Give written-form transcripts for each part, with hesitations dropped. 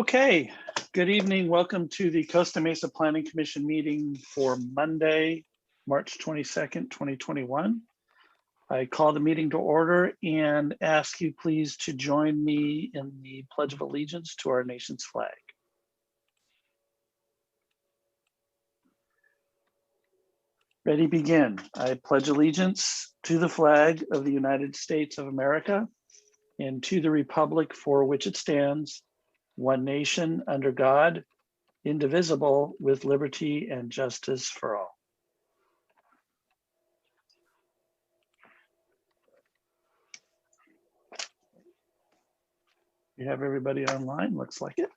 Okay, good evening. Welcome to the Costa Mesa Planning Commission meeting for Monday, March 22nd, 2021. I call the meeting to order and ask you please to join me in the Pledge of Allegiance to our nation's flag. Ready, begin. I pledge allegiance to the flag of the United States of America and to the republic for which it stands, one nation under God, indivisible, with liberty and justice for all. You have everybody online, looks like it.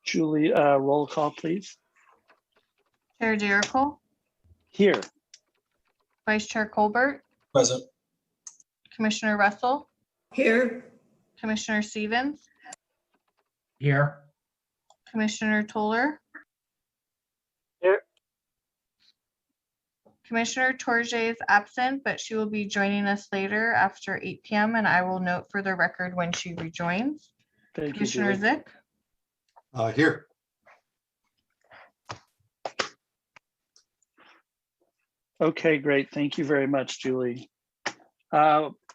Julie, roll call, please. Chair Jericho, Here. Vice Chair Colbert, Present. Commissioner Russell, Here. Commissioner Stevens, Here. Commissioner Toller. Here. Commissioner Torje is absent, but she will be joining us later after 8 p.m. and I will note for the record when she rejoins. Thank you, Commissioner Julie. Zick, Here. Okay, great. Thank you very much, Julie.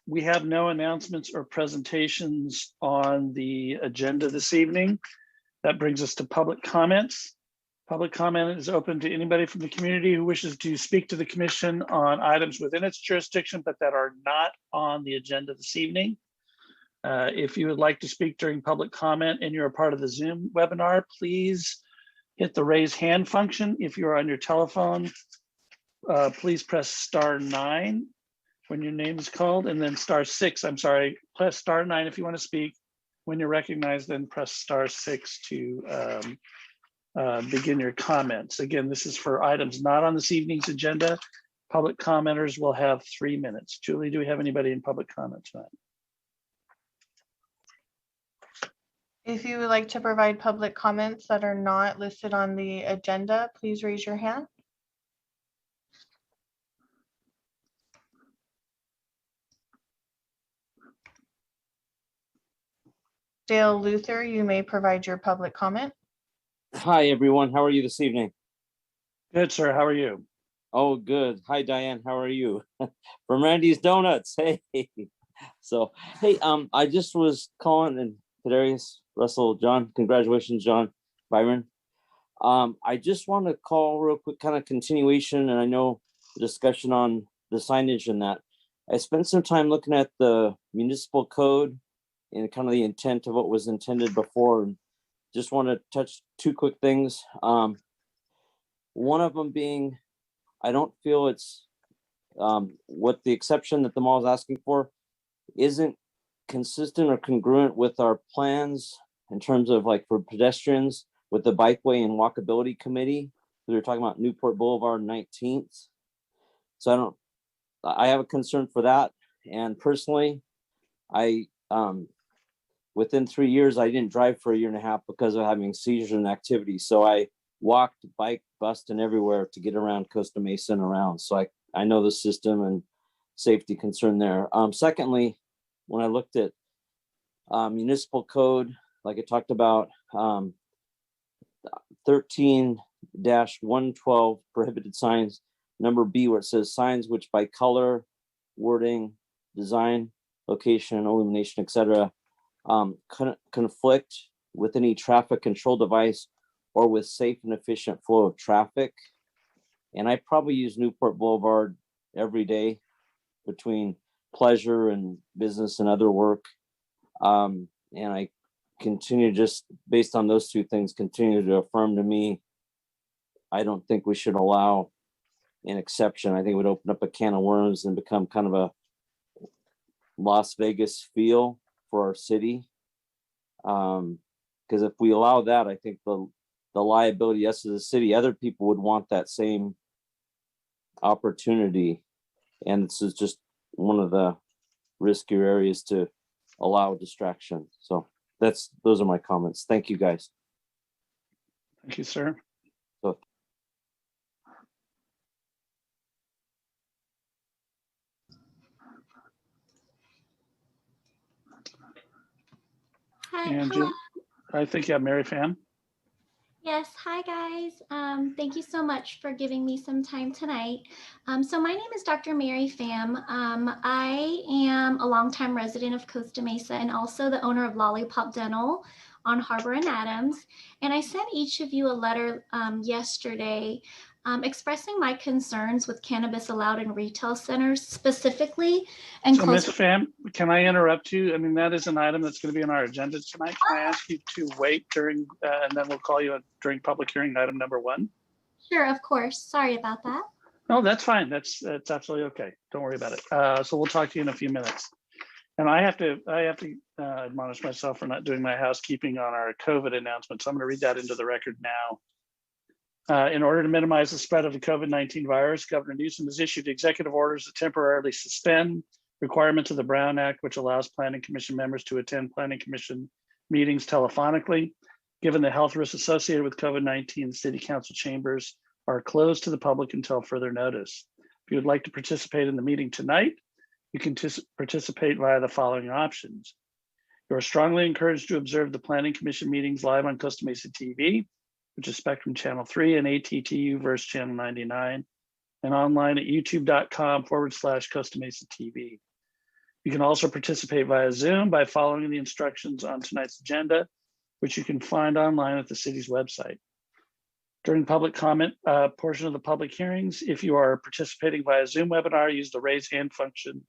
We have no announcements or presentations on the agenda this evening. That brings us to public comments. Public comment is open to anybody from the community who wishes to speak to the commission on items within its jurisdiction, but that are not on the agenda this evening. If you would like to speak during public comment and you're a part of the Zoom webinar, please hit the raise hand function. If you're on your telephone, please press *9 when your name is called, and then *6. I'm sorry, press *9 if you want to speak. When you're recognized, then press *6 to begin your comments. Again, this is for items not on this evening's agenda. Public commenters will have 3 minutes. Julie, do we have anybody in public comment tonight? if you would like to provide public comments that are not listed on the agenda, please raise your hand. Dale Luther, you may provide your public comment. Hi, everyone. How are you this evening? Good, sir. How are you? Oh, good. Hi, Diane. How are you? From Randy's Donuts. Hey. So, hey, I just was calling, and Darius, Russell, John, congratulations, John, Byron. I just want to call real quick, kind of continuation, and I know the discussion on the signage and that. I spent some time looking at the municipal code and kind of the intent of what was intended before. And just want to touch two quick things. One of them being, I don't feel it's what the exception that the mall is asking for isn't consistent or congruent with our plans in terms of like for pedestrians with the bikeway and walkability committee. We were talking about Newport Boulevard 19th. So I have a concern for that. And personally, within 3 years, I didn't drive for a year and a half because of having seizures and activity. So I walked, bike, bust, and everywhere to get around Costa Mesa and around. So I know the system and safety concern there. Secondly, when I looked at municipal code, like I talked about, 13-112 prohibited signs, number B, where it says signs which by color, wording, design, location, illumination, etc., conflict with any traffic control device or with safe and efficient flow of traffic. And I probably use Newport Boulevard every day between pleasure and business and other work. And I continue, just based on those two things, continue to affirm to me, I don't think we should allow an exception. I think it would open up a can of worms and become kind of a Las Vegas feel for our city. Because if we allow that, I think the liability, yes, as a city, other people would want that same opportunity. And this is just one of the riskier areas to allow distraction. So those are my comments. Thank you, guys. Thank you, sir. So, Hi, And hello. I think you have Mary Pham. Yes, hi guys. Thank you so much for giving me some time tonight. So my name is Dr. Mary Pham. I am a longtime resident of Costa Mesa and also the owner of Lollipop Dental on Harbor and Adams. And I sent each of you a letter yesterday expressing my concerns with cannabis allowed in retail centers specifically. And So Ms. Pham, can I interrupt you? I mean, that is an item that's going to be on our agenda tonight. Can I ask you to wait during, and then we'll call you during public hearing item number 1? Sure, of course. Sorry about that. No, that's fine. That's absolutely okay. Don't worry about it. So we'll talk to you in a few minutes. And I have to admonish myself for not doing my housekeeping on our COVID announcement. So I'm going to read that into the record now. In order to minimize the spread of the COVID-19 virus, Governor Newsom has issued executive orders to temporarily suspend requirements of the Brown Act, which allows Planning Commission members to attend Planning Commission meetings telephonically. Given the health risks associated with COVID-19, the City Council chambers are closed to the public until further notice. If you would like to participate in the meeting tonight, you can participate via the following options. You are strongly encouraged to observe the Planning Commission meetings live on Costa Mesa TV, which is Spectrum Channel 3 and ATTU Verse Channel 99, and online at youtube.com/Costa Mesa TV. You can also participate via Zoom by following the instructions on tonight's agenda, which you can find online at the city's website. During public comment portion of the public hearings, if you are participating via Zoom webinar, use the raise hand function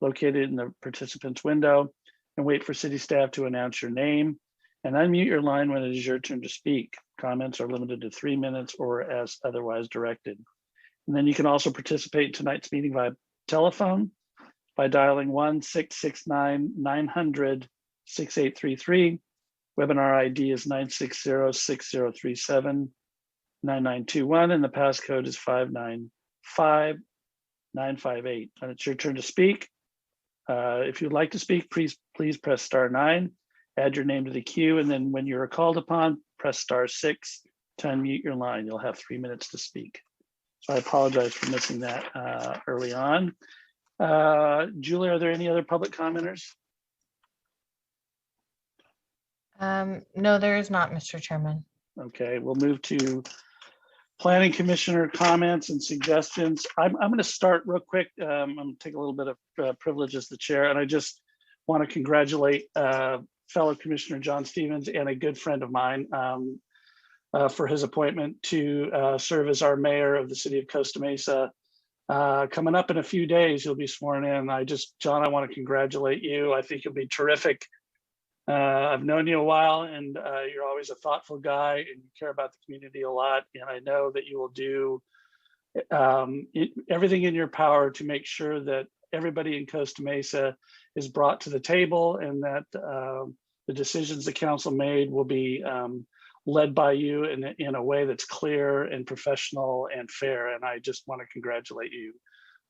located in the participants window and wait for city staff to announce your name and unmute your line when it is your turn to speak. Comments are limited to 3 minutes or as otherwise directed. And then you can also participate in tonight's meeting via telephone by dialing 1-669-900-6833. Webinar ID is 960-6037-9921 and the passcode is 595958. And it's your turn to speak. If you'd like to speak, please press *9, add your name to the queue, and then when you're called upon, press *6 to unmute your line. You'll have 3 minutes to speak. So I apologize for missing that early on. Julie, are there any other public commenters? No, there is not, Mr. Chairman. Okay, we'll move to Planning Commissioner comments and suggestions. I'm going to start real quick. I'm going to take a little bit of privilege as the chair, and I just want to congratulate fellow Commissioner John Stevens and a good friend of mine for his appointment to serve as our mayor of the city of Costa Mesa. Coming up in a few days, you'll be sworn in. John, I want to congratulate you. I think you'll be terrific. I've known you a while, and you're always a thoughtful guy, and you care about the community a lot. And I know that you will do everything in your power to make sure that everybody in Costa Mesa is brought to the table, and that the decisions the council made will be led by you in a way that's clear and professional and fair. And I just want to congratulate you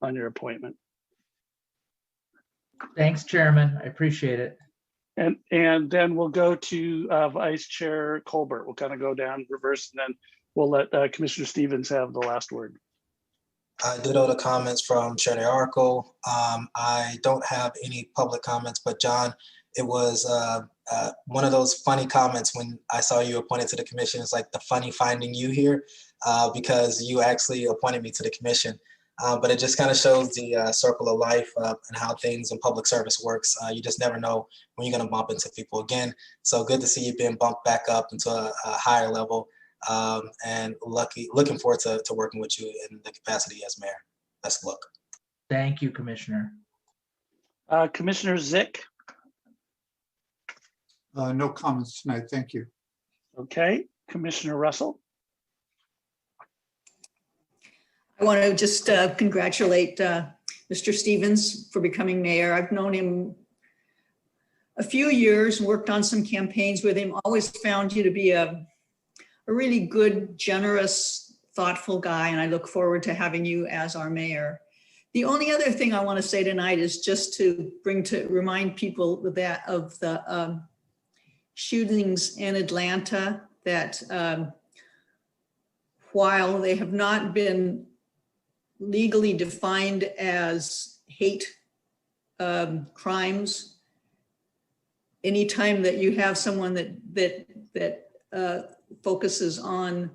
on your appointment. Thanks, Chairman. I appreciate it. And then we'll go to Vice Chair Colbert. We'll kind of go down reverse, and then we'll let Commissioner Stevens have the last word. I ditto the comments from Chair Arco. I don't have any public comments, but John, it was one of those funny comments when I saw you appointed to the commission. It's like the funny finding you here because you actually appointed me to the commission. But it just kind of shows the circle of life and how things in public service works. You just never know when you're going to bump into people again. So good to see you being bumped back up into a higher level, and looking forward to working with you in the capacity as mayor. Best of luck. Thank you, Commissioner. Commissioner Zick. No comments tonight. Thank you. Okay, Commissioner Russell. I want to just congratulate Mr. Stevens for becoming mayor. I've known him a few years, worked on some campaigns with him, always found you to be a really good, generous, thoughtful guy, and I look forward to having you as our mayor. The only other thing I want to say tonight is just to remind people that of the shootings in Atlanta, that while they have not been legally defined as hate crimes, anytime that you have someone that focuses on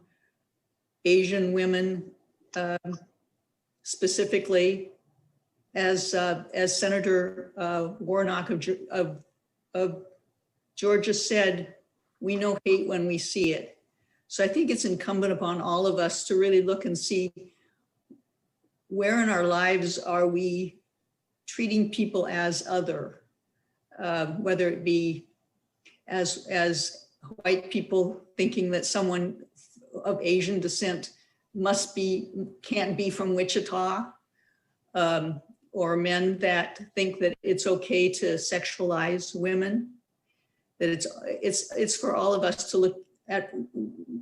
Asian women specifically, as Senator Warnock of Georgia said, we know hate when we see it. So I think it's incumbent upon all of us to really look and see where in our lives are we treating people as other, whether it be as white people thinking that someone of Asian descent can't be from Wichita, or men that think that it's okay to sexualize women, that it's for all of us to look at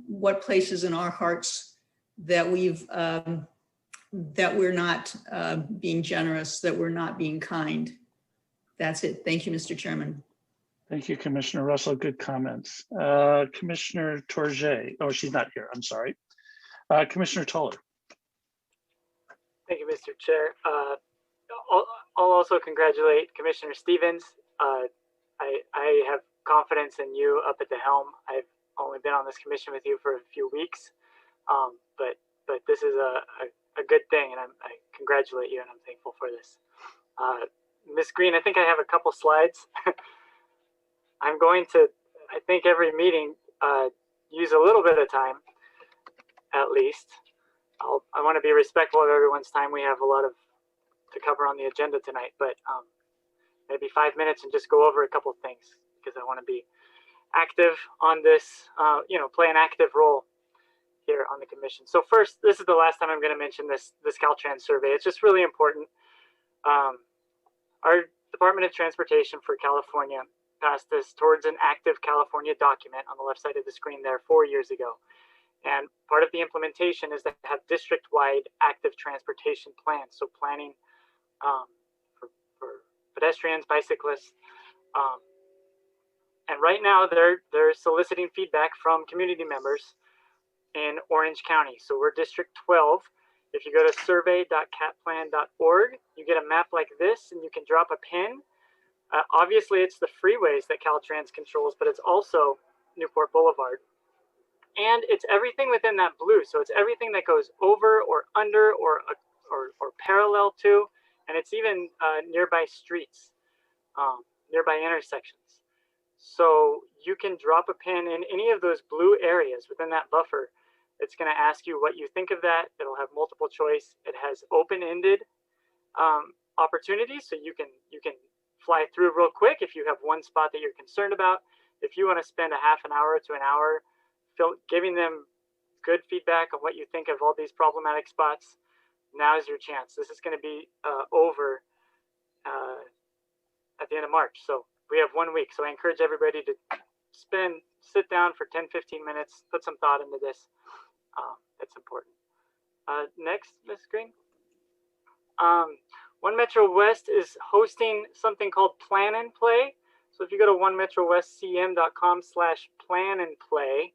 what places in our hearts that that we're not being generous, that we're not being kind. That's it. Thank you, Mr. Chairman. Thank you, Commissioner Russell. Good comments. Commissioner Torje. Oh, she's not here. I'm sorry. Commissioner Toller. Thank you, Mr. Chair. I'll also congratulate Commissioner Stevens. I have confidence in you up at the helm. I've only been on this commission with you for a few weeks, but this is a good thing, and I congratulate you, and I'm thankful for this. Ms. Green, I think I have a couple slides. I'm going to, I think every meeting, use a little bit of time, at least. I want to be respectful of everyone's time. We have a lot to cover on the agenda tonight, but maybe 5 minutes and just go over a couple things, because I want to be active on this, play an active role here on the commission. So first, this is the last time I'm going to mention this Caltrans survey. It's just really important. Our Department of Transportation for California passed this Towards an Active California document on the left side of the screen there 4 years ago. And part of the implementation is to have district-wide active transportation plans. So planning for pedestrians, bicyclists. And right now they're soliciting feedback from community members in Orange County. So we're District 12. If you go to survey.catplan.org, you get a map like this, and you can drop a pin. Obviously, it's the freeways that Caltrans controls, but it's also Newport Boulevard. And it's everything within that blue. So it's everything that goes over or under or parallel to, and it's even nearby streets, nearby intersections. So you can drop a pin in any of those blue areas within that buffer. It's going to ask you what you think of that. It'll have multiple choice. It has open-ended opportunities, so you can fly through real quick if you have one spot that you're concerned about. If you want to spend a half an hour to an hour giving them good feedback on what you think of all these problematic spots, now is your chance. This is going to be over at the end of March. So we have 1 week. So I encourage everybody to sit down for 10-15 minutes, put some thought into this. It's important. Next, Ms. Green. One Metro West is hosting something called Plan and Play. So if you go to onemetrowestcm.com/plan-and-play,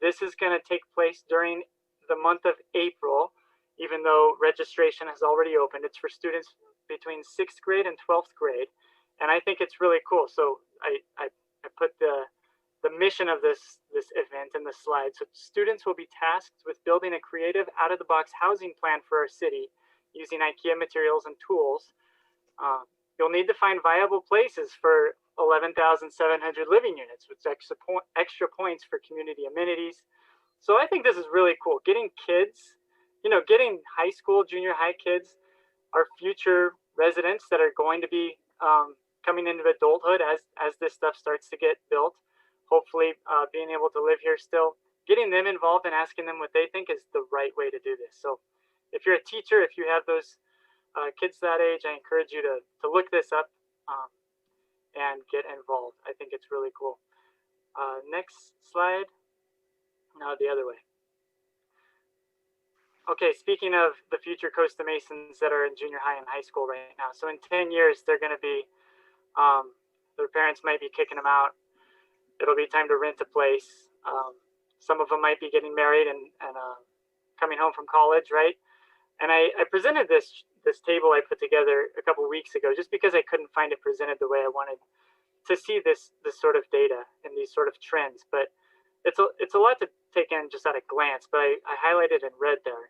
this is going to take place during the month of April, even though registration has already opened. It's for students between 6th grade and 12th grade. And I think it's really cool. So I put the mission of this event in the slide. So students will be tasked with building a creative out-of-the-box housing plan for our city using IKEA materials and tools. You'll need to find viable places for 11,700 living units with extra points for community amenities. So I think this is really cool. Getting kids, getting high school, junior high kids, our future residents that are going to be coming into adulthood as this stuff starts to get built, hopefully being able to live here still, getting them involved and asking them what they think is the right way to do this. So if you're a teacher, if you have those kids that age, I encourage you to look this up and get involved. I think it's really cool. Next slide. No, the other way. Okay, speaking of the future Costa Mesans that are in junior high and high school right now. So in 10 years, they're going to be, their parents might be kicking them out. It'll be time to rent a place. Some of them might be getting married and coming home from college, right? And I presented this table I put together a couple weeks ago just because I couldn't find it presented the way I wanted to see this sort of data and these sort of trends, but it's a lot to take in just at a glance. But I highlighted in red there.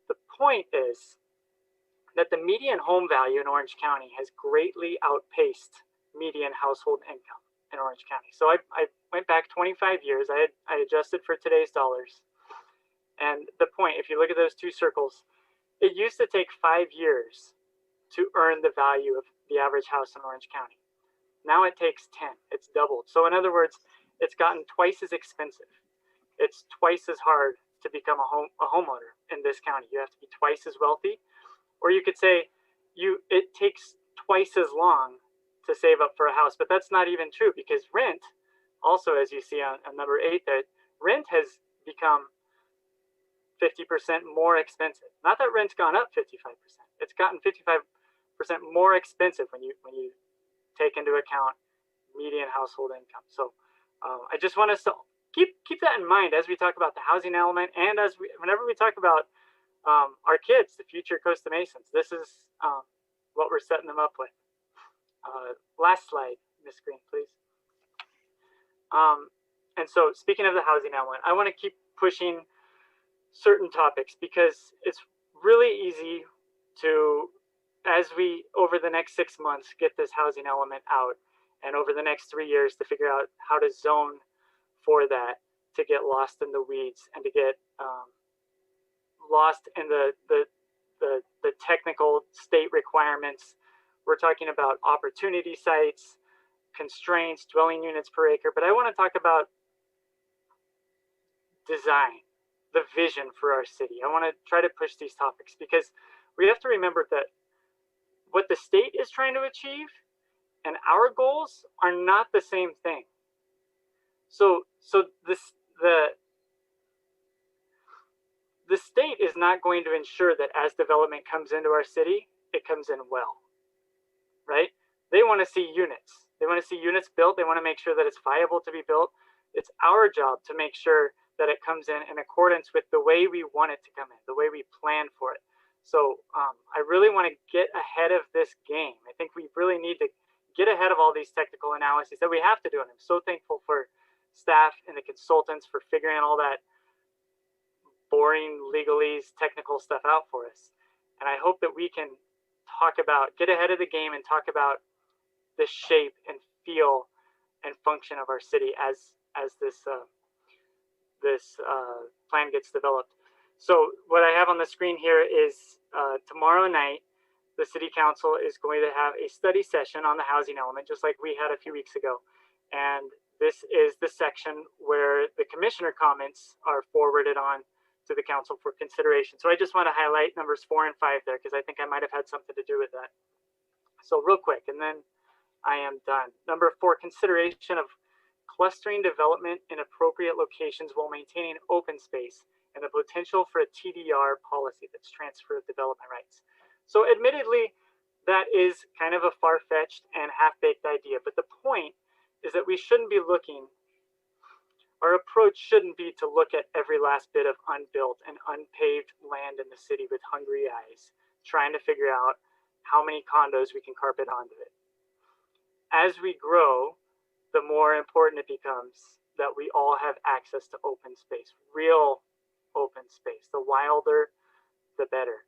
The point is that the median home value in Orange County has greatly outpaced median household income in Orange County. So I went back 25 years. I adjusted for today's dollars. And the point, if you look at those two circles, it used to take 5 years to earn the value of the average house in Orange County. Now it takes 10. It's doubled. So in other words, it's gotten twice as expensive. It's twice as hard to become a homeowner in this county. You have to be twice as wealthy. Or you could say it takes twice as long to save up for a house, but that's not even true, because rent, also as you see on number 8 there, rent has become 50% more expensive. Not that rent's gone up 55%. It's gotten 55% more expensive when you take into account median household income. So I just want us to keep that in mind as we talk about the housing element, and whenever we talk about our kids, the future Costa Mesans. This is what we're setting them up with. Last slide, Ms. Green, please. And so speaking of the housing element, I want to keep pushing certain topics because it's really easy to, as we, over the next 6 months, get this housing element out, and over the next 3 years to figure out how to zone for that, to get lost in the weeds and to get lost in the technical state requirements. We're talking about opportunity sites, constraints, dwelling units per acre, but I want to talk about design, the vision for our city. I want to try to push these topics because we have to remember that what the state is trying to achieve and our goals are not the same thing. So the state is not going to ensure that as development comes into our city, it comes in well, right? They want to see units. They want to see units built. They want to make sure that it's viable to be built. It's our job to make sure that it comes in accordance with the way we want it to come in, the way we plan for it. So I really want to get ahead of this game. I think we really need to get ahead of all these technical analyses that we have to do. And I'm so thankful for staff and the consultants for figuring all that boring legalese technical stuff out for us. And I hope that we can get ahead of the game and talk about the shape and feel and function of our city as this plan gets developed. So what I have on the screen here is tomorrow night, the city council is going to have a study session on the housing element, just like we had a few weeks ago. And this is the section where the commissioner comments are forwarded on to the council for consideration. So I just want to highlight numbers 4 and 5 there, because I think I might have had something to do with that. So real quick, and then I am done. Number 4, consideration of clustering development in appropriate locations while maintaining open space and the potential for a TDR policy, that's transfer of development rights. So admittedly, that is kind of a far-fetched and half-baked idea, but the point is that we shouldn't be looking, our approach shouldn't be to look at every last bit of unbuilt and unpaved land in the city with hungry eyes, trying to figure out how many condos we can carpet onto it. As we grow, the more important it becomes that we all have access to open space, real open space. The wilder, the better.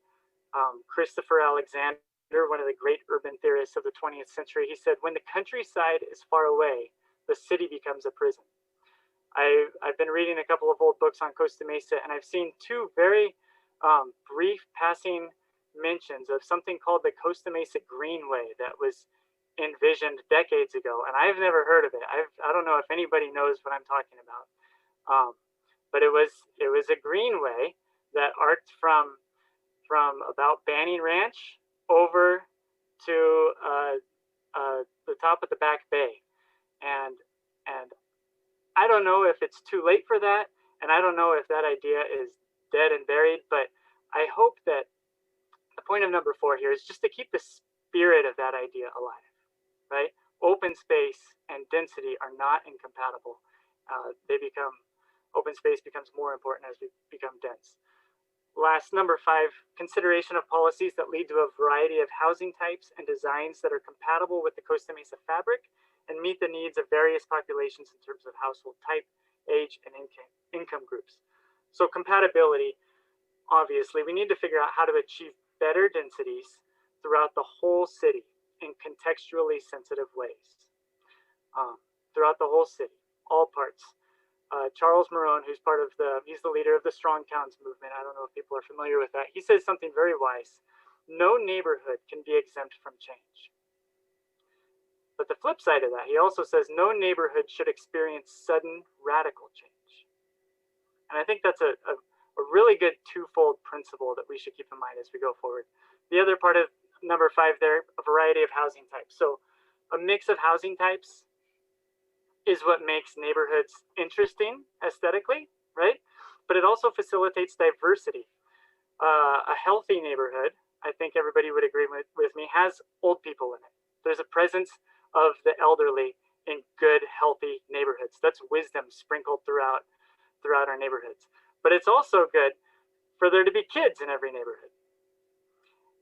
Christopher Alexander, one of the great urban theorists of the 20th century, he said, when the countryside is far away, the city becomes a prison. I've been reading a couple of old books on Costa Mesa, and I've seen 2 very brief passing mentions of something called the Costa Mesa Greenway that was envisioned decades ago, and I've never heard of it. I don't know if anybody knows what I'm talking about, but it was a greenway that arced from about Banning Ranch over to the top of the Back Bay, and I don't know if it's too late for that, and I don't know if that idea is dead and buried, but I hope that the point of number 4 here is just to keep the spirit of that idea alive, right? Open space and density are not incompatible. Open space becomes more important as we become dense. Last, number 5, consideration of policies that lead to a variety of housing types and designs that are compatible with the Costa Mesa fabric and meet the needs of various populations in terms of household type, age, and income groups. So compatibility, obviously, we need to figure out how to achieve better densities throughout the whole city in contextually sensitive ways. Throughout the whole city, all parts. Charles Marone, he's the leader of the Strong Towns movement. I don't know if people are familiar with that. He says something very wise. No neighborhood can be exempt from change. But the flip side of that, he also says no neighborhood should experience sudden radical change. And I think that's a really good twofold principle that we should keep in mind as we go forward. The other part of number 5 there, a variety of housing types. So a mix of housing types is what makes neighborhoods interesting aesthetically, right? But it also facilitates diversity. A healthy neighborhood, I think everybody would agree with me, has old people in it. There's a presence of the elderly in good, healthy neighborhoods. That's wisdom sprinkled throughout our neighborhoods. But it's also good for there to be kids in every neighborhood.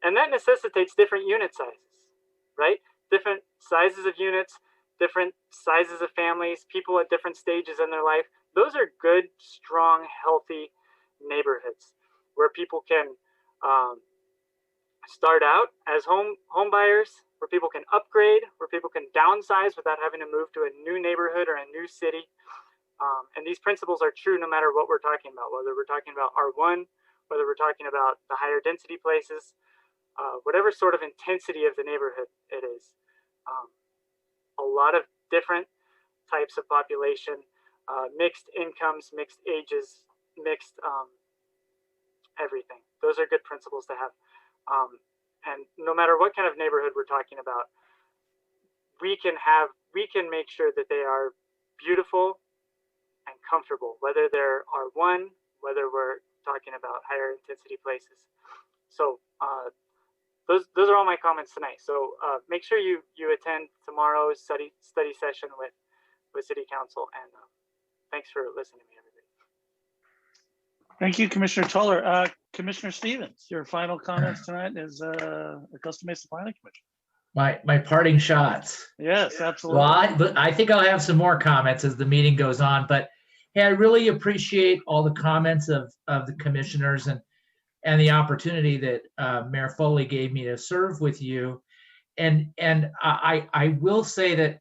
And that necessitates different unit sizes, right? Different sizes of units, different sizes of families, people at different stages in their life. Those are good, strong, healthy neighborhoods where people can start out as home buyers, where people can upgrade, where people can downsize without having to move to a new neighborhood or a new city. And these principles are true no matter what we're talking about, whether we're talking about R1, whether we're talking about the higher density places, whatever sort of intensity of the neighborhood it is. A lot of different types of population, mixed incomes, mixed ages, mixed everything. Those are good principles to have. And no matter what kind of neighborhood we're talking about, we can make sure that they are beautiful and comfortable, whether they're R1, whether we're talking about higher intensity places. So those are all my comments tonight. So make sure you attend tomorrow's study session with City Council, and thanks for listening to me, everybody. Thank you, Commissioner Toller. Commissioner Stevens, your final comments tonight is the Costa Mesa Planning Commission. My parting shots. Yes, absolutely. Well, I think I'll have some more comments as the meeting goes on, but hey, I really appreciate all the comments of the commissioners and the opportunity that Mayor Foley gave me to serve with you. And I will say that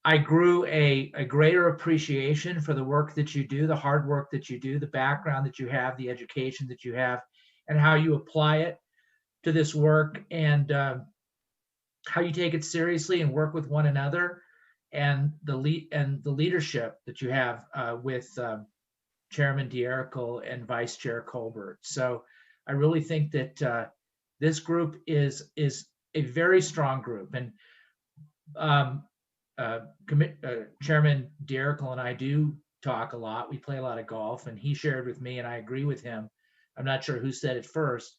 I grew a greater appreciation for the work that you do, the hard work that you do, the background that you have, the education that you have, and how you apply it to this work, and how you take it seriously and work with one another, and the leadership that you have with Chairman D'Ericle and Vice Chair Colbert. So I really think that this group is a very strong group, and Chairman D'Ericle and I do talk a lot. We play a lot of golf, and he shared with me, and I agree with him. I'm not sure who said it first,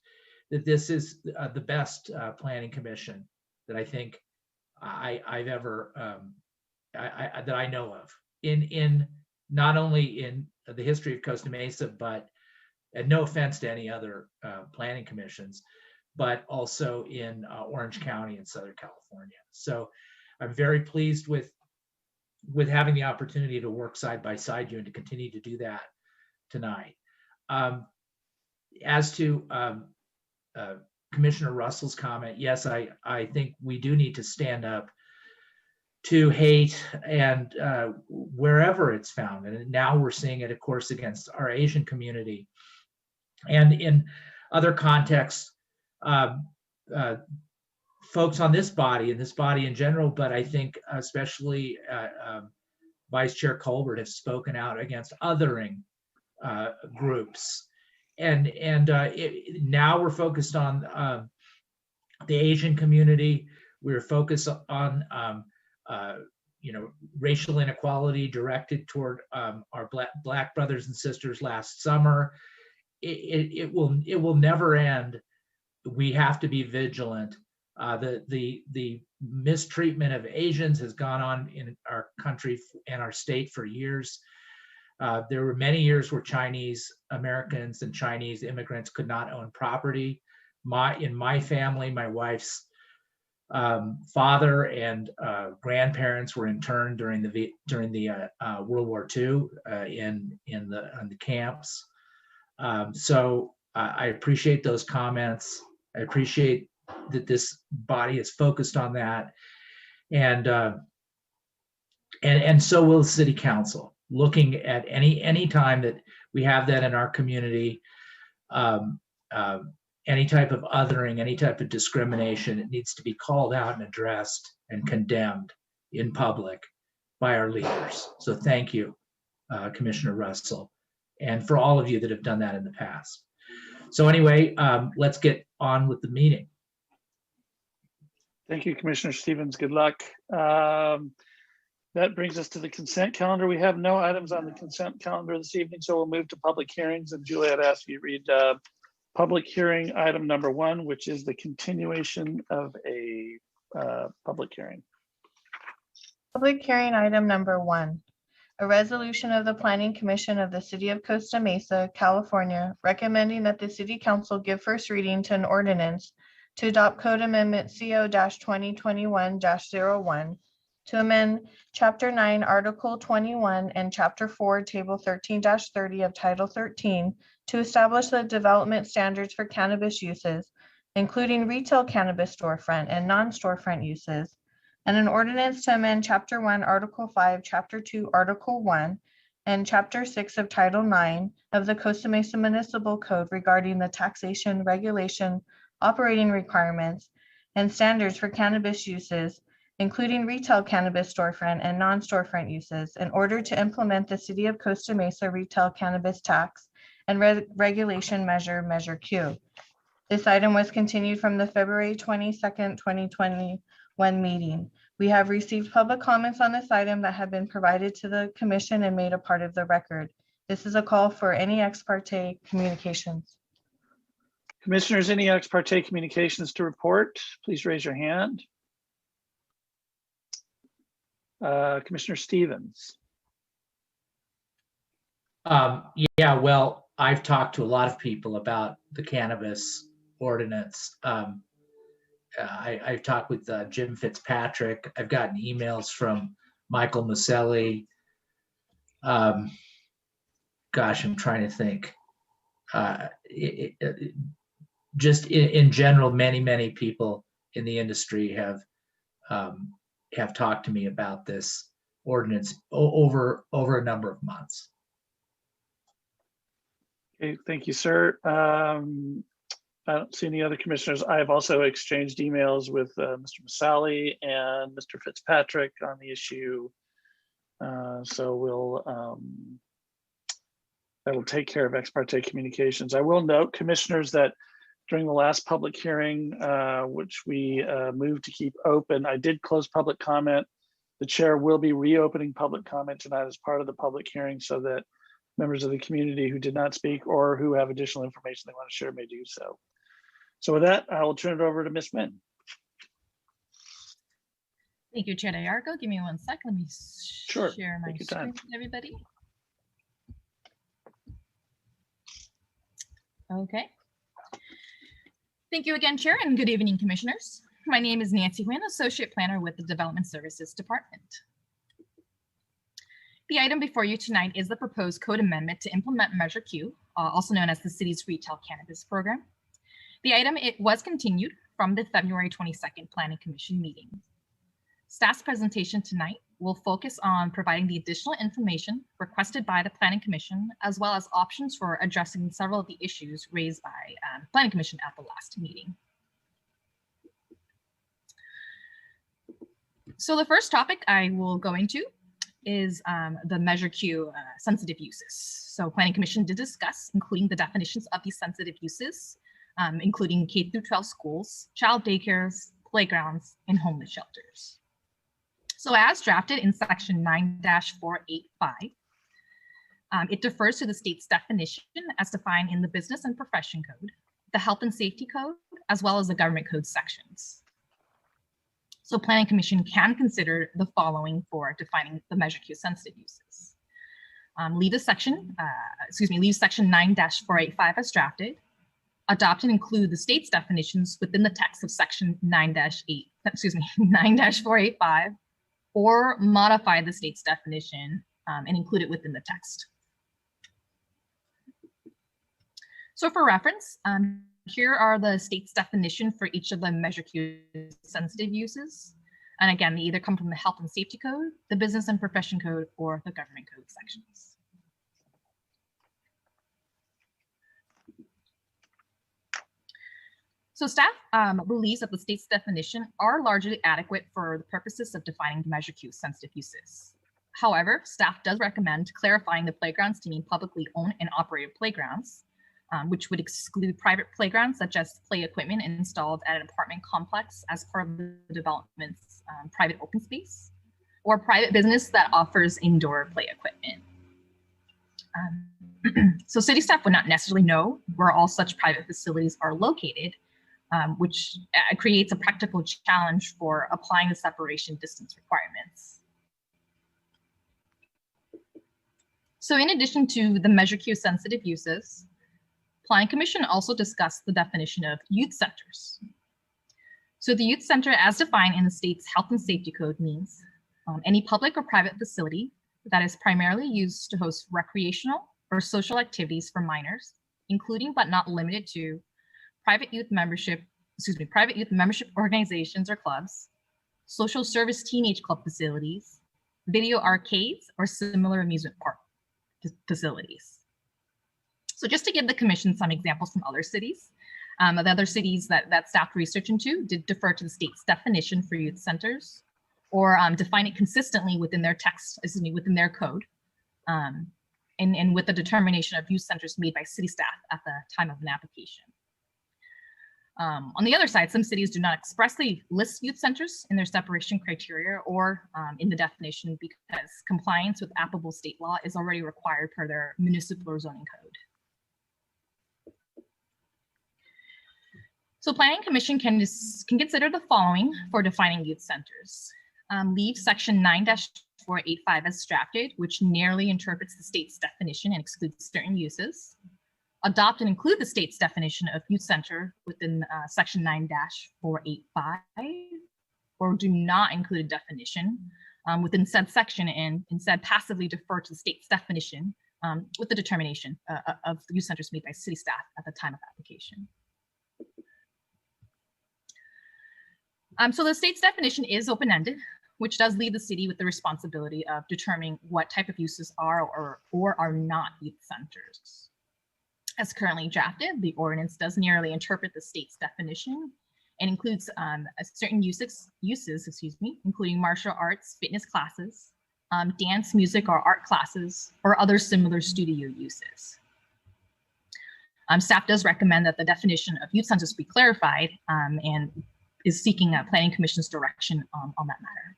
that this is the best planning commission that I think I've ever that I know of in not only in the history of Costa Mesa, but, and no offense to any other planning commissions, but also in Orange County and Southern California. So I'm very pleased with having the opportunity to work side by side you and to continue to do that tonight. As to Commissioner Russell's comment, yes, I think we do need to stand up to hate and wherever it's found. And now we're seeing it, of course, against our Asian community. And in other contexts, folks on this body and this body in general, but I think especially Vice Chair Colbert has spoken out against othering groups. And now we're focused on the Asian community. We're focused on racial inequality directed toward our black brothers and sisters last summer. It will never end. We have to be vigilant. The mistreatment of Asians has gone on in our country and our state for years. There were many years where Chinese Americans and Chinese immigrants could not own property. In my family, my wife's father and grandparents were interned during the World War II in the camps. So I appreciate those comments. I appreciate that this body is focused on that, and so will the city council. Looking at any time that we have that in our community, any type of othering, any type of discrimination, it needs to be called out and addressed and condemned in public by our leaders. So thank you, Commissioner Russell, and for all of you that have done that in the past. So anyway, let's get on with the meeting. Thank you, Commissioner Stevens. Good luck. That brings us to the consent calendar. We have no items on the consent calendar this evening, so we'll move to public hearings. And Julie, I'd ask you to read public hearing item number 1, which is the continuation of a public hearing. Public hearing item number 1, a resolution of the Planning Commission of the City of Costa Mesa, California, recommending that the City Council give first reading to an ordinance to adopt Code Amendment CO-2021-01 to amend Chapter 9, Article 21 and Chapter 4, Table 13-30 of Title 13 to establish the development standards for cannabis uses, including retail cannabis storefront and non-storefront uses, and an ordinance to amend Chapter 1, Article 5, Chapter 2, Article 1, and Chapter 6 of Title 9 of the Costa Mesa Municipal Code regarding the taxation, regulation, operating requirements, and standards for cannabis uses, including retail cannabis storefront and non-storefront uses, in order to implement the City of Costa Mesa retail cannabis tax and regulation measure Q. This item was continued from the February 22nd, 2021 meeting. We have received public comments on this item that have been provided to the commission and made a part of the record. This is a call for any ex parte communications. Commissioners, any ex parte communications to report? Please raise your hand. Commissioner Stevens. Yeah, well, I've talked to a lot of people about the cannabis ordinance. I've talked with Jim Fitzpatrick. I've gotten emails from Michael Maselli. Gosh, I'm trying to think. Just in general, many people in the industry have talked to me about this ordinance over a number of months. Okay, thank you, sir. I don't see any other commissioners. I have also exchanged emails with Mr. Maselli and Mr. Fitzpatrick on the issue. So we'll that will take care of ex parte communications. I will note, commissioners, that during the last public hearing, which we moved to keep open, I did close public comment. The chair will be reopening public comment tonight as part of the public hearing so that members of the community who did not speak or who have additional information they want to share may do so. So with that, I will turn it over to Ms. Min. Thank you, Chair D'Arco. Give me 1 sec. Let me share my screen with everybody. Okay. Thank you again, Chair, and good evening, Commissioners. My name is Nancy Nguyen, Associate Planner with the Development Services Department. The item before you tonight is the proposed code amendment to implement Measure Q, also known as the city's retail cannabis program. The item, it was continued from the February 22nd Planning Commission meeting. Staff's presentation tonight will focus on providing the additional information requested by the Planning Commission, as well as options for addressing several of the issues raised by Planning Commission at the last meeting. So the first topic I will go into is the Measure Q sensitive uses. So Planning Commission did discuss including the definitions of these sensitive uses, including K-12 schools, child daycares, playgrounds, and homeless shelters. So as drafted in section 9-485, it defers to the state's definition as defined in the Business and Profession Code, the Health and Safety Code, as well as the Government Code sections. So Planning Commission can consider the following for defining the Measure Q sensitive uses. Leave section 9-485 as drafted. adopt and include the state's definitions within the text of section 9-8, excuse me, 9-485, or modify the state's definition and include it within the text. So for reference, here are the state's definition for each of the Measure Q sensitive uses. And again, they either come from the Health and Safety Code, the Business and Profession Code, or the Government Code sections. So staff believes that the state's definition are largely adequate for the purposes of defining the Measure Q sensitive uses. However, staff does recommend clarifying the playgrounds to mean publicly owned and operated playgrounds, which would exclude private playgrounds such as play equipment installed at an apartment complex as part of the development's private open space, or private business that offers indoor play equipment. So city staff would not necessarily know where all such private facilities are located, which creates a practical challenge for applying the separation distance requirements. So in addition to the Measure Q sensitive uses, Planning Commission also discussed the definition of youth centers. So the youth center as defined in the state's Health and Safety Code means any public or private facility that is primarily used to host recreational or social activities for minors, including but not limited to private youth membership organizations or clubs, social service teenage club facilities, video arcades, or similar amusement park facilities. So just to give the commission some examples from other cities, the other cities that staff research into did defer to the state's definition for youth centers, or define it consistently within their text, within their code, and with the determination of youth centers made by city staff at the time of an application. On the other side, some cities do not expressly list youth centers in their separation criteria or in the definition because compliance with applicable state law is already required per their municipal or zoning code. So Planning Commission can consider the following for defining youth centers. Leave section 9-485 as drafted, which narrowly interprets the state's definition and excludes certain uses. Adopt and include the state's definition of youth center within section 9-485, or do not include a definition within said section and instead passively defer to the state's definition with the determination of the youth centers made by city staff at the time of application. So the state's definition is open-ended, which does leave the city with the responsibility of determining what type of uses are or are not youth centers. As currently drafted, the ordinance does narrowly interpret the state's definition and includes certain uses, including martial arts, fitness classes, dance, music, or art classes, or other similar studio uses. Staff does recommend that the definition of youth centers be clarified and is seeking Planning Commission's direction on that matter.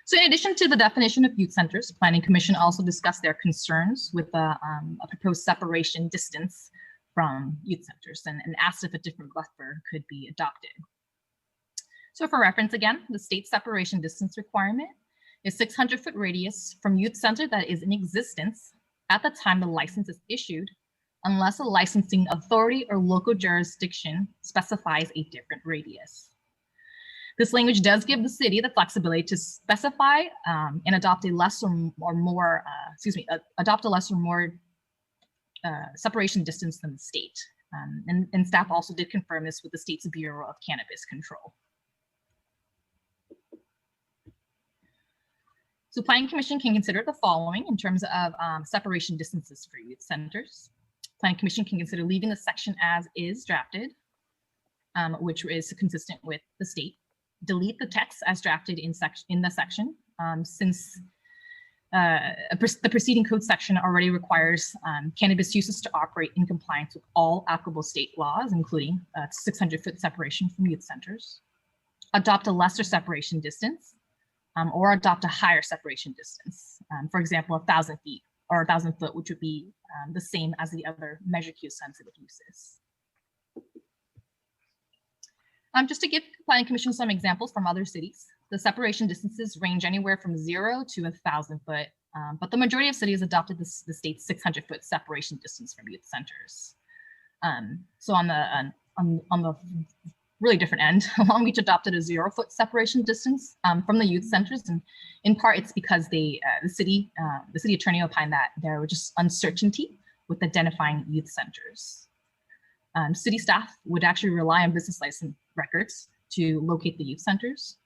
So in addition to the definition of youth centers, Planning Commission also discussed their concerns with a proposed separation distance from youth centers and asked if a different buffer could be adopted. So for reference again, the state separation distance requirement is 600-foot radius from youth center that is in existence at the time the license is issued, unless a licensing authority or local jurisdiction specifies a different radius. This language does give the city the flexibility to specify and adopt a less or more separation distance than the state. And staff also did confirm this with the state's Bureau of Cannabis Control. So Planning Commission can consider the following in terms of separation distances for youth centers. Planning Commission can consider leaving the section as is drafted, which is consistent with the state. Delete the text as drafted in the section, since the preceding code section already requires cannabis uses to operate in compliance with all applicable state laws, including 600-foot separation from youth centers. Adopt a lesser separation distance, or adopt a higher separation distance. For example, 1,000 feet or 1,000 foot, which would be the same as the other Measure Q sensitive uses. Just to give Planning Commission some examples from other cities, the separation distances range anywhere from 0 to 1,000 foot But the majority of cities adopted the state's 600-foot separation distance from youth centers. So on the really different end, Long Beach adopted a 0-foot separation distance from the youth centers, and in part it's because the city attorney opined that there was just uncertainty with identifying youth centers. City staff would actually rely on business license records to locate the youth centers.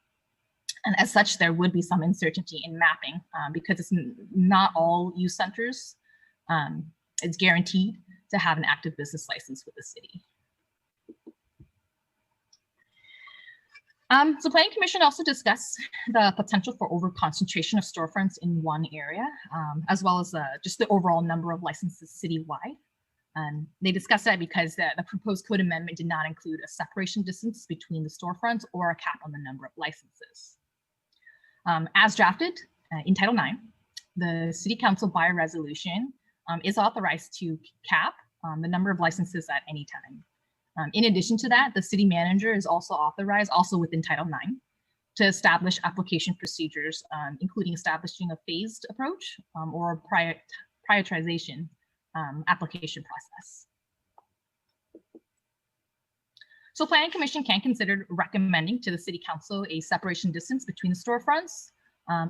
And as such, there would be some uncertainty in mapping because it's not all youth centers. It's guaranteed to have an active business license with the city. So Planning Commission also discussed the potential for over-concentration of storefronts in one area, as well as just the overall number of licenses citywide. They discussed that because the proposed code amendment did not include a separation distance between the storefronts or a cap on the number of licenses. As drafted in Title IX, the City Council by resolution is authorized to cap the number of licenses at any time. In addition to that, the city manager is also authorized, also within Title IX, to establish application procedures, including establishing a phased approach or a prioritization application process. So Planning Commission can consider recommending to the City Council a separation distance between the storefronts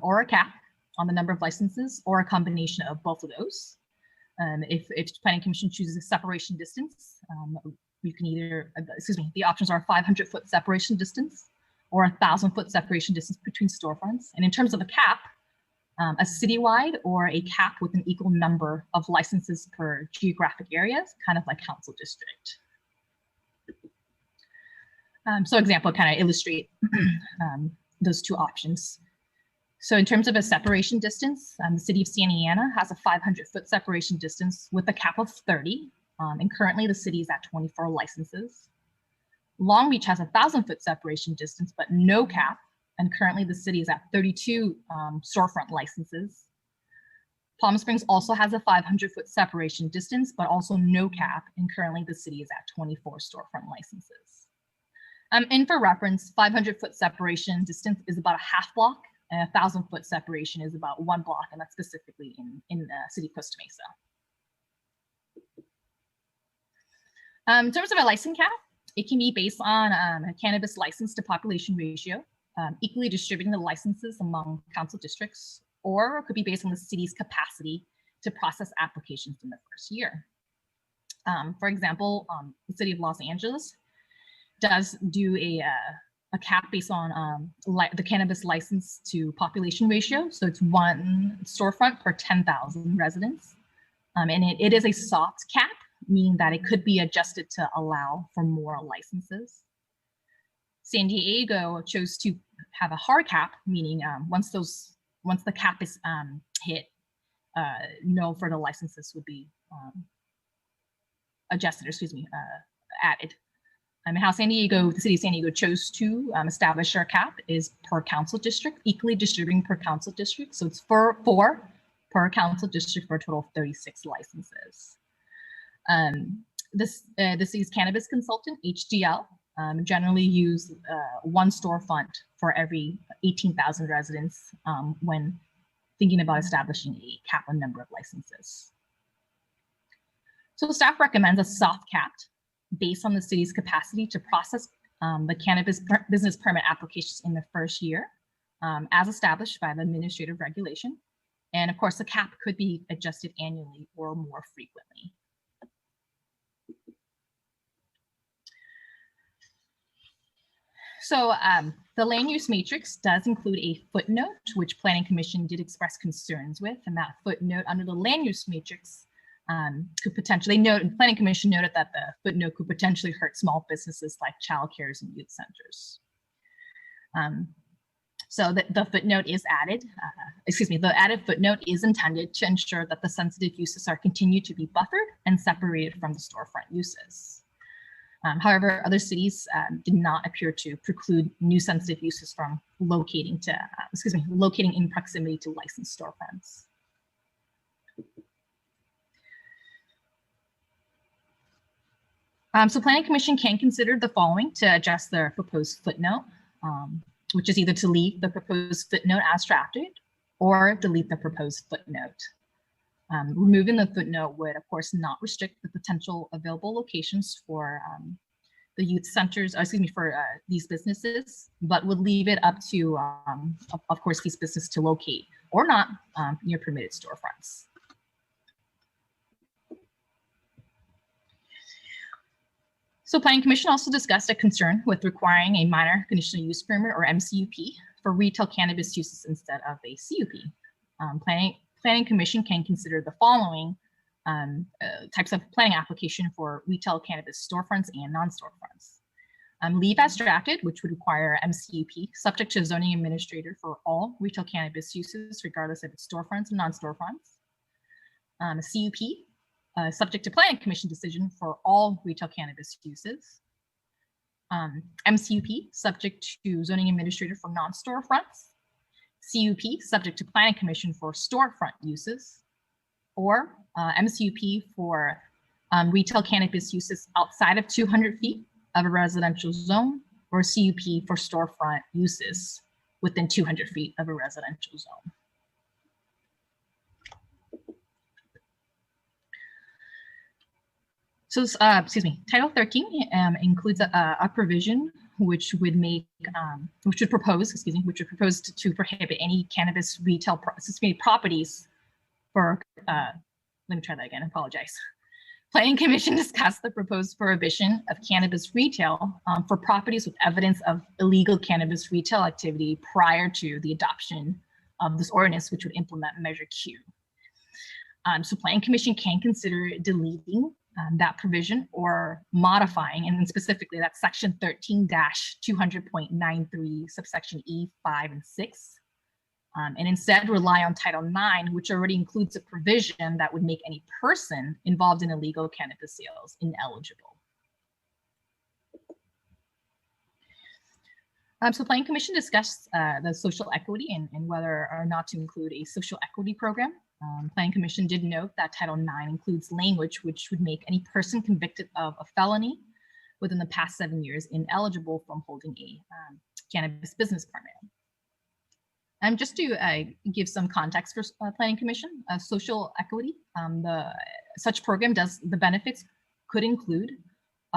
or a cap on the number of licenses or a combination of both of those. If Planning Commission chooses a separation distance, you can either, the options are a 500-foot separation distance or a 1,000-foot separation distance between storefronts. And in terms of a cap, a citywide or a cap with an equal number of licenses per geographic areas, kind of like council district. So example, kind of illustrate those two options. So in terms of a separation distance, the city of Santa Ana has a 500-foot separation distance with a cap of 30. And currently the city is at 24 licenses. Long Beach has a 1,000-foot separation distance, but no cap. And currently the city is at 32 storefront licenses. Palm Springs also has a 500-foot separation distance, but also no cap. And currently the city is at 24 storefront licenses. And for reference, 500-foot separation distance is about a half block, and a 1,000-foot separation is about 1 block, and that's specifically in the city of Costa Mesa. In terms of a license cap, it can be based on a cannabis license to population ratio, equally distributing the licenses among council districts, or it could be based on the city's capacity to process applications in the first year. For example, the city of Los Angeles does do a cap based on the cannabis license to population ratio. So it's 1 storefront per 10,000 residents. And it is a soft cap, meaning that it could be adjusted to allow for more licenses. San Diego chose to have a hard cap, meaning once the cap is hit, no further licenses would be adjusted, or added. How the city of San Diego chose to establish our cap is per council district, equally distributing per council district. So it's 4 per council district for a total of 36 licenses. The city's cannabis consultant, HDL, generally use 1 storefront for every 18,000 residents when thinking about establishing a cap on number of licenses. So staff recommends a soft cap based on the city's capacity to process the cannabis business permit applications in the first year, as established by the administrative regulation. And of course, the cap could be adjusted annually or more frequently. So the land use matrix does include a footnote, which Planning Commission did express concerns with, and that footnote under the land use matrix could potentially Planning Commission noted that the footnote could potentially hurt small businesses like childcares and youth centers. So the footnote is added, the added footnote is intended to ensure that the sensitive uses are continued to be buffered and separated from the storefront uses. However, other cities did not appear to preclude new sensitive uses from locating in proximity to licensed storefronts. So Planning Commission can consider the following to adjust the proposed footnote, which is either to leave the proposed footnote as drafted or delete the proposed footnote. Removing the footnote would, of course, not restrict the potential available locations for the youth centers, for these businesses, but would leave it up to, of course, these businesses to locate or not near permitted storefronts. So Planning Commission also discussed a concern with requiring a minor conditional use permit or MCUP for retail cannabis uses instead of a CUP. Planning Commission can consider the following types of planning application for retail cannabis storefronts and non-storefronts. Leave as drafted, which would require MCUP, subject to zoning administrator for all retail cannabis uses, regardless of its storefronts and non-storefronts. A CUP, subject to Planning Commission decision for all retail cannabis uses. MCUP, subject to zoning administrator for non-storefronts. CUP, subject to Planning Commission for storefront uses, or MCUP for retail cannabis uses outside of 200 feet of a residential zone, or CUP for storefront uses within 200 feet of a residential zone. So, Title 13 includes a provision which would propose to prohibit any cannabis retail properties for, let me try that again, I apologize. Planning Commission discussed the proposed prohibition of cannabis retail for properties with evidence of illegal cannabis retail activity prior to the adoption of this ordinance, which would implement Measure Q. So Planning Commission can consider deleting that provision or modifying, and then specifically that's section 13-200.93 subsection E, 5, and 6. And instead rely on Title 9, which already includes a provision that would make any person involved in illegal cannabis sales ineligible. So Planning Commission discussed the social equity and whether or not to include a social equity program. Planning Commission did note that Title 9 includes language which would make any person convicted of a felony within the past 7 years ineligible from holding a cannabis business permit. Just to give some context for Planning Commission, social equity, such program the benefits could include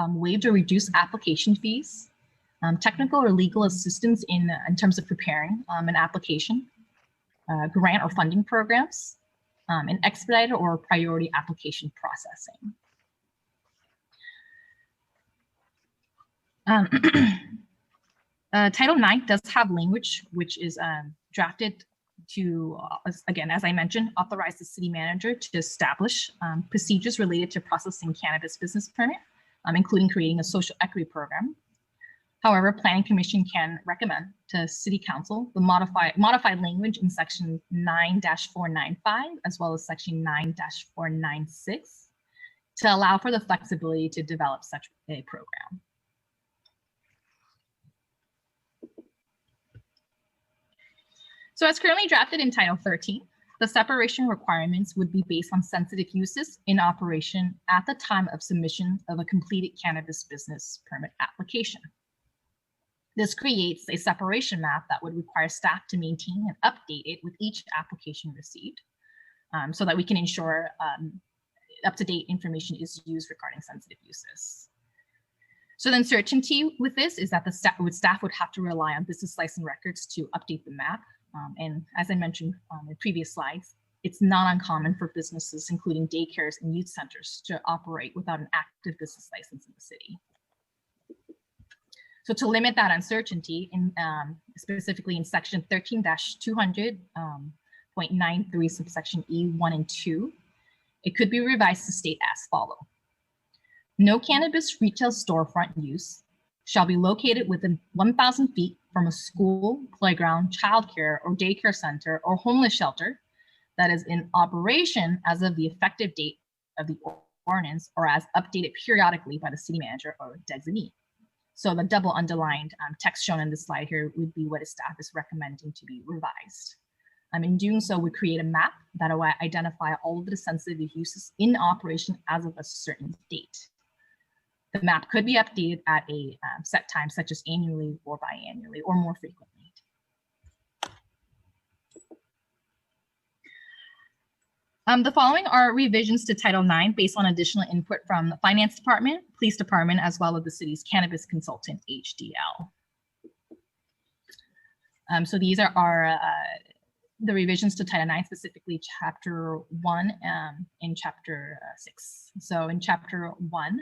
waived or reduced application fees, technical or legal assistance in terms of preparing an application, grant or funding programs, and expedited or priority application processing. Title 9 does have language which is drafted to, again, as I mentioned, authorize the city manager to establish procedures related to processing cannabis business permit, including creating a social equity program. However, Planning Commission can recommend to City Council the modified language in Section 9-495 as well as Section 9-496 to allow for the flexibility to develop such a program. So as currently drafted in Title 13, the separation requirements would be based on sensitive uses in operation at the time of submission of a completed cannabis business permit application. This creates a separation map that would require staff to maintain and update it with each application received so that we can ensure up-to-date information is used regarding sensitive uses. So the uncertainty with this is that the staff would have to rely on business license records to update the map. And as I mentioned in previous slides, it's not uncommon for businesses, including daycares and youth centers, to operate without an active business license in the city. So to limit that uncertainty, specifically in Section 13-200.93 subsection E, 1 and 2, it could be revised to state as follows. No cannabis retail storefront use shall be located within 1,000 feet from a school, playground, childcare, or daycare center or homeless shelter that is in operation as of the effective date of the ordinance or as updated periodically by the city manager or designee. So the double underlined text shown in this slide here would be what a staff is recommending to be revised. In doing so, we create a map that will identify all of the sensitive uses in operation as of a certain date. The map could be updated at a set time, such as annually or biannually or more frequently. The following are revisions to Title IX based on additional input from the Finance Department, Police Department, as well as the city's cannabis consultant, HDL. So these are the revisions to Title IX, specifically Chapter 1 and Chapter 6. So in Chapter 1,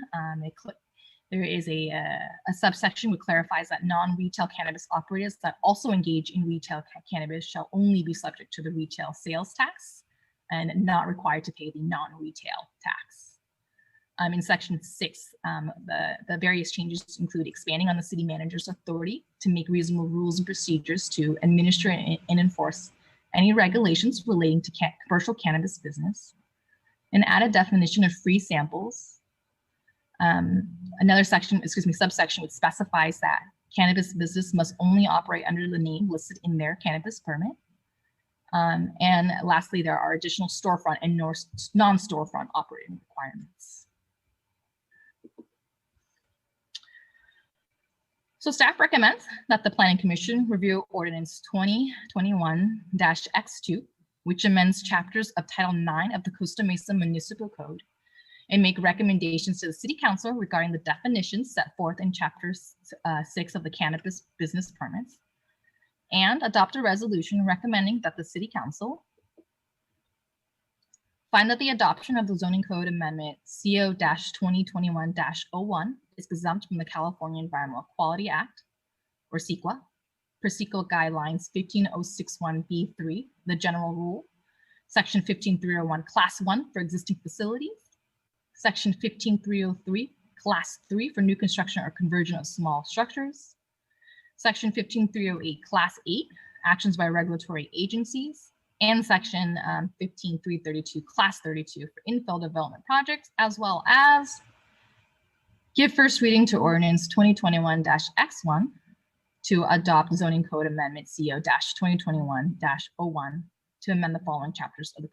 there is a subsection which clarifies that non-retail cannabis operators that also engage in retail cannabis shall only be subject to the retail sales tax and not required to pay the non-retail tax. In Section 6, the various changes include expanding on the city manager's authority to make reasonable rules and procedures to administer and enforce any regulations relating to commercial cannabis business, an added definition of free samples, another section, subsection which specifies that cannabis business must only operate under the name listed in their cannabis permit. And lastly, there are additional storefront and non-storefront operating requirements. So staff recommends that the Planning Commission review Ordinance 2021-X2, which amends chapters of Title IX of the Costa Mesa Municipal Code, and make recommendations to the City Council regarding the definitions set forth in Chapter 6 of the Cannabis Business Permits, and adopt a resolution recommending that the City Council find that the adoption of the Zoning Code Amendment CO-2021-01 is exempt from the California Environmental Quality Act, or CEQA, per CEQA Guidelines 15061B3, the General Rule, Section 15301, Class 1 for existing facilities, Section 15303, Class 3 for new construction or conversion of small structures, Section 15308, Class 8, actions by regulatory agencies, and Section 15332, Class 32 for infill development projects, as well as give first reading to Ordinance 2021-X1 to adopt Zoning Code Amendment CO-2021-01 to amend the following chapters of the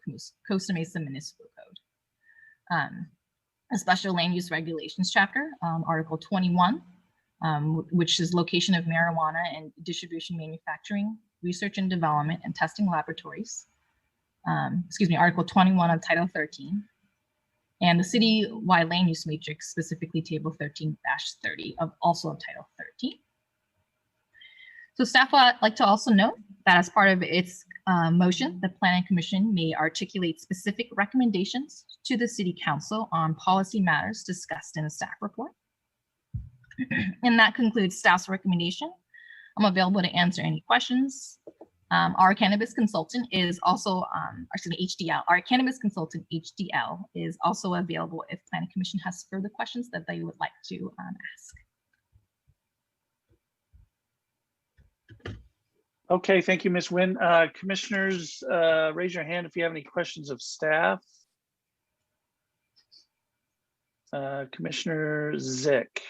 Costa Mesa Municipal Code. A special land use regulations chapter, Article 21, which is location of marijuana and distribution, manufacturing, research and development, and testing laboratories. Article 21 of Title 13. And the city-wide land use matrix, specifically Table 13-30 of Title 13. So staff would like to also note that as part of its motion, the Planning Commission may articulate specific recommendations to the City Council on policy matters discussed in a staff report. And that concludes staff's recommendation. I'm available to answer any questions. Our cannabis consultant is also, HDL. Our cannabis consultant, HDL, is also available if Planning Commission has further questions that they would like to ask. Okay, thank you, Ms. Nguyen. Commissioners, raise your hand if you have any questions of staff. Commissioner Zick.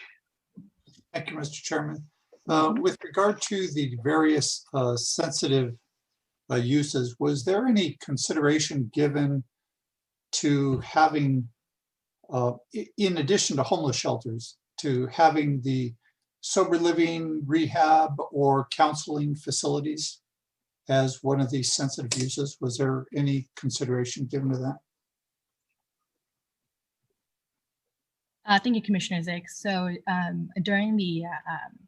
Thank you, Mr. Chairman. With regard to the various sensitive uses, was there any consideration given to having, in addition to homeless shelters, to having the sober living, rehab, or counseling facilities as one of these sensitive uses? Was there any consideration given to that? Thank you, Commissioner Zick. So during the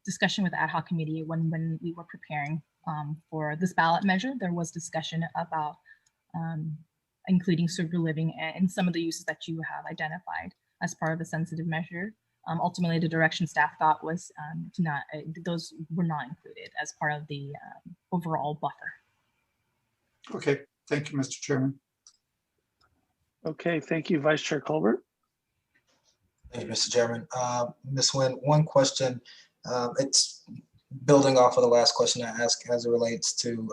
discussion with the ad hoc committee, when we were preparing for this ballot measure, there was discussion about including sober living and some of the uses that you have identified as part of the sensitive measure. Ultimately, the direction staff thought was those were not included as part of the overall buffer. Okay, thank you, Mr. Chairman. Okay, thank you, Vice Chair Colbert. Thank you, Mr. Chairman. Ms. Nguyen, one question. It's building off of the last question I asked as it relates to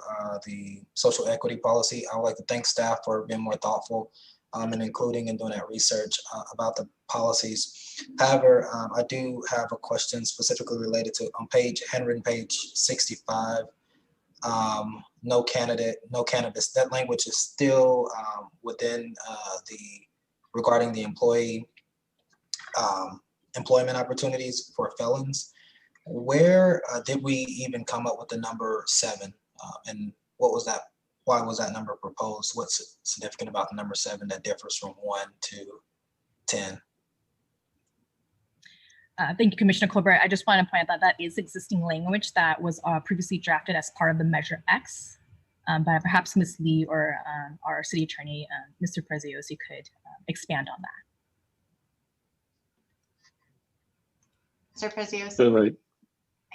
the social equity policy. I would like to thank staff for being more thoughtful and including and doing that research about the policies. However, I do have a question specifically related to on handwritten page 65. No candidate, no cannabis. That language is still within regarding the employment opportunities for felons. Where did we even come up with the number 7? And what was why was that number proposed? What's significant about the number 7 that differs from 1 to 10? Thank you, Commissioner Colbert. I just want to point out that that is existing language that was previously drafted as part of the Measure X. But perhaps Ms. Lee or our city attorney, Mr. Preziosi, could expand on that. Mr. Preziosi? Certainly.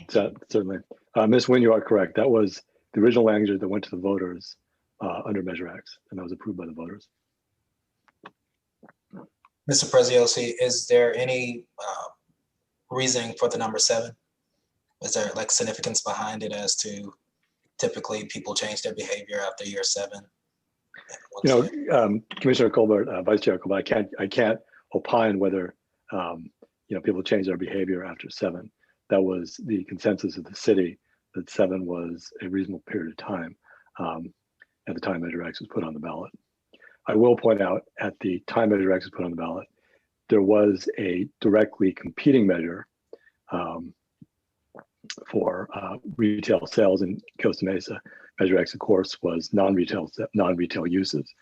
Certainly. Ms. Nguyen, you are correct. That was the original language that went to the voters under Measure X, and that was approved by the voters. Mr. Preziosi, is there any reasoning for the number 7? Is there like significance behind it as to typically people change their behavior after year 7? You know, Commissioner Colbert, Vice Chair Colbert, I can't opine whether you know, people change their behavior after 7. That was the consensus of the city, that 7 was a reasonable period of time at the time Measure X was put on the ballot. I will point out, at the time Measure X was put on the ballot, there was a directly competing measure for retail sales in Costa Mesa. Measure X, of course, was non-retail uses.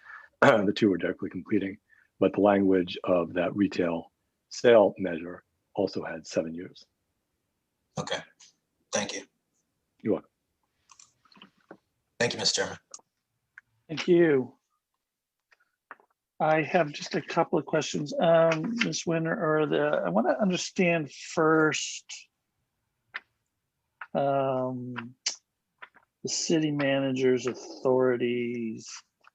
The two were directly competing, but the language of that retail sale measure also had 7 years. Okay, thank you. You're welcome. Thank you, Mr. Chairman. Thank you. I have just a couple of questions. Ms. Winter, I want to understand first the city manager's authorities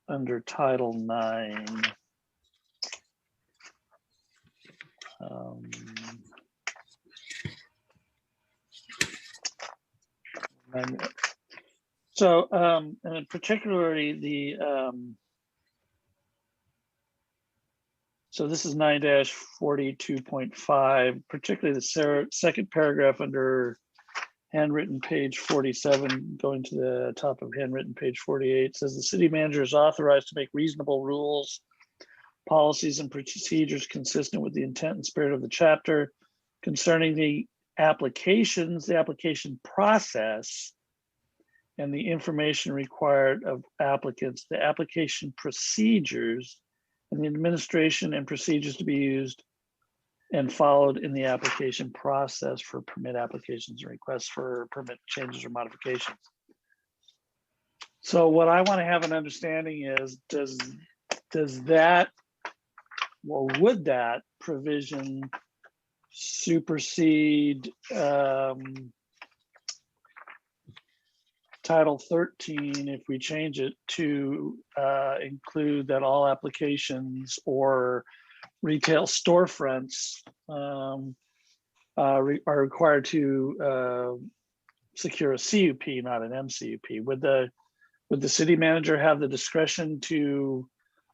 under Title IX. So, and particularly the, so this is 9-42.5, particularly the second paragraph under handwritten page 47, going to the top of handwritten page 48, says the city manager is authorized to make reasonable rules, policies, and procedures consistent with the intent and spirit of the chapter concerning the applications, the application process, and the information required of applicants, the application procedures, and the administration and procedures to be used and followed in the application process for permit applications and requests for permit changes or modifications. So what I want to have an understanding is, does that, or would that provision supersede Title 13 if we change it to include that all applications or retail storefronts are required to secure a CUP, not an MCUP? Would the city manager have the discretion to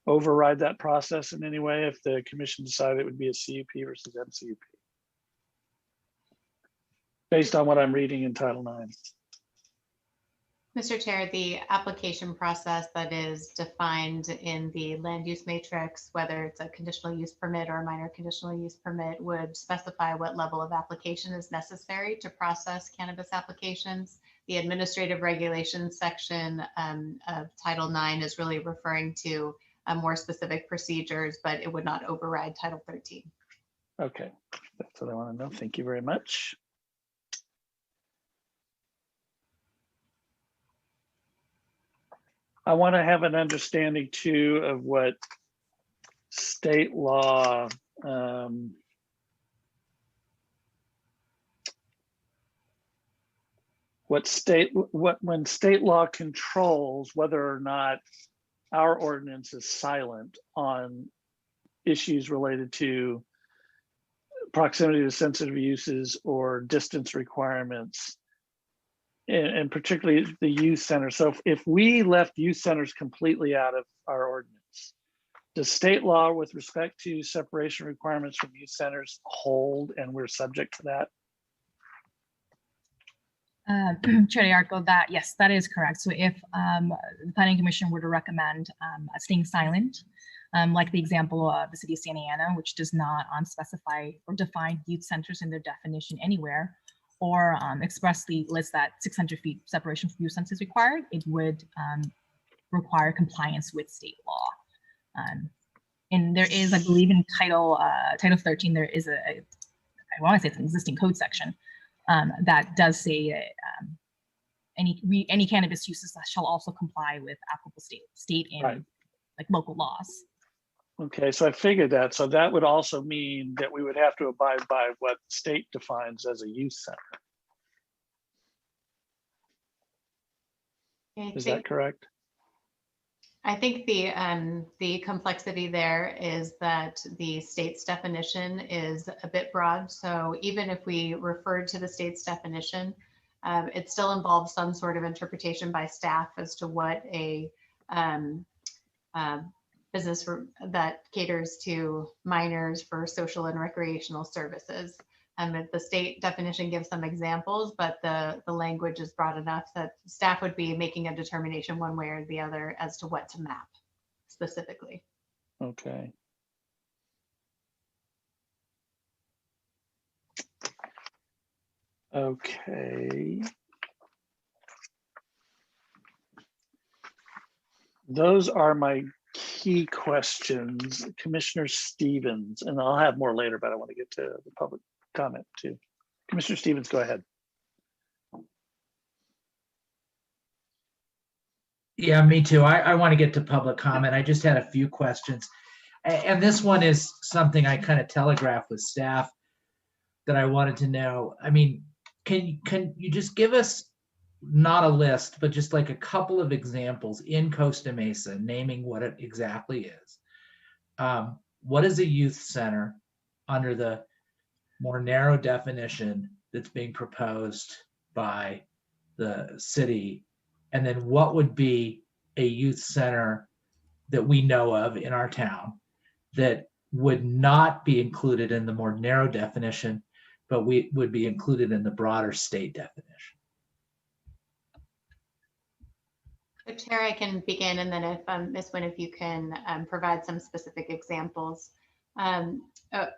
override that process in any way if the commission decided it would be a CUP versus MCUP? Based on what I'm reading in Title IX. Mr. Chair, the application process that is defined in the land use matrix, whether it's a conditional use permit or a minor conditional use permit, would specify what level of application is necessary to process cannabis applications. The administrative regulations section of Title IX is really referring to more specific procedures, but it would not override Title 13. Okay, that's what I want to know. Thank you very much. I want to have an understanding too of what state law when state law controls whether or not our ordinance is silent on issues related to proximity to sensitive uses or distance requirements, and particularly the youth center. So if we left youth centers completely out of our ordinance, does state law with respect to separation requirements from youth centers hold and we're subject to that? Chair Yarko, that yes, that is correct. So if the Planning Commission were to recommend staying silent, like the example of the city of Santa Ana, which does not specify or define youth centers in their definition anywhere, or expressly lists that 600 feet separation from youth centers is required, it would require compliance with state law. And there is, I believe, in Title 13, there is I want to say it's an existing code section that does say that any cannabis uses shall also comply with applicable state and Right. like local laws. Okay, so I figured that. So that would also mean that we would have to abide by what the state defines as a youth center. Is that correct? I think the complexity there is that the state's definition is a bit broad. So even if we refer to the state's definition, it still involves some sort of interpretation by staff as to what a business that caters to minors for social and recreational services. The state definition gives some examples, but the language is broad enough that staff would be making a determination one way or the other as to what to map specifically. Okay. Okay. Those are my key questions. Commissioner Stevens, and I'll have more later, but I want to get to the public comment too. Commissioner Stevens, go ahead. Yeah, me too. I want to get to public comment. I just had a few questions. And this one is something I kind of telegraphed with staff that I wanted to know. I mean, can you just give us not a list, but just like a couple of examples in Costa Mesa, naming what it exactly is? What is a youth center under the more narrow definition that's being proposed by the city? And then what would be a youth center that we know of in our town that would not be included in the more narrow definition, but we would be included in the broader state definition? So Chair, I can begin, and then if Ms. Wynn, if you can provide some specific examples.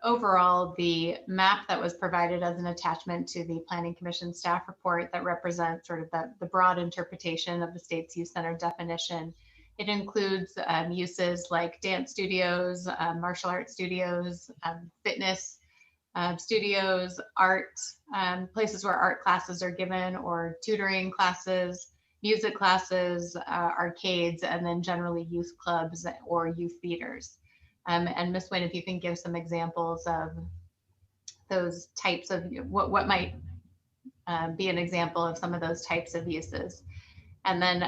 Overall, the map that was provided as an attachment to the Planning Commission staff report that represents sort of the broad interpretation of the state's youth center definition. It includes uses like dance studios, martial arts studios, fitness studios, art, places where art classes are given or tutoring classes, music classes, arcades, and then generally youth clubs or youth theaters. And Ms. Wynn, if you can give some examples of those types of what might be an example of some of those types of uses. And then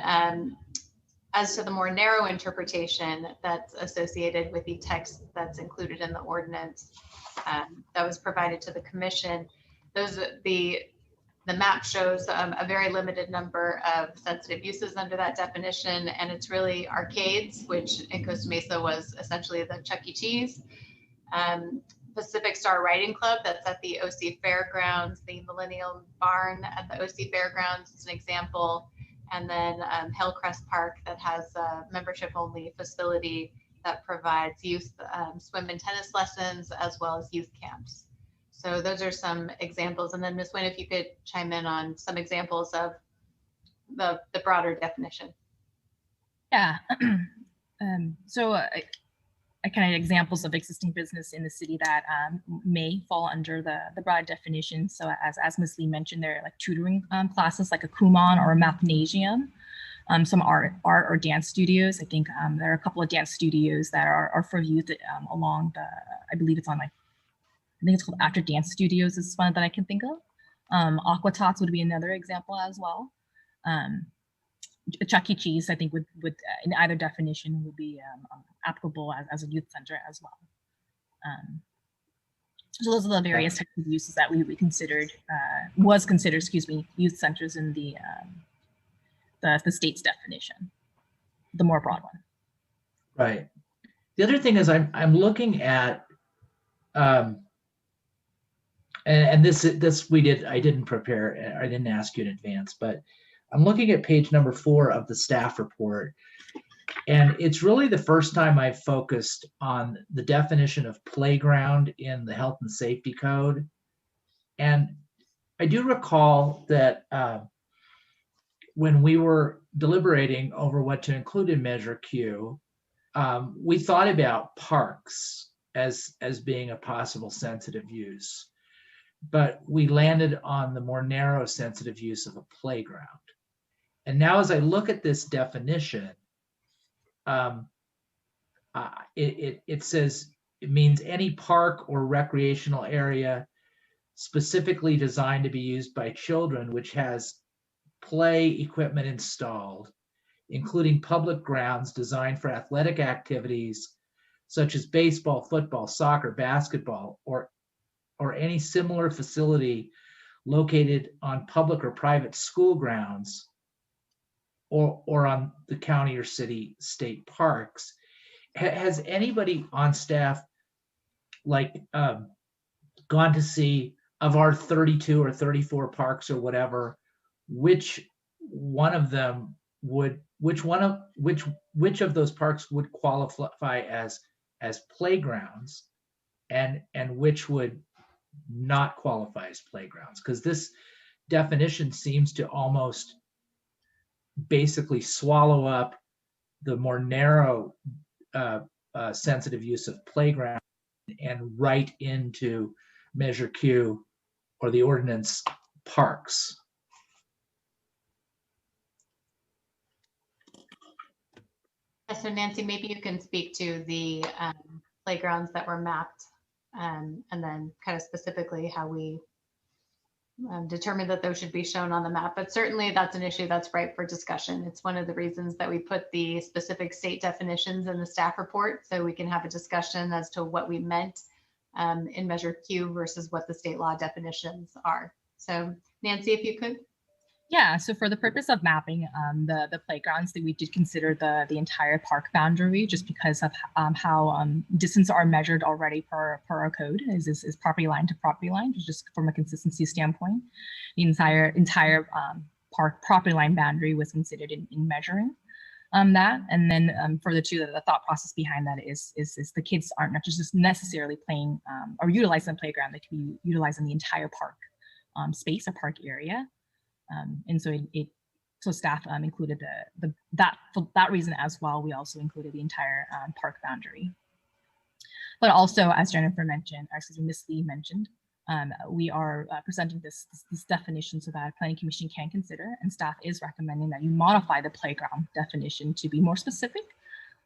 as to the more narrow interpretation that's associated with the text that's included in the ordinance that was provided to the commission, the map shows a very limited number of sensitive uses under that definition, and it's really arcades, which in Costa Mesa was essentially the Chuck E. Cheese, Pacific Star Riding Club that's at the OC Fairgrounds, the Millennium Barn at the OC Fairgrounds is an example, and then Hillcrest Park that has a membership-only facility that provides youth swim and tennis lessons as well as youth camps. So those are some examples. And then Ms. Wynn, if you could chime in on some examples of the broader definition. Yeah. So I kind of examples of existing business in the city that may fall under the broad definition. So as Ms. Lee mentioned, there are like tutoring classes like a Kumon or a Mathnasium, some art or dance studios. I think there are a couple of dance studios that are for youth along the, I believe it's on like, I think it's called After Dance Studios is one that I can think of. Aqua Tots would be another example as well. Chuck E. Cheese, I think would in either definition would be applicable as a youth center as well. So those are the various types of uses that we considered, excuse me, youth centers in the state's definition, the more broad one. Right. The other thing is I'm looking at, and this we did, I didn't prepare, I didn't ask you in advance, but I'm looking at page number 4 of the staff report. And it's really the first time I've focused on the definition of playground in the health and safety code. And I do recall that when we were deliberating over what to include in Measure Q, we thought about parks as being a possible sensitive use, but we landed on the more narrow sensitive use of a playground. And now as I look at this definition, it says it means any park or recreational area specifically designed to be used by children, which has play equipment installed, including public grounds designed for athletic activities such as baseball, football, soccer, basketball, or any similar facility located on public or private school grounds or on the county or city state parks. Has anybody on staff gone to see, of our 32 or 34 parks or whatever, which of those parks would qualify as playgrounds and which would not qualify as playgrounds? Because this definition seems to almost basically swallow up the more narrow sensitive use of playground and right into Measure Q or the ordinance parks. So Nancy, maybe you can speak to the playgrounds that were mapped and then kind of specifically how we determined that those should be shown on the map. But certainly that's an issue that's ripe for discussion. It's one of the reasons that we put the specific state definitions in the staff report, so we can have a discussion as to what we meant in Measure Q versus what the state law definitions are. So Nancy, if you could. Yeah, so for the purpose of mapping the playgrounds, that we did consider the entire park boundary, just because of how distance are measured already per our code is property line to property line, just from a consistency standpoint. The entire park property line boundary was considered in measuring that. And then for the two, the thought process behind that is the kids aren't not just necessarily playing or utilizing the playground, they can be utilizing the entire park space or park area. And so so staff included that for that reason as well. We also included the entire park boundary. But also, as Jennifer mentioned, excuse me, Ms. Lee mentioned, we are presenting this definition so that Planning Commission can consider, and staff is recommending that you modify the playground definition to be more specific,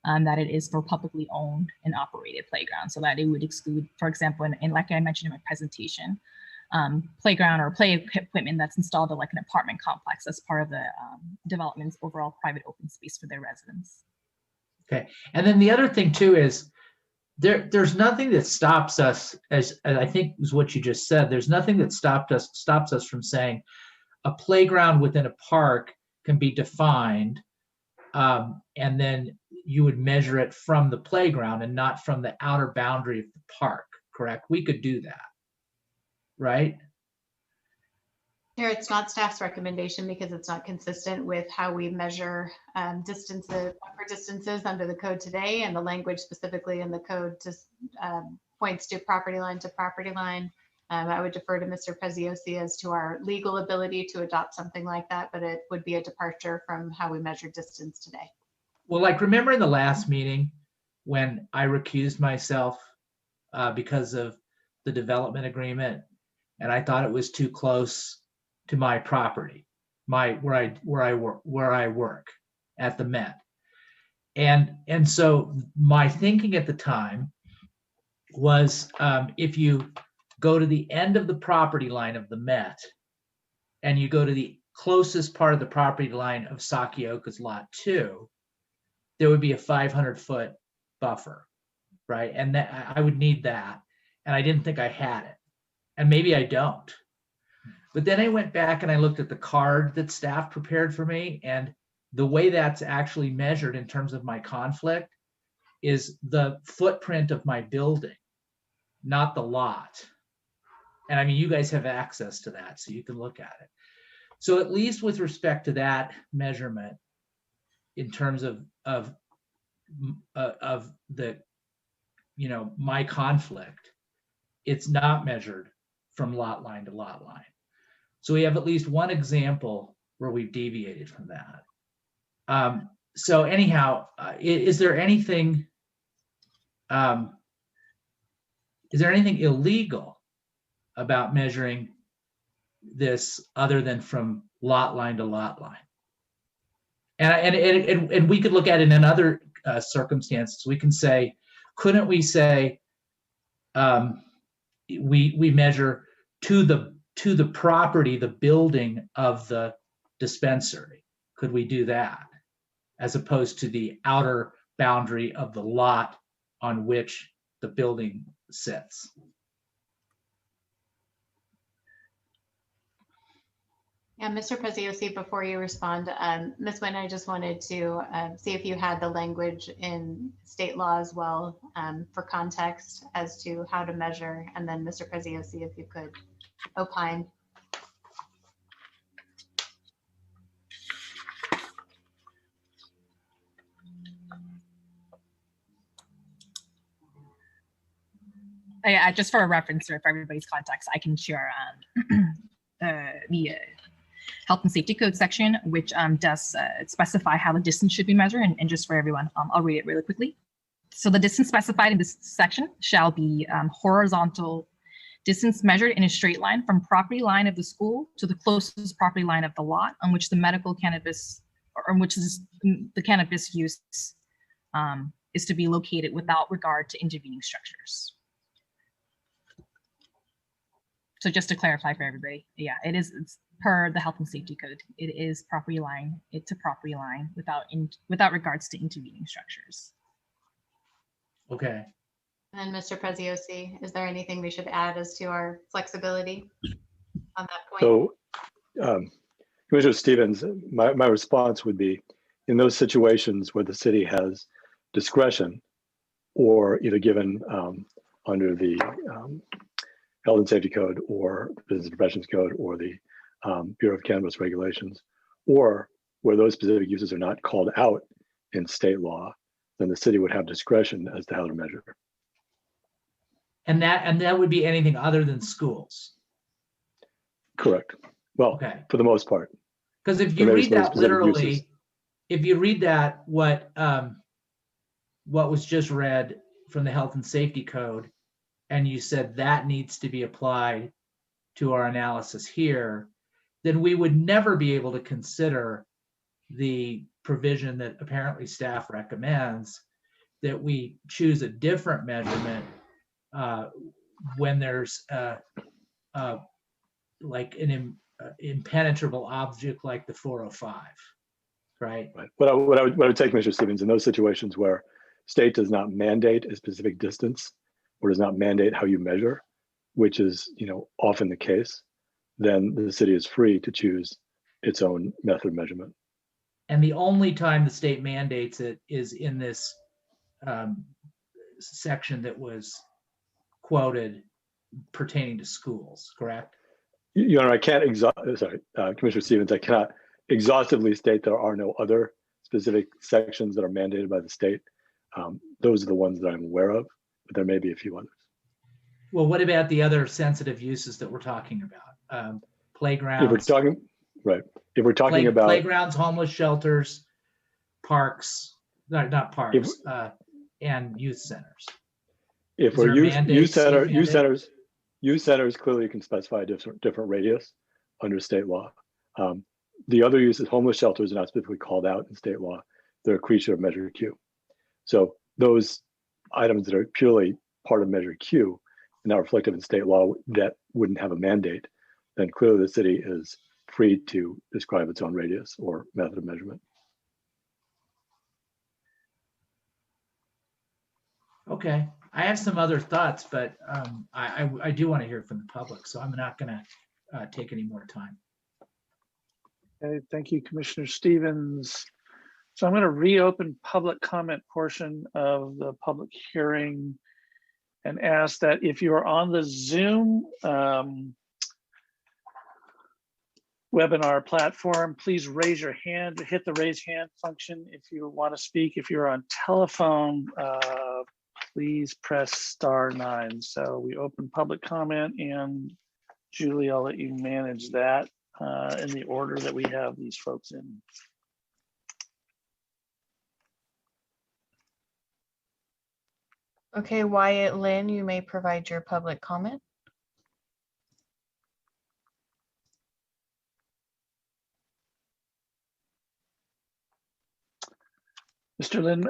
that it is for publicly owned and operated playgrounds, so that it would exclude, for example, and like I mentioned in my presentation, playground or play equipment that's installed at like an apartment complex as part of the development's overall private open space for their residents. Okay, and then the other thing too is there's nothing that stops us, as I think is what you just said, there's nothing that stops us from saying a playground within a park can be defined, and then you would measure it from the playground and not from the outer boundary of the park, correct? We could do that, right? Here, it's not staff's recommendation because it's not consistent with how we measure distances, buffer distances under the code today, and the language specifically in the code just points to property line to property line. I would defer to Mr. Preziosi as to our legal ability to adopt something like that, but it would be a departure from how we measure distance today. Well, like remember in the last meeting when I recused myself because of the development agreement, and I thought it was too close to my property, where I work at the Met, and so my thinking at the time was if you go to the end of the property line of the Met, and you go to the closest part of the property line of Sakioka's Lot 2, there would be a 500-foot buffer, right? And that I would need that, and I didn't think I had it, and maybe I don't. But then I went back and I looked at the card that staff prepared for me, and the way that's actually measured in terms of my conflict is the footprint of my building, not the lot. And I mean, you guys have access to that, so you can look at it. So at least with respect to that measurement, in terms of the, my conflict, it's not measured from lot line to lot line. So we have at least one example where we've deviated from that. So anyhow, is there anything illegal about measuring this other than from lot line to lot line? And we could look at it in other circumstances. We can say, couldn't we say we measure to the property, the building of the dispensary? Could we do that, as opposed to the outer boundary of the lot on which the building sits? Yeah, Mr. Preziosi, before you respond, Ms. Nguyen, I just wanted to see if you had the language in state law as well for context as to how to measure. And then Mr. Preziosi, if you could opine. Just for a reference or for everybody's context, I can share the Health and Safety Code section, which does specify how the distance should be measured. And just for everyone, I'll read it really quickly. So the distance specified in this section shall be horizontal distance measured in a straight line from property line of the school to the closest property line of the lot on which the medical cannabis, or which is the cannabis use is to be located without regard to intervening structures. So just to clarify for everybody, yeah, it's per the Health and Safety Code. It is property line, it's a property line without regards to intervening structures. Okay. And Mr. Preziosi, is there anything we should add as to our flexibility on that point? So, Commissioner Stevens, my response would be, in those situations where the city has discretion, or either given under the Health and Safety Code or Business Professions Code or the Bureau of Cannabis Regulations, or where those specific uses are not called out in state law, then the city would have discretion as to how to measure. And that would be anything other than schools. Correct. Well, okay, for the most part. Because if you read that literally, uses. If you read that, what was just read from the Health and Safety Code, and you said that needs to be applied to our analysis here, then we would never be able to consider the provision that apparently staff recommends, that we choose a different measurement when there's like an impenetrable object like the 405, right? Right. What I would take, Mr. Stevens, in those situations where state does not mandate a specific distance or does not mandate how you measure, which is often the case, then the city is free to choose its own method of measurement. And the only time the state mandates it is in this section that was quoted pertaining to schools, correct? Your Honor, I can't Commissioner Stevens, I cannot exhaustively state there are no other specific sections that are mandated by the state. Those are the ones that I'm aware of, but there may be a few others. Well, what about the other sensitive uses that we're talking about? Playgrounds. If we're talking, right. If we're talking about playgrounds, homeless shelters, parks, not parks, and youth centers. If we're youth centers clearly can specify a different radius under state law. The other uses, homeless shelters, are not specifically called out in state law. They're a creature of Measure Q. So those items that are purely part of Measure Q and not reflected in state law that wouldn't have a mandate, then clearly the city is free to describe its own radius or method of measurement. Okay, I have some other thoughts, but I do want to hear from the public, so I'm not going to take any more time. Okay, thank you, Commissioner Stevens. So I'm going to reopen public comment portion of the public hearing and ask that if you are on the Zoom webinar platform, please raise your hand, hit the raise hand function if you want to speak. If you're on telephone, please press *9. So we open public comment, and Julie, I'll let you manage that. in the order that we have these folks in. Okay, Wyatt Lynn, you may provide your public comment. Mr. Lynn,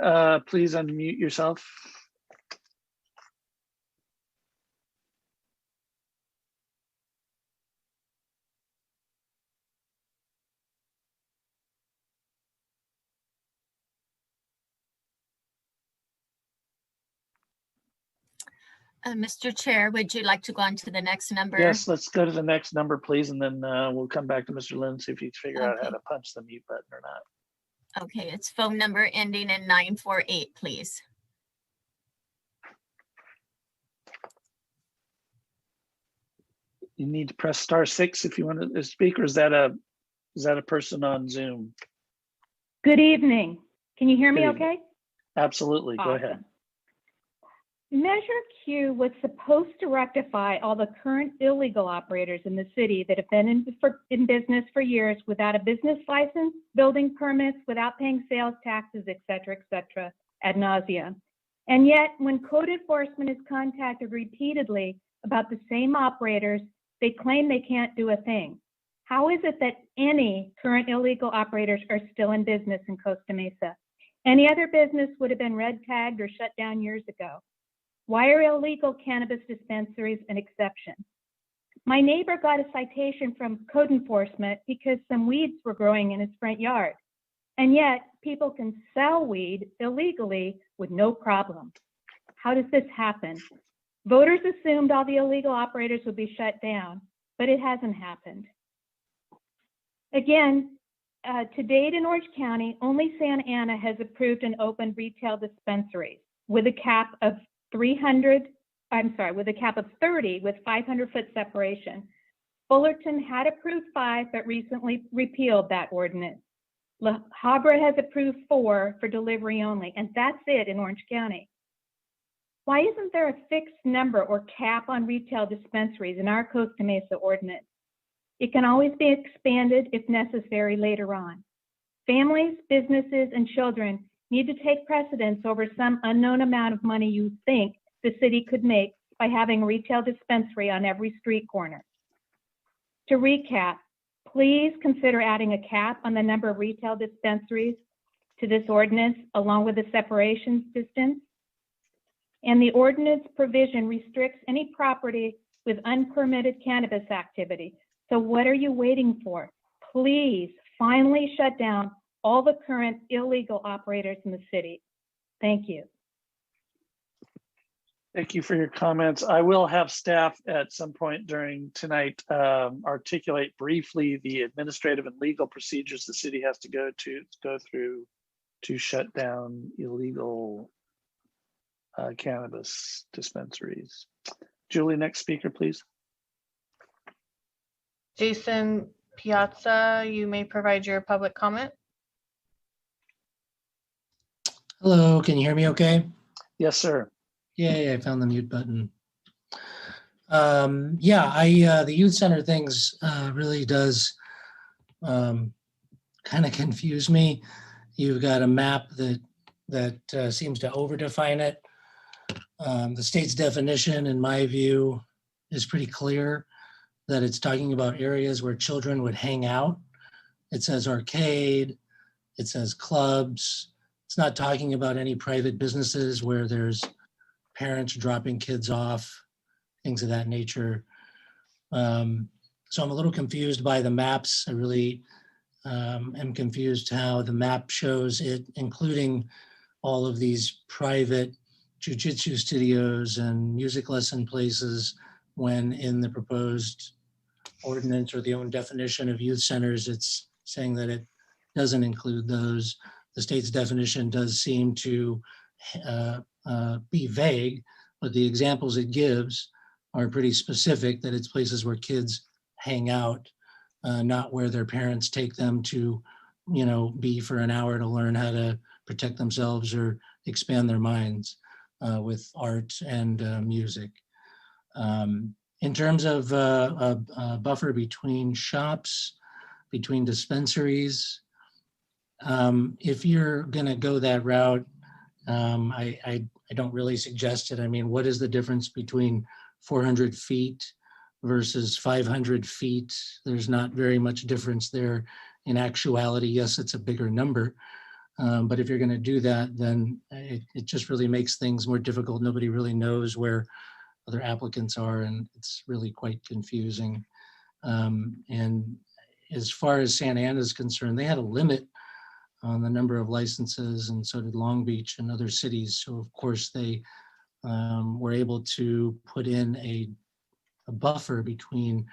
please unmute yourself. Mr. Chair, would you like to go on to the next number? Yes, let's go to the next number, please, and then we'll come back to Mr. Lynn, see if you can figure out how Okay. to punch the mute button or not. Okay, it's phone number ending in 948, please. You need to press *6 if you want to speak, or is that a person on Zoom? Good evening. Can you hear me Good evening. okay? Absolutely, go ahead. Awesome. Measure Q was supposed to rectify all the current illegal operators in the city that have been in business for years without a business license, building permits, without paying sales taxes, et cetera, ad nauseum. And yet, when code enforcement is contacted repeatedly about the same operators, they claim they can't do a thing. How is it that any current illegal operators are still in business in Costa Mesa? Any other business would have been red tagged or shut down years ago. Why are illegal cannabis dispensaries an exception? My neighbor got a citation from code enforcement because some weeds were growing in his front yard. And yet people can sell weed illegally with no problem. How does this happen? Voters assumed all the illegal operators would be shut down, but it hasn't happened. Again, to date in Orange County, only Santa Ana has approved and opened retail dispensaries with a cap of 30 with 500-foot separation. Fullerton had approved 5, but recently repealed that ordinance. La Habra has approved 4 for delivery only, and that's it in Orange County. Why isn't there a fixed number or cap on retail dispensaries in our Costa Mesa ordinance? It can always be expanded if necessary later on. Families, businesses, and children need to take precedence over some unknown amount of money you think the city could make by having a retail dispensary on every street corner. To recap, please consider adding a cap on the number of retail dispensaries to this ordinance along with the separation distance. And the ordinance provision restricts any property with unpermitted cannabis activity. So what are you waiting for? Please finally shut down all the current illegal operators in the city. Thank you. Thank you for your comments. I will have staff at some point during tonight articulate briefly the administrative and legal procedures the city has to go through to shut down illegal cannabis dispensaries. Julie, next speaker, please. Jason Piazza, you may provide your public comment. Hello, can you hear me okay? Yes, sir. Yay, I found the mute button. The youth center things really does kind of confuse me. You've got a map that seems to overdefine it. The state's definition, in my view, is pretty clear that it's talking about areas where children would hang out. It says arcade, it says clubs. It's not talking about any private businesses where there's parents dropping kids off, things of that nature. So I'm a little confused by the maps. I really am confused how the map shows it, including all of these private jiu-jitsu studios and music lesson places, when in the proposed ordinance or the own definition of youth centers, it's saying that it doesn't include those. The state's definition does seem to be vague, but the examples it gives are pretty specific, that it's places where kids hang out, not where their parents take them to, be for an hour to learn how to protect themselves or expand their minds with art and music. In terms of a buffer between shops, between dispensaries. If you're gonna go that route, I don't really suggest it. I mean, what is the difference between 400 feet versus 500 feet? There's not very much difference there in actuality. Yes, it's a bigger number, but if you're going to do that, then it just really makes things more difficult. Nobody really knows where other applicants are, and it's really quite confusing. And as far as Santa Ana is concerned, they had a limit on the number of licenses, and so did Long Beach and other cities. So of course they were able to put in a buffer between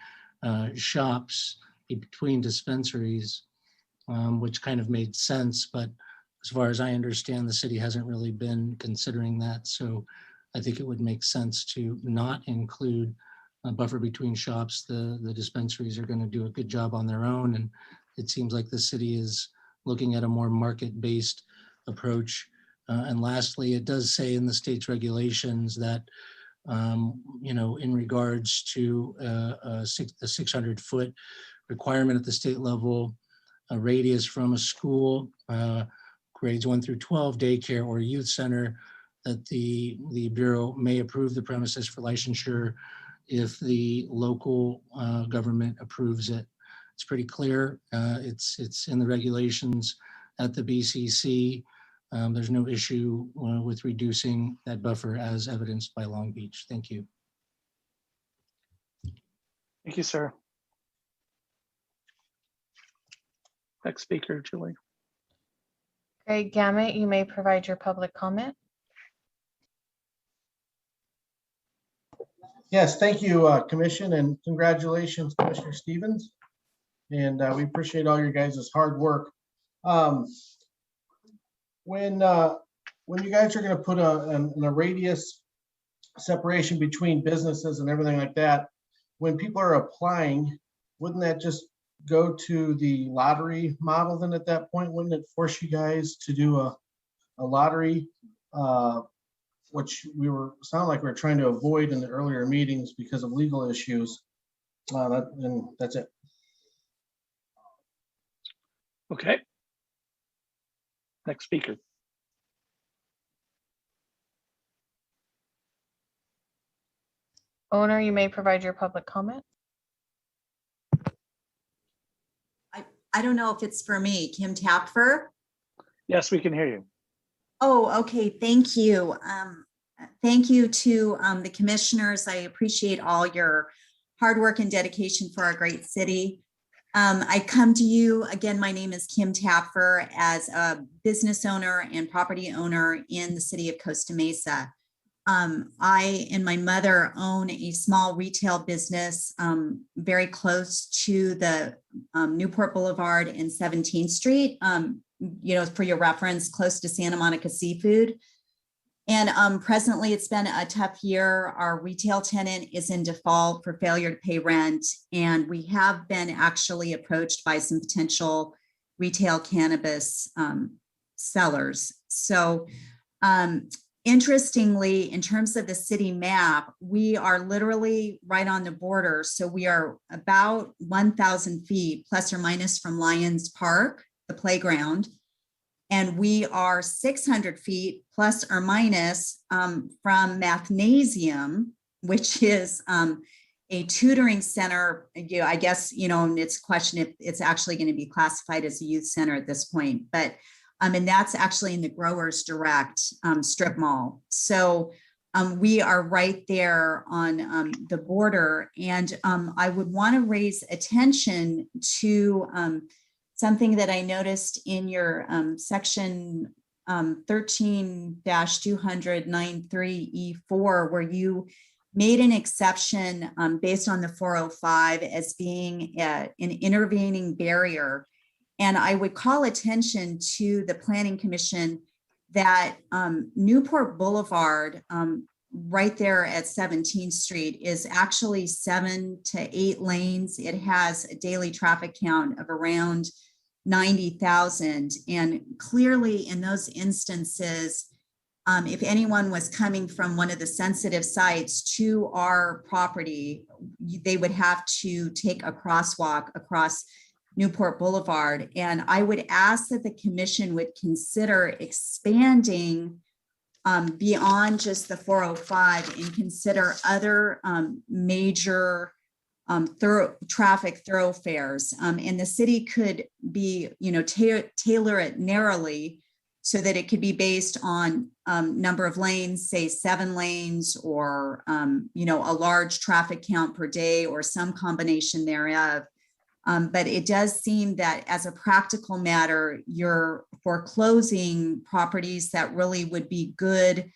shops, between dispensaries, which kind of made sense. But as far as I understand, the city hasn't really been considering that. So I think it would make sense to not include a buffer between shops. The dispensaries are going to do a good job on their own. And it seems like the city is looking at a more market-based approach. And lastly, it does say in the state's regulations that, you know, in regards to the 600-foot requirement at the state level, a radius from a school, grades 1 through 12, daycare or youth center, that the Bureau may approve the premises for licensure if the local government approves it. It's pretty clear. It's in the regulations at the BCC. There's no issue with reducing that buffer as evidenced by Long Beach. Thank you. Thank you, sir. Next speaker, Julie. Greg Gamet, you may provide your public comment. Yes, thank you, Commission, and congratulations, Commissioner Stevens. And we appreciate all your guys' hard work. When you guys are going to put a radius separation between businesses and everything like that, when people are applying, wouldn't that just go to the lottery model then at that point? Wouldn't it force you guys to do a lottery, which sound like we were trying to avoid in the earlier meetings because of legal issues? And that's it. Okay. Next speaker. Owner, you may provide your public comment. I don't know if it's for me, Kim Tapfer. Yes, we can hear you. Oh, okay, thank you. Thank you to the commissioners. I appreciate all your hard work and dedication for our great city. I come to you, again, my name is Kim Tapfer, as a business owner and property owner in the city of Costa Mesa. I and my mother own a small retail business very close to the Newport Boulevard and 17th Street, you know, for your reference, close to Santa Monica Seafood. And presently it's been a tough year. Our retail tenant is in default for failure to pay rent. And we have been actually approached by some potential retail cannabis sellers. So interestingly, in terms of the city map, we are literally right on the border. So we are about 1,000 feet plus or minus from Lions Park, the playground. And we are 600 feet plus or minus from Mathnasium, which is a tutoring center. I guess, you know, and it's a question if it's actually going to be classified as a youth center at this point. But and that's actually in the Growers Direct strip mall. So we are right there on the border. And I would want to raise attention to something that I noticed in your section 13-200-93E4, where you made an exception based on the 405 as being an intervening barrier. And I would call attention to the Planning Commission that Newport Boulevard, right there at 17th Street, is actually 7 to 8 lanes. It has a daily traffic count of around 90,000. And clearly in those instances, if anyone was coming from one of the sensitive sites to our property, they would have to take a crosswalk across Newport Boulevard. And I would ask that the commission would consider expanding beyond just the 405 and consider other major traffic thoroughfares. And the city could be, tailor it narrowly so that it could be based on number of lanes, say 7 lanes, or a large traffic count per day, or some combination thereof. But it does seem that as a practical matter, you're foreclosing properties that really would be good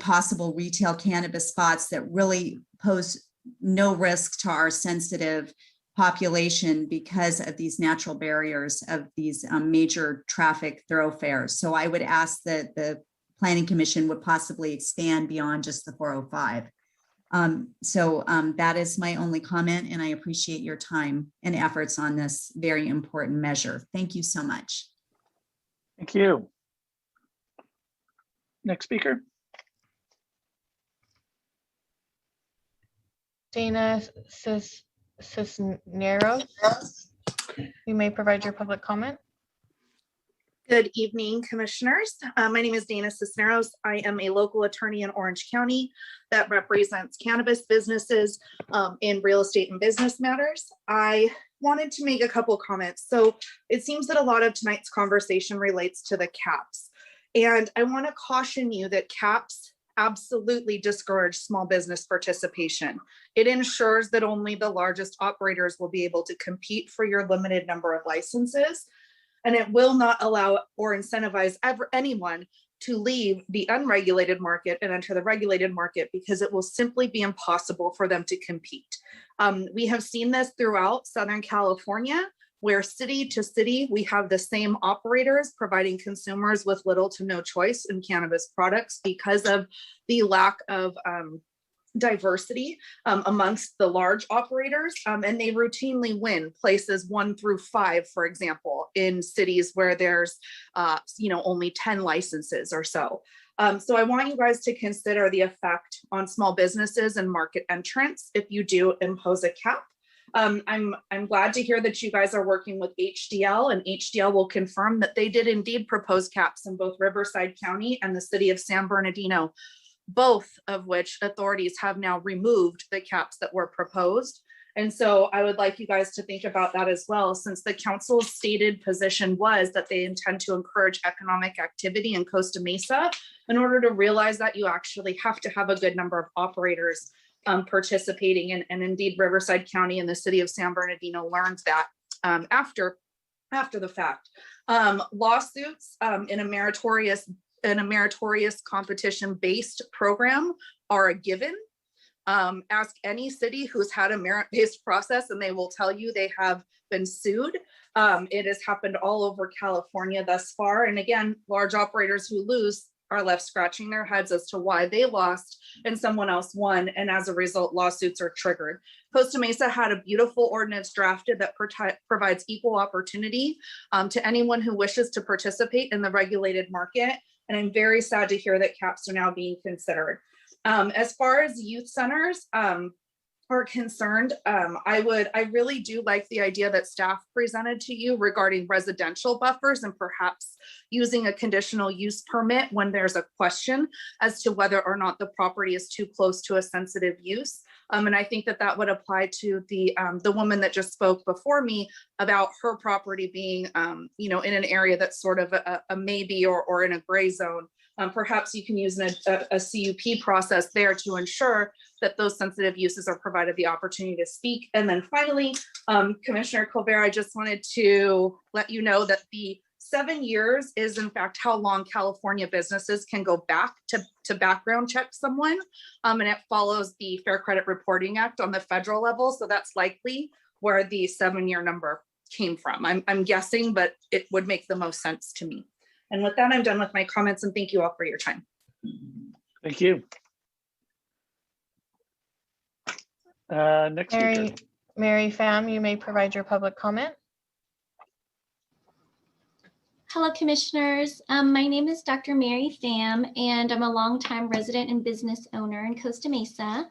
possible retail cannabis spots that really pose no risk to our sensitive population because of these natural barriers of these major traffic thoroughfares. So I would ask that the Planning Commission would possibly expand beyond just the 405. That is my only comment, and I appreciate your time and efforts on this very important measure. Thank you so much. Thank you. Next speaker. Dana Cisneros, you may provide your public comment. Good evening, commissioners. My name is Dana Cisneros. I am a local attorney in Orange County that represents cannabis businesses in real estate and business matters. I wanted to make a couple comments. So it seems that a lot of tonight's conversation relates to the caps. And I want to caution you that caps absolutely discourage small business participation. It ensures that only the largest operators will be able to compete for your limited number of licenses. And it will not allow or incentivize anyone to leave the unregulated market and enter the regulated market, because it will simply be impossible for them to compete. We have seen this throughout Southern California, where city to city, we have the same operators providing consumers with little to no choice in cannabis products because of the lack of diversity amongst the large operators, and they routinely win places 1 through 5, for example, in cities where there's only 10 licenses or so. So I want you guys to consider the effect on small businesses and market entrants if you do impose a cap. I'm glad to hear that you guys are working with HDL, and HDL will confirm that they did indeed propose caps in both Riverside County and the city of San Bernardino, both of which authorities have now removed the caps that were proposed. And so I would like you guys to think about that as well, since the council's stated position was that they intend to encourage economic activity in Costa Mesa. In order to realize that, you actually have to have a good number of operators participating, and indeed Riverside County and the city of San Bernardino learned that after the fact. Lawsuits in a meritorious competition-based program are a given. Ask any city who's had a merit-based process and they will tell you they have been sued. It has happened all over California thus far. And again, large operators who lose are left scratching their heads as to why they lost and someone else won. And as a result, lawsuits are triggered. Costa Mesa had a beautiful ordinance drafted that provides equal opportunity to anyone who wishes to participate in the regulated market. And I'm very sad to hear that caps are now being considered. As far as youth centers are concerned, I really do like the idea that staff presented to you regarding residential buffers and perhaps using a conditional use permit when there's a question as to whether or not the property is too close to a sensitive use. And I think that that would apply to the woman that just spoke before me about her property being, in an area that's sort of a maybe or in a gray zone. Perhaps you can use a CUP process there to ensure that those sensitive uses are provided the opportunity to speak. And then finally, Commissioner Colbert, I just wanted to let you know that the 7 years is in fact how long California businesses can go back to background check someone. And it follows the Fair Credit Reporting Act on the federal level. So that's likely where the 7-year number came from. I'm guessing, but it would make the most sense to me. And with that, I'm done with my comments, and thank you all for your time. Thank you. Next speaker. Mary Pham, you may provide your public comment. Hello, commissioners. My name is Dr. Mary Pham, and I'm a longtime resident and business owner in Costa Mesa.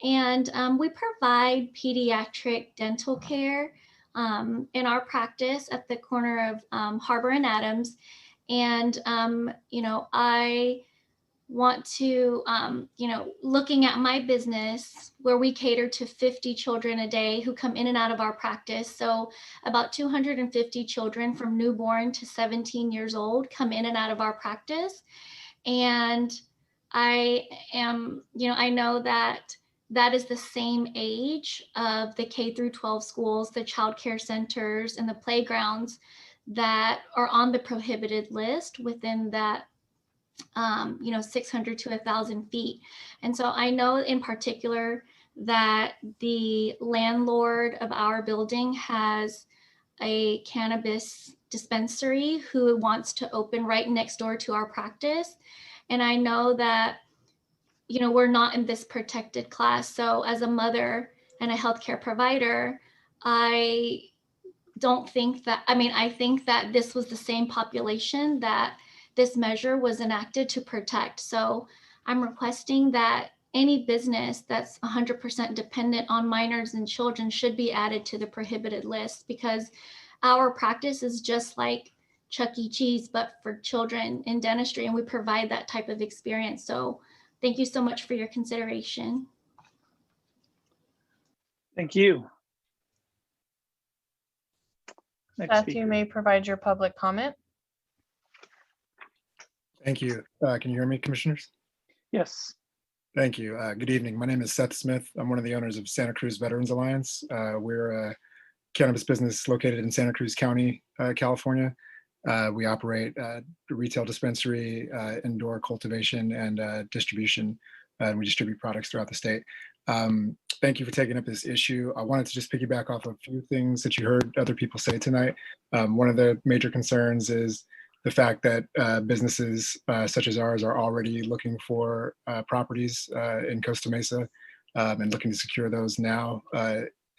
And we provide pediatric dental care in our practice at the corner of Harbor and Adams. And, I want to, looking at my business where we cater to 50 children a day who come in and out of our practice. So about 250 children from newborn to 17 years old come in and out of our practice. And I am, I know that that is the same age of the K through 12 schools, the child care centers, and the playgrounds that are on the prohibited list within that 600 to 1,000 feet. And so I know in particular that the landlord of our building has a cannabis dispensary who wants to open right next door to our practice. And I know that, we're not in this protected class. So as a mother and a healthcare provider, I think that this was the same population that this measure was enacted to protect. So I'm requesting that any business that's 100% dependent on minors and children should be added to the prohibited list, because our practice is just like Chuck E. Cheese, but for children in dentistry, and we provide that type of experience. So thank you so much for your consideration. Thank you. Next Seth, speaker. you may provide your public comment. Thank you. Can you hear me, commissioners? Yes. Thank you. Good evening. My name is Seth Smith. I'm one of the owners of Santa Cruz Veterans Alliance. We're a cannabis business located in Santa Cruz County, California. We operate a retail dispensary, indoor cultivation, and distribution. And we distribute products throughout the state. Thank you for taking up this issue. I wanted to just piggyback off a few things that you heard other people say tonight. One of the major concerns is the fact that businesses such as ours are already looking for properties in Costa Mesa and looking to secure those now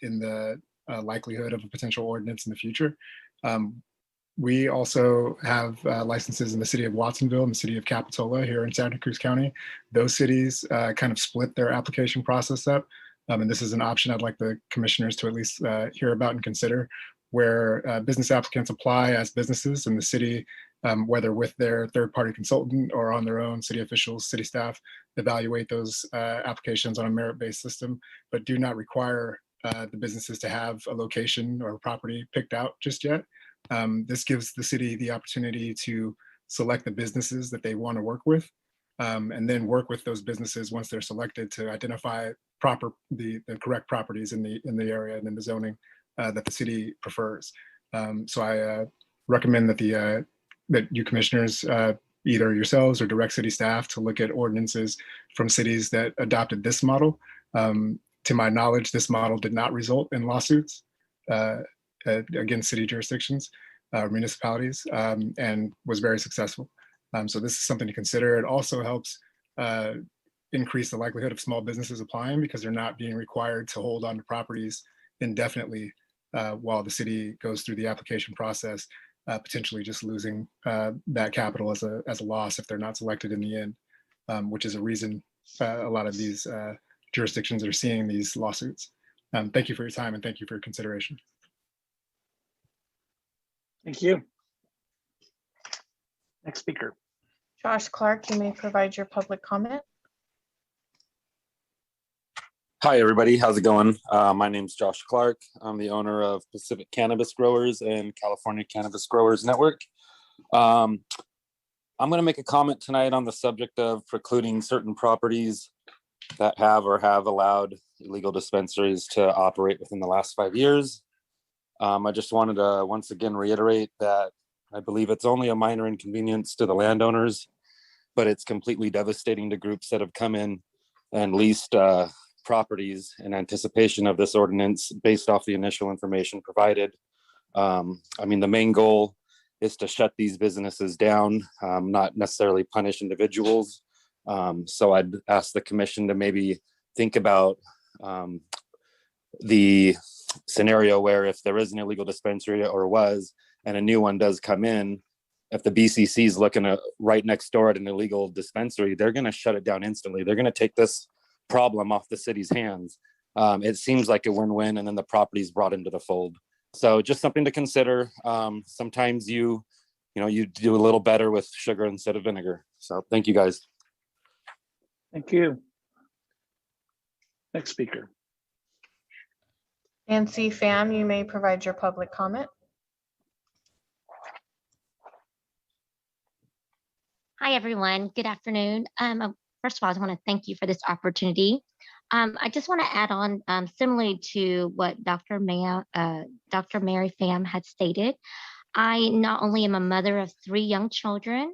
in the likelihood of a potential ordinance in the future. We also have licenses in the city of Watsonville and the city of Capitola here in Santa Cruz County. Those cities kind of split their application process up. And this is an option I'd like the commissioners to at least hear about and consider, where business applicants apply as businesses in the city, whether with their third-party consultant or on their own. City officials, city staff evaluate those applications on a merit-based system, but do not require the businesses to have a location or a property picked out just yet. This gives the city the opportunity to select the businesses that they want to work with, and then work with those businesses once they're selected to identify the correct properties in the area and in the zoning that the city prefers. So I recommend that that you commissioners, either yourselves or direct city staff, to look at ordinances from cities that adopted this model. To my knowledge, this model did not result in lawsuits against city jurisdictions, municipalities, and was very successful. So this is something to consider. It also helps increase the likelihood of small businesses applying, because they're not being required to hold on to properties indefinitely while the city goes through the application process, potentially just losing that capital as a loss if they're not selected in the end, which is a reason a lot of these jurisdictions are seeing these lawsuits. Thank you for your time, and thank you for your consideration. Thank you. Next speaker. Josh Clark, you may provide your public comment. Hi, everybody. How's it going? My name's Josh Clark. I'm the owner of Pacific Cannabis Growers and California Cannabis Growers Network. I'm going to make a comment tonight on the subject of precluding certain properties that have allowed illegal dispensaries to operate within the last 5 years. I just wanted to once again reiterate that I believe it's only a minor inconvenience to the landowners, but it's completely devastating to groups that have come in and leased properties in anticipation of this ordinance based off the initial information provided. I mean, the main goal is to shut these businesses down, not necessarily punish individuals. So I'd ask the commission to maybe think about the scenario where if there is an illegal dispensary or was, and a new one does come in, if the BCC is looking at right next door at an illegal dispensary, they're going to shut it down instantly. They're going to take this problem off the city's hands. It seems like a win-win, and then the property is brought into the fold. So just something to consider. Sometimes you do a little better with sugar instead of vinegar. So thank you guys. Thank you. Next speaker. Nancy Pham, you may provide your public comment. Hi, everyone. Good afternoon. First of all, I want to thank you for this opportunity. I just want to add on, similarly to what Dr. Mary Pham had stated. I not only am a mother of 3 young children,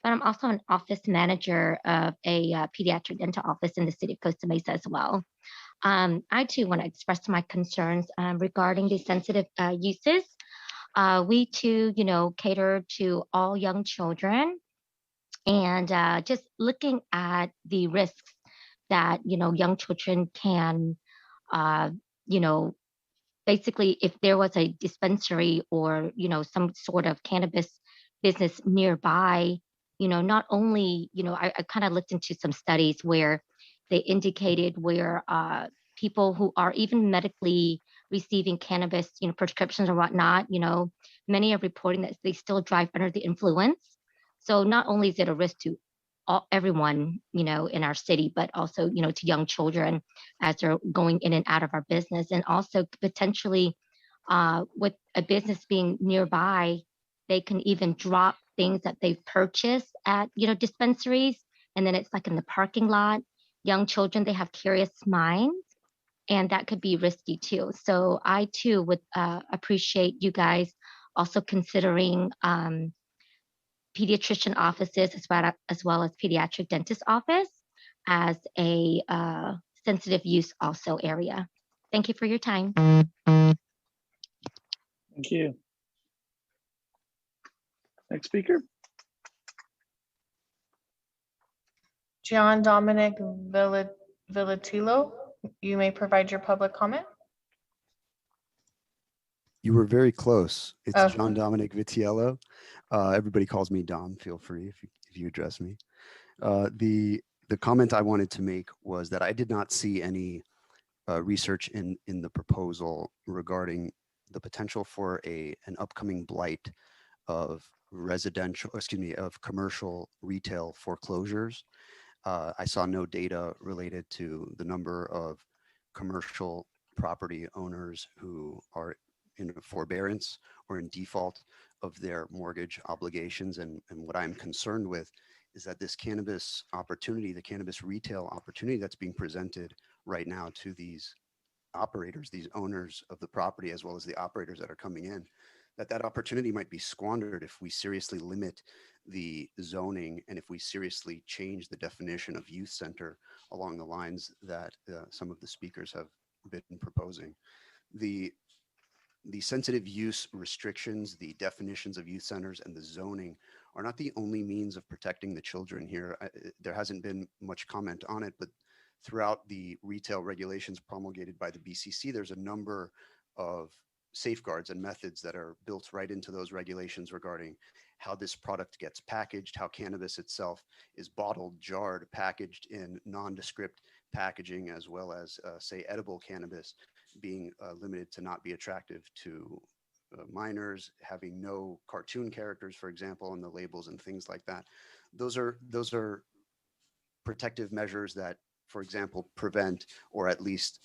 but I'm also an office manager of a pediatric dental office in the city of Costa Mesa as well. I too want to express my concerns regarding these sensitive uses. We too, cater to all young children, and just looking at the risks that young children can, you know, basically, if there was a dispensary or some sort of cannabis business nearby, not only I kind of looked into some studies where they indicated where people who are even medically receiving cannabis prescriptions or whatnot, many are reporting that they still drive under the influence. So not only is it a risk to everyone in our city, but also to young children as they're going in and out of our business, and also potentially with a business being nearby, they can even drop things that they've purchased at dispensaries, and then it's like in the parking lot. Young children, they have curious minds, and that could be risky too. So I too would appreciate you guys also considering pediatrician offices as well as pediatric dentist office as a sensitive use also area. Thank you for your time. Thank you. Next speaker. John Dominic Villatillo, you may provide your public comment. You were very close. It's Oh. John Dominic Vitiello. Everybody calls me Dom. Feel free if you address me. The comment I wanted to make was that I did not see any research in the proposal regarding the potential for an upcoming blight of commercial retail foreclosures. I saw no data related to the number of commercial property owners who are in forbearance or in default of their mortgage obligations. And what I'm concerned with is that this cannabis opportunity, the cannabis retail opportunity that's being presented right now to these operators, these owners of the property, as well as the operators that are coming in, that opportunity might be squandered if we seriously limit the zoning and if we seriously change the definition of youth center along the lines that some of the speakers have been proposing. The sensitive use restrictions, the definitions of youth centers, and the zoning are not the only means of protecting the children here. There hasn't been much comment on it, but throughout the retail regulations promulgated by the BCC, there's a number of safeguards and methods that are built right into those regulations regarding how this product gets packaged, how cannabis itself is bottled, jarred, packaged in nondescript packaging, as well as say edible cannabis being limited to not be attractive to minors, having no cartoon characters, for example, on the labels and things like that. Those are protective measures that, for example, prevent or at least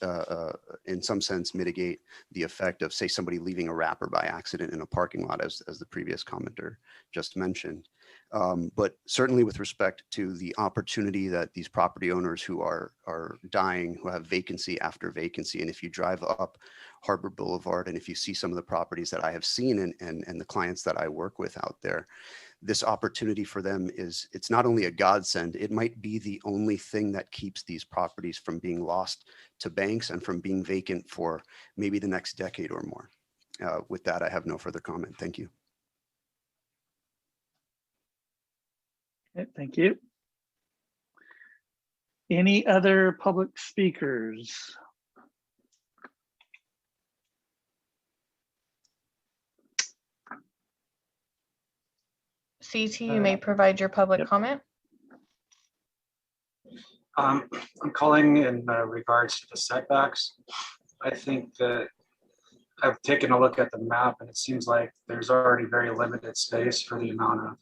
in some sense mitigate the effect of, say, somebody leaving a wrapper by accident in a parking lot, as the previous commenter just mentioned. But certainly with respect to the opportunity that these property owners who are dying, who have vacancy after vacancy, and if you drive up Harbor Boulevard and if you see some of the properties that I have seen and the clients that I work with out there, this opportunity for them it's not only a godsend, it might be the only thing that keeps these properties from being lost to banks and from being vacant for maybe the next decade or more. With that, I have no further comment. Thank you. Okay, thank you. Any other public speakers? CT, you may provide your public comment. I'm calling in regards to the setbacks. I think that I've taken a look at the map and it seems like there's already very limited space for the amount of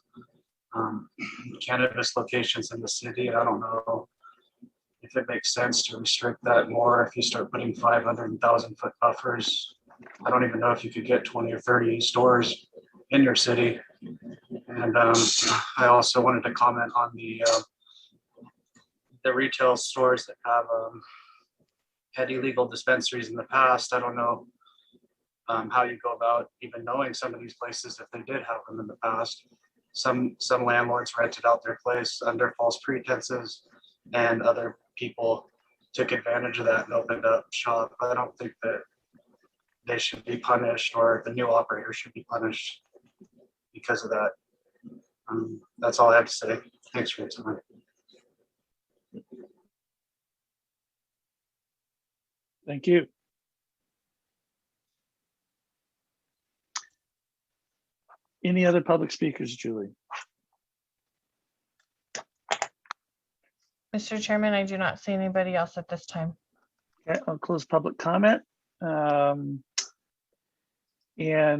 cannabis locations in the city. I don't know if it makes sense to restrict that more if you start putting 500,000 foot buffers. I don't even know if you could get 20 or 30 stores in your city. And I also wanted to comment on the retail stores that have had illegal dispensaries in the past. I don't know how you go about even knowing some of these places if they did have them in the past. Some landlords rented out their place under false pretenses, and other people took advantage of that and opened up shop. I don't think that they should be punished, or the new operator should be punished because of that. That's all I have to say. Thanks for your time. Thank you. Any other public speakers, Julie? Mr. Chairman, I do not see anybody else at this time. Okay, I'll close public comment. And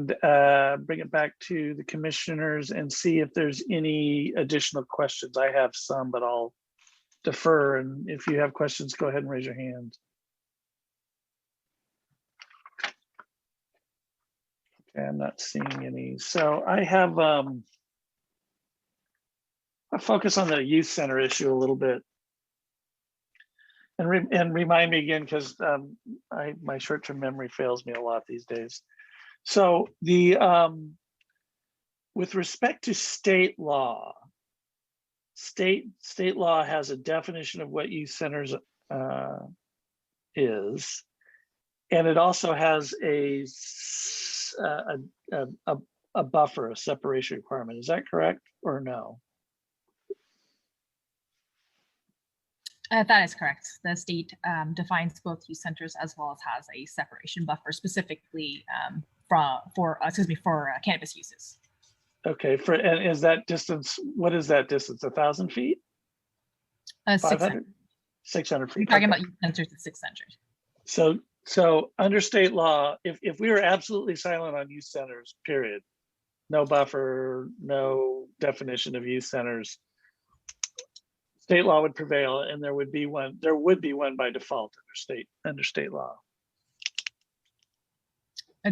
bring it back to the commissioners and see if there's any additional questions. I have some, but I'll defer. And if you have questions, go ahead and raise your hand. Okay, I'm not seeing any. So I have I focus on the youth center issue a little bit. And remind me again, because my short-term memory fails me a lot these days. So the with respect to state law, state law has a definition of what youth centers is, and it also has a buffer, a separation requirement. Is that correct or no? That is correct. The state defines both youth centers as well as has a separation buffer specifically for cannabis uses. Okay, and is that distance, what is that distance, 1,000 feet? 500? 600 feet. You're talking okay. about youth centers at 600. So under state law, if we were absolutely silent on youth centers, period, no buffer, no definition of youth centers, state law would prevail, and there would be one by default under state law.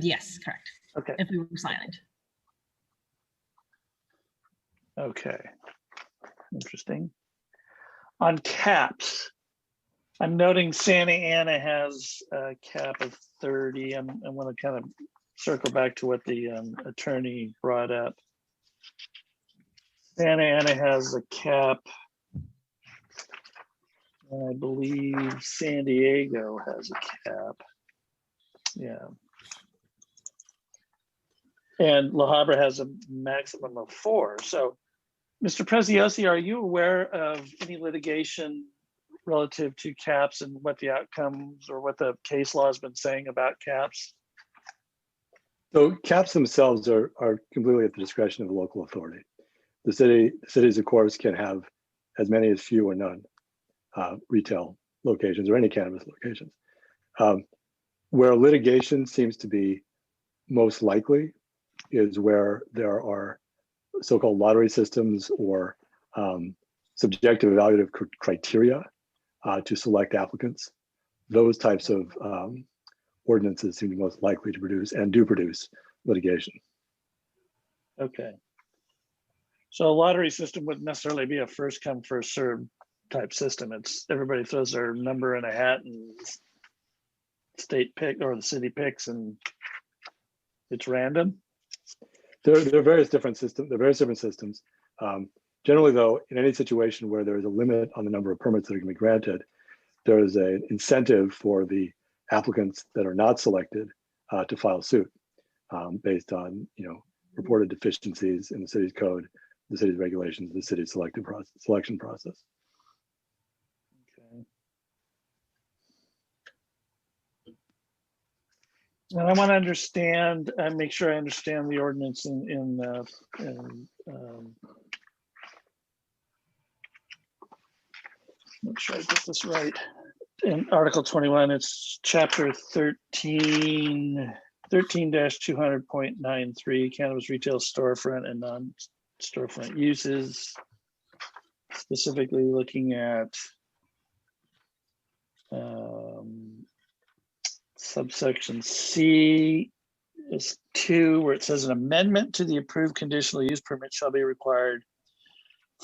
Yes, correct. Okay. If we were silent. Okay. Interesting. On caps, I'm noting Santa Ana has a cap of 30. I want to kind of circle back to what the attorney brought up. Santa Ana has a cap. And I believe San Diego has a cap. Yeah. And La Habra has a maximum of 4. So, Mr. Preziosi, are you aware of any litigation relative to caps and what the outcomes or what the case law has been saying about caps? So caps themselves are completely at the discretion of the local authority. The cities, of course, can have as many as few or none retail locations or any cannabis locations. Where litigation seems to be most likely is where there are so-called lottery systems or subjective evaluative criteria to select applicants. Those types of ordinances seem to be most likely to produce and do produce litigation. Okay. So a lottery system wouldn't necessarily be a first come, first served type system. It's everybody throws their number in a hat and state pick or the city picks and it's random. There are various different systems. There are various different systems. Generally, though, in any situation where there is a limit on the number of permits that are going to be granted, there is an incentive for the applicants that are not selected to file suit based on reported deficiencies in the city's code, the city's regulations, the city's selection process. Okay. And I want to understand and make sure I understand the ordinance make sure I get this right. In Article 21, it's chapter 13. 13-200.93 cannabis retail storefront and non-storefront uses. Specifically looking at subsection C is 2, where it says an amendment to the approved conditional use permit shall be required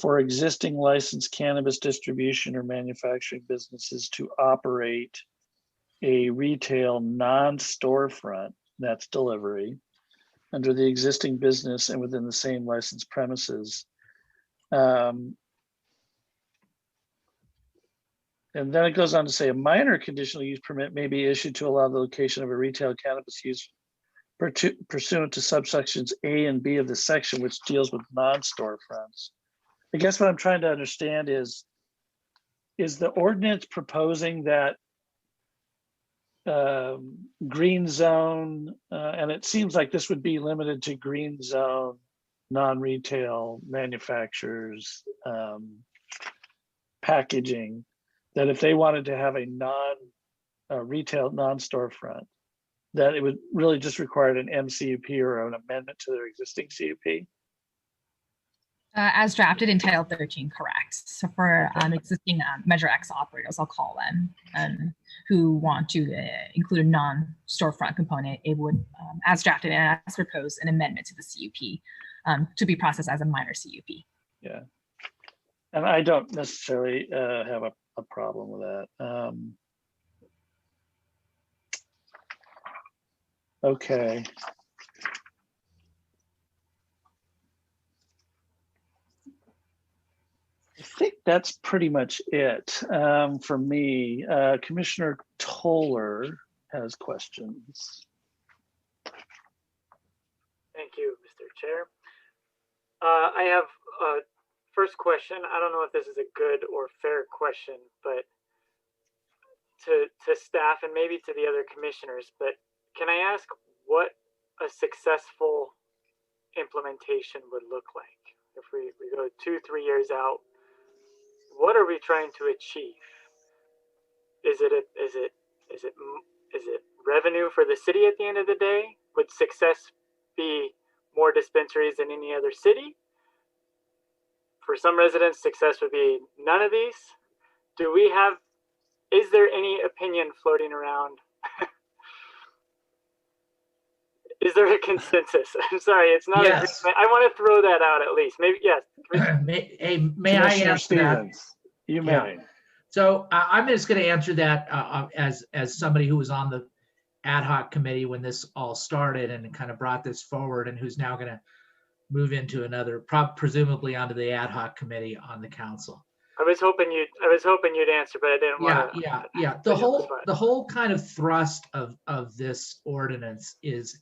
for existing licensed cannabis distribution or manufacturing businesses to operate a retail non-storefront, that's delivery, under the existing business and within the same licensed premises. And then it goes on to say a minor conditional use permit may be issued to allow the location of a retail cannabis use pursuant to subsections A and B of the section, which deals with non-storefronts. I guess what I'm trying to understand is the ordinance proposing that green zone, and it seems like this would be limited to green zone, non-retail manufacturers, packaging, that if they wanted to have a non-retail, non-storefront, that it would really just require an MCUP or an amendment to their existing CUP? As drafted in Title 13, correct. So for existing Measure X operators, I'll call them, who want to include a non-storefront component, it would, as drafted and as proposed, an amendment to the CUP to be processed as a minor CUP. Yeah, and I don't necessarily have a problem with that. Okay. I think that's pretty much it for me. Commissioner Toller has questions. Thank you, Mr. Chair. I have a first question. I don't know if this is a good or fair question, but to staff and maybe to the other commissioners, but can I ask what a successful implementation would look like? If we go 2-3 years out, what are we trying to achieve? Is it revenue for the city at the end of the day? Would success be more dispensaries than any other city? For some residents, success would be none of these. Is there any opinion floating around? Is there a consensus? I'm sorry, it's not. Yes. I want to throw that out at least. Maybe, yes. May I answer that? You may. Yeah. So I'm just going to answer that as somebody who was on the ad hoc committee when this all started and kind of brought this forward, and who's now going to move into another, presumably onto the ad hoc committee on the council. I was hoping you'd answer, but I didn't want to. Yeah. The whole kind of thrust of this ordinance is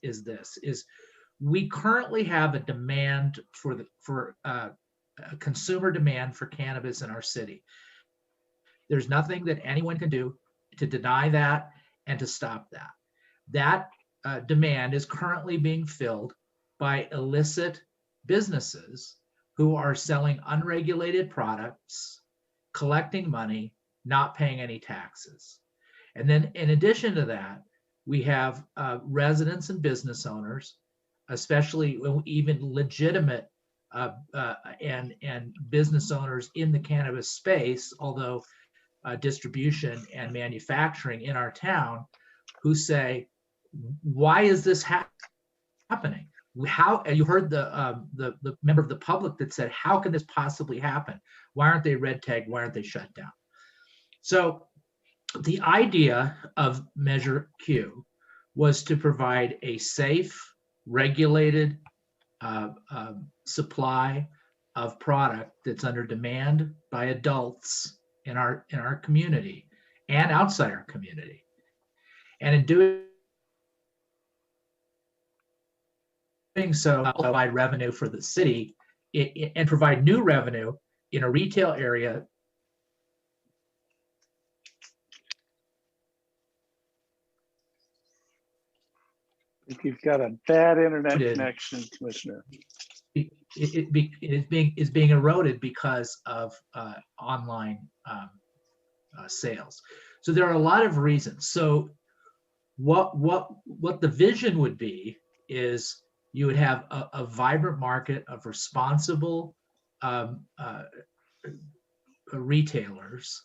we currently have a demand for consumer demand for cannabis in our city. There's nothing that anyone can do to deny that and to stop that. That demand is currently being filled by illicit businesses who are selling unregulated products, collecting money, not paying any taxes. And then in addition to that, we have residents and business owners, especially even legitimate and business owners in the cannabis space, although distribution and manufacturing in our town, who say, why is this happening? How, you heard the member of the public that said, how can this possibly happen? Why aren't they red tagged? Why aren't they shut down? So the idea of Measure Q was to provide a safe, regulated supply of product that's under demand by adults in our community and outside our community. And in doing so, provide revenue for the city and provide new revenue in a retail area. I think you've got a bad internet connection, Commissioner. It is being eroded because of online sales. So there are a lot of reasons. So what the vision would be is you would have a vibrant market of responsible retailers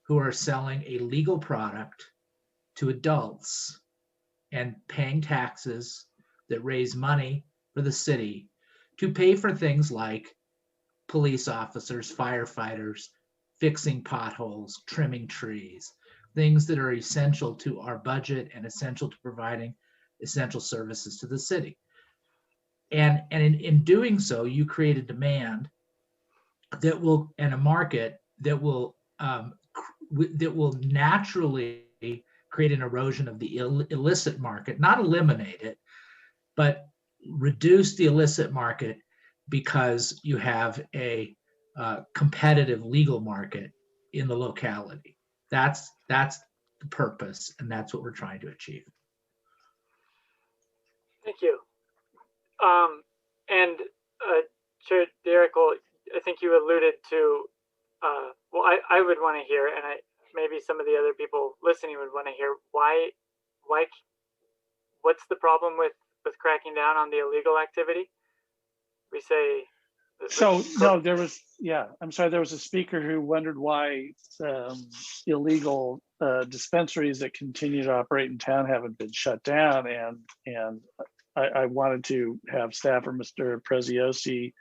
who are selling a legal product to adults and paying taxes that raise money for the city to pay for things like police officers, firefighters, fixing potholes, trimming trees, things that are essential to our budget and essential to providing essential services to the city. And in doing so, you create a demand that will, and a market that will naturally create an erosion of the illicit market, not eliminate it, but reduce the illicit market because you have a competitive legal market in the locality. That's the purpose, and that's what we're trying to achieve. Thank you. And Chair Derickle, I think you alluded to, well, I would want to hear, and maybe some of the other people listening would want to hear, why, what's the problem with cracking down on the illegal activity? We say. So no, there was, I'm sorry, there was a speaker who wondered why illegal dispensaries that continue to operate in town haven't been shut down, and I wanted to have staff or Mr. Preziosi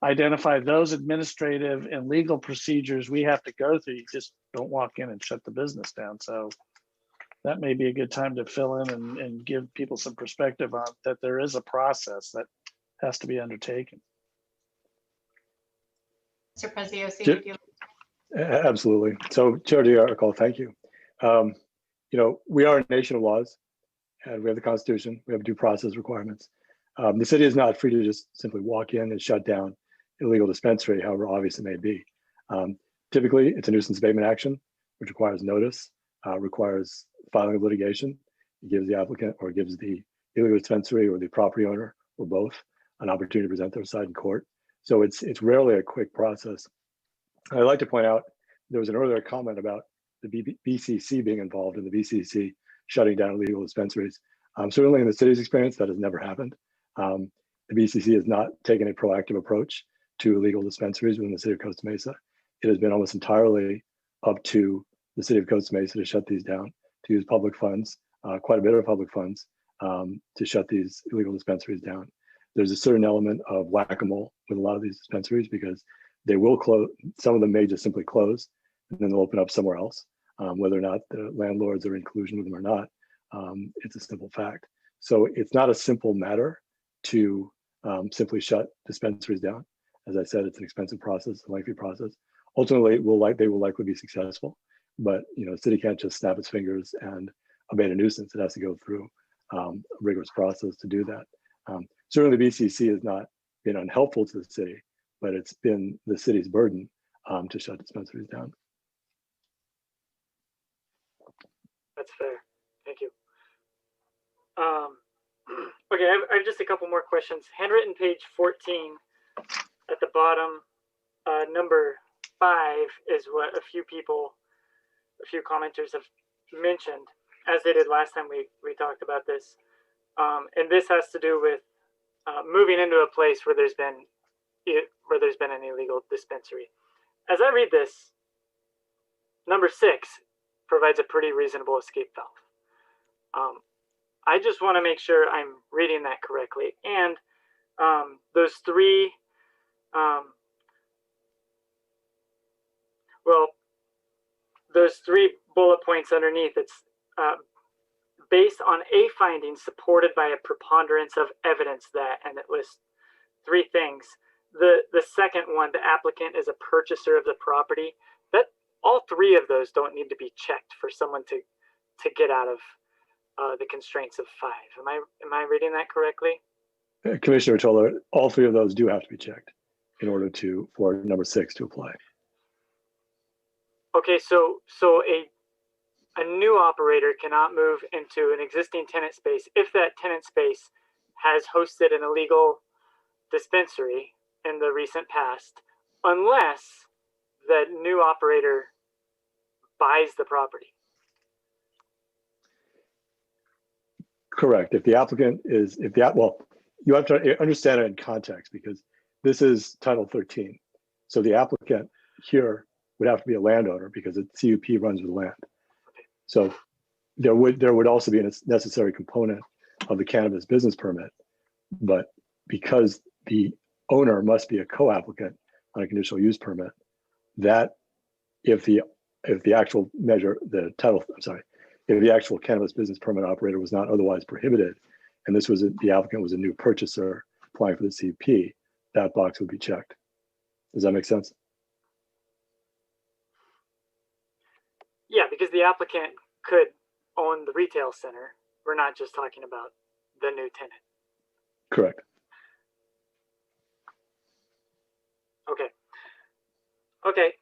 identify those administrative and legal procedures we have to go through. You just don't walk in and shut the business down. So that may be a good time to fill in and give people some perspective on that there is a process that has to be undertaken. Mr. Preziosi, would you? Absolutely. So Chair Derickle, thank you. You know, we are a nation of laws, and we have the Constitution, we have due process requirements. The city is not free to just simply walk in and shut down illegal dispensary, however obvious it may be. Typically, it's a nuisance abatement action, which requires notice, requires filing of litigation. It gives the applicant or gives the illegal dispensary or the property owner or both an opportunity to present their side in court. So it's rarely a quick process. I'd like to point out, there was an earlier comment about the BCC being involved in the BCC shutting down illegal dispensaries. Certainly in the city's experience, that has never happened. The BCC has not taken a proactive approach to illegal dispensaries within the city of Costa Mesa. It has been almost entirely up to the city of Costa Mesa to shut these down, to use public funds, quite a bit of public funds, to shut these illegal dispensaries down. There's a certain element of whack-a-mole with a lot of these dispensaries because they will close. Some of them may just simply close and then they'll open up somewhere else. Whether or not the landlords are in collusion with them or not, it's a simple fact. So it's not a simple matter to simply shut dispensaries down. As I said, it's an expensive process, a lengthy process. Ultimately, they will likely be successful, but the city can't just snap its fingers and abate a nuisance. It has to go through a rigorous process to do that. Certainly, BCC has not been unhelpful to the city, but it's been the city's burden to shut dispensaries down. That's fair. Thank you. Okay, I have just a couple more questions. Handwritten page 14 at the bottom, number 5 is what a few commenters have mentioned, as they did last time we talked about this. And this has to do with moving into a place where there's been an illegal dispensary. As I read this, number 6 provides a pretty reasonable escape valve. I just want to make sure I'm reading that correctly. And those three, those 3 bullet points underneath, it's based on a finding supported by a preponderance of evidence that, and it lists 3 things. The second one, the applicant is a purchaser of the property. That all 3 of those don't need to be checked for someone to get out of the constraints of 5. Am I reading that correctly? Commissioner Toller, all 3 of those do have to be checked in order for number 6 to apply. Okay, so a new operator cannot move into an existing tenant space if that tenant space has hosted an illegal dispensary in the recent past, unless that new operator buys the property. Correct. If the applicant is, well, you have to understand it in context because this is Title 13. So the applicant here would have to be a landowner because the CUP runs with land. So there would also be a necessary component of the cannabis business permit, but because the owner must be a co-applicant on a conditional use permit, that if the actual if the actual cannabis business permit operator was not otherwise prohibited, and the applicant was a new purchaser applying for the CUP, that box would be checked. Does that make sense? Yeah, because the applicant could own the retail center. We're not just talking about the new tenant. Correct. Okay. Okay.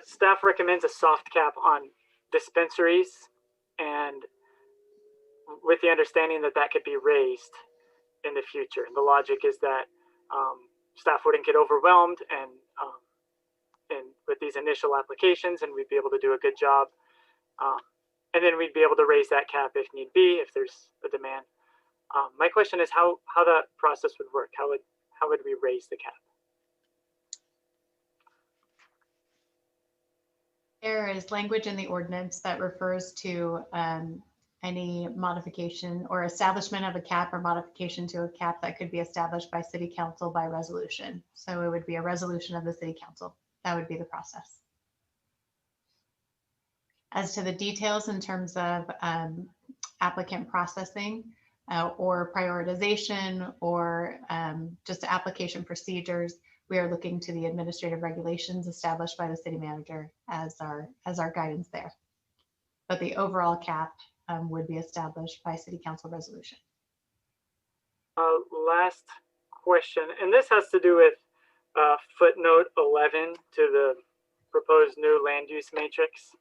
Staff recommends a soft cap on dispensaries, and with the understanding that that could be raised in the future. And the logic is that staff wouldn't get overwhelmed and with these initial applications, and we'd be able to do a good job. And then we'd be able to raise that cap if need be, if there's a demand. My question is how that process would work. How would we raise the cap? There is language in the ordinance that refers to any modification or establishment of a cap or modification to a cap that could be established by city council by resolution. So it would be a resolution of the city council. That would be the process. As to the details in terms of applicant processing or prioritization or just application procedures, we are looking to the administrative regulations established by the city manager as our guidance there. But the overall cap would be established by city council resolution. Last question, and this has to do with footnote 11 to the proposed new land use matrix,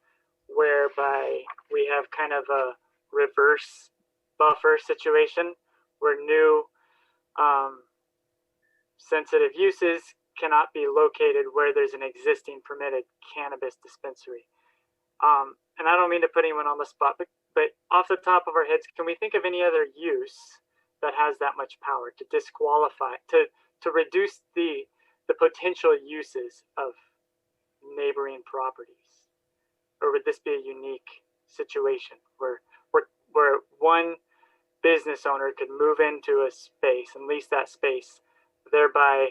whereby we have kind of a reverse buffer situation where new sensitive uses cannot be located where there's an existing permitted cannabis dispensary. And I don't mean to put anyone on the spot, but off the top of our heads, can we think of any other use that has that much power to disqualify, to reduce the potential uses of neighboring properties? Or would this be a unique situation where one business owner could move into a space and lease that space, thereby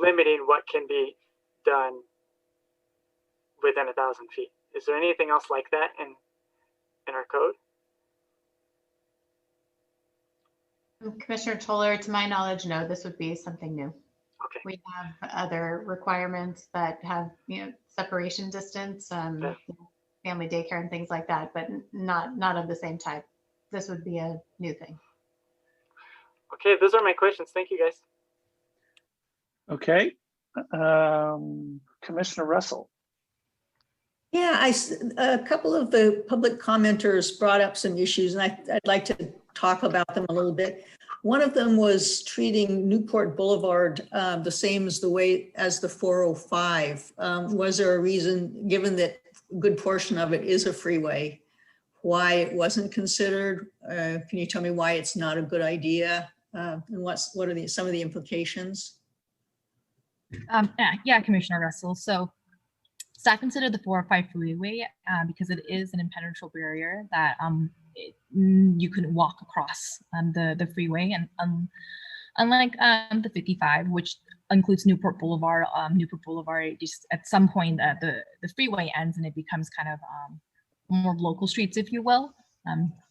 limiting what can be done within 1,000 feet? Is there anything else like that in our code? Commissioner Toller, to my knowledge, no, this would be something new. Okay. We have other requirements that have, separation distance, family daycare and things like that, but not of the same type. This would be a new thing. Okay, those are my questions. Thank you, guys. Okay. Commissioner Russell. Yeah, a couple of the public commenters brought up some issues, and I'd like to talk about them a little bit. One of them was treating Newport Boulevard the same as the 405. Was there a reason, given that a good portion of it is a freeway, why it wasn't considered? Can you tell me why it's not a good idea? And what are some of the implications? Yeah, Commissioner Russell. So staff considered the 405 freeway because it is an impenetrable barrier that you couldn't walk across the freeway, and unlike the 55, which includes Newport Boulevard, just at some point the freeway ends and it becomes kind of more local streets, if you will,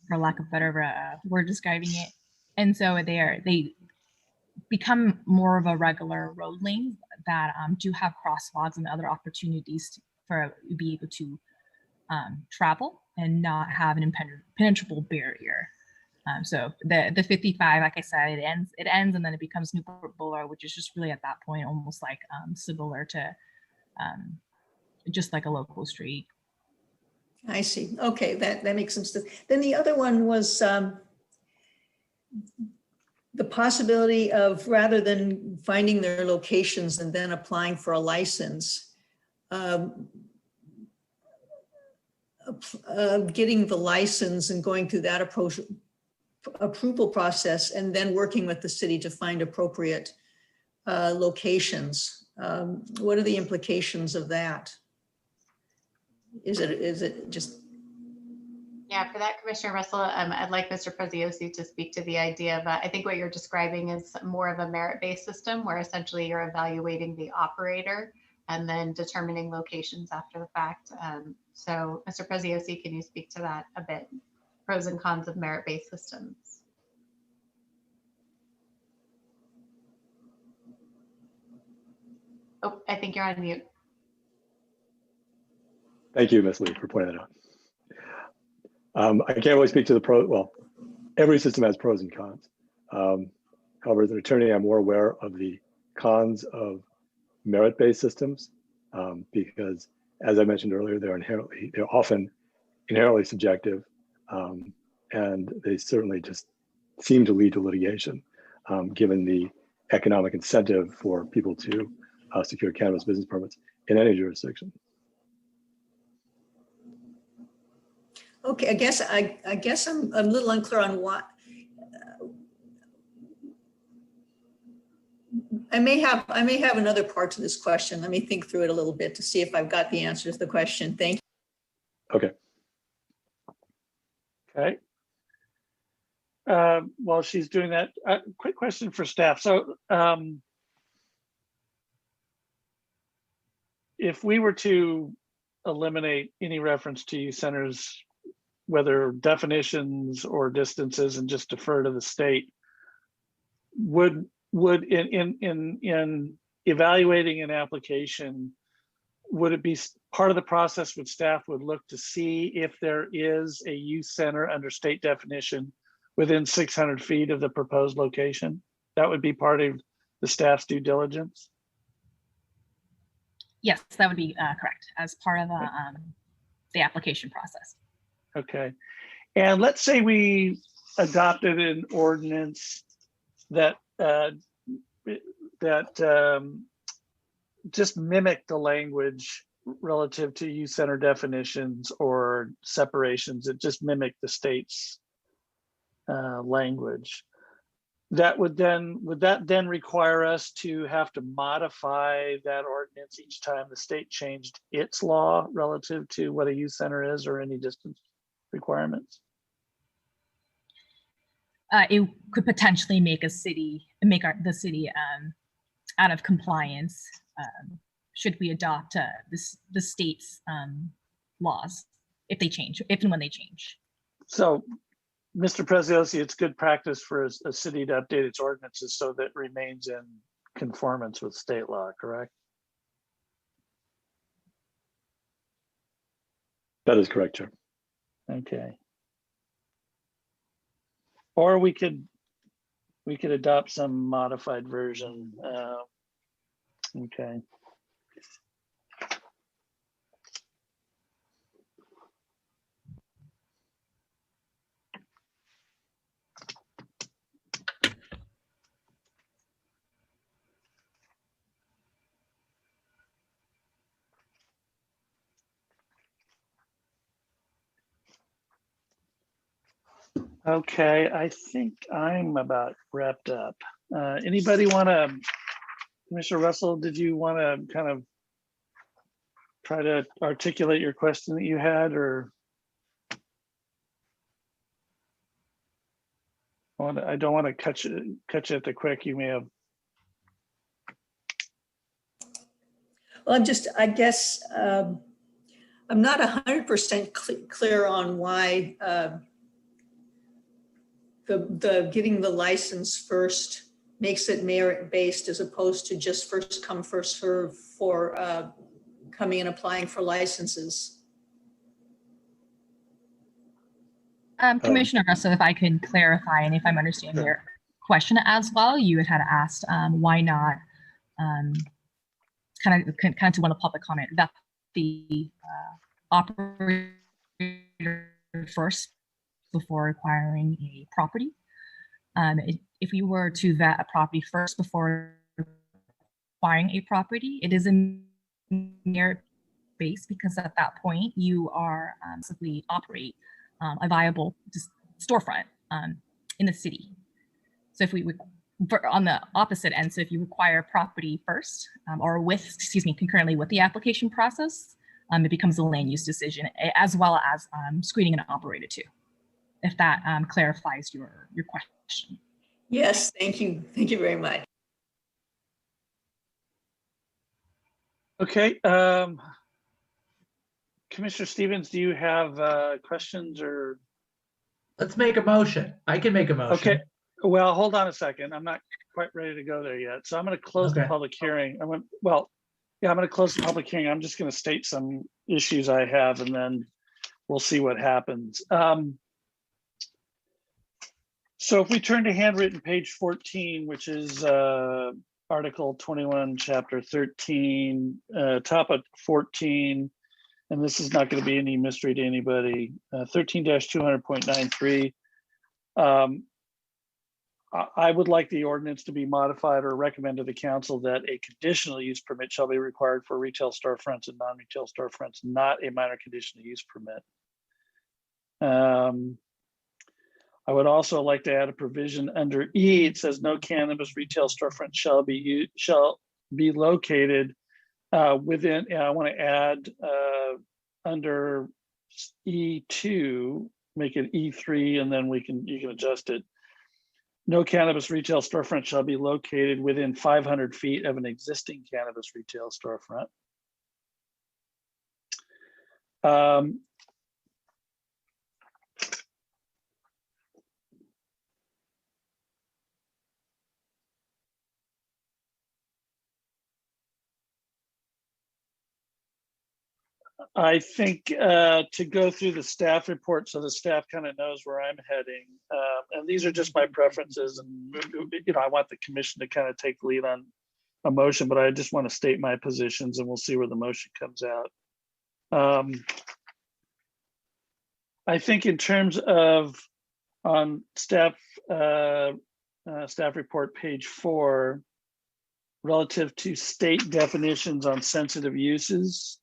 for lack of better word describing it. And so they become more of a regular road lane that do have crosswalks and other opportunities for you be able to travel and not have an impenetrable barrier. So the 55, like I said, it ends and then it becomes Newport Boulevard, which is just really at that point almost like similar to just like a local street. I see. Okay, that makes sense. Then the other one was the possibility of, rather than finding their locations and then applying for a license, getting the license and going through that approval process and then working with the city to find appropriate locations. What are the implications of that? Is it just? Yeah, for that, Commissioner Russell, I'd like Mr. Preziosi to speak to the idea of, I think what you're describing is more of a merit-based system where essentially you're evaluating the operator and then determining locations after the fact. So Mr. Preziosi, can you speak to that a bit? Pros and cons of merit-based systems. Oh, I think you're on mute. Thank you, Ms. Lee, for pointing that out. I can't really speak to the pro. Well, every system has pros and cons. However, as an attorney, I'm more aware of the cons of merit-based systems because, as I mentioned earlier, they're often inherently subjective, and they certainly just seem to lead to litigation, given the economic incentive for people to secure cannabis business permits in any jurisdiction. Okay, I guess I'm a little unclear on what. I may have another part to this question. Let me think through it a little bit to see if I've got the answer to the question. Thank you. Okay. Okay. While she's doing that, quick question for staff. So if we were to eliminate any reference to use centers, whether definitions or distances, and just defer to the state, would in evaluating an application, would it be part of the process would staff would look to see if there is a youth center under state definition within 600 feet of the proposed location? That would be part of the staff's due diligence? Yes, that would be correct as part of the application process. Okay. And let's say we adopted an ordinance that just mimicked the language relative to youth center definitions or separations. It just mimicked the state's language. Would that then require us to have to modify that ordinance each time the state changed its law relative to what a youth center is or any distance requirements? It could potentially make the city out of compliance should we adopt the state's laws if and when they change. So, Mr. Preziosi, it's good practice for a city to update its ordinances so that it remains in conformance with state law, correct? That is correct, Chair. Okay. Or we could adopt some modified version. Okay. Okay, I think I'm about wrapped up. Anybody want to, Commissioner Russell, did you want to kind of try to articulate your question that you had, or? I don't want to cut you at the quick. You may have. Well, I guess I'm not 100% clear on why the getting the license first makes it merit-based as opposed to just first come, first serve for coming and applying for licenses. Commissioner Russell, if I can clarify, and if I'm understanding your question as well, you had asked why not kind of to want a public comment that the operator first before acquiring a property. If we were to vet a property first before acquiring a property, it is a merit-based space, because at that point you are simply operate a viable storefront in the city. So if we on the opposite end, so if you require property first or concurrently with the application process, it becomes a land use decision, as well as screening an operator too, if that clarifies your question. Yes, thank you. Thank you very much. Okay. Commissioner Stevens, do you have questions or? Let's make a motion. I can make a motion. Okay. Well, hold on a second. I'm not quite ready to go there yet. So I'm going to close the public hearing. I'm going to close the public hearing. I'm just going to state some issues I have, and then we'll see what happens. So if we turn to handwritten page 14, which is Article 21, Chapter 13, top of 14, and this is not going to be any mystery to anybody, 13-200.93. I would like the ordinance to be modified or recommend to the council that a conditional use permit shall be required for retail storefronts and non-retail storefronts, not a minor conditional use permit. I would also like to add a provision under E. It says no cannabis retail storefront shall be located within. I want to add under E2, make it E3, and then you can adjust it. No cannabis retail storefront shall be located within 500 feet of an existing cannabis retail storefront. I think to go through the staff report so the staff kind of knows where I'm heading. And these are just my preferences, and I want the commission to kind of take the lead on a motion, but I just want to state my positions and we'll see where the motion comes out. I think in terms of on staff report page 4, relative to state definitions on sensitive uses,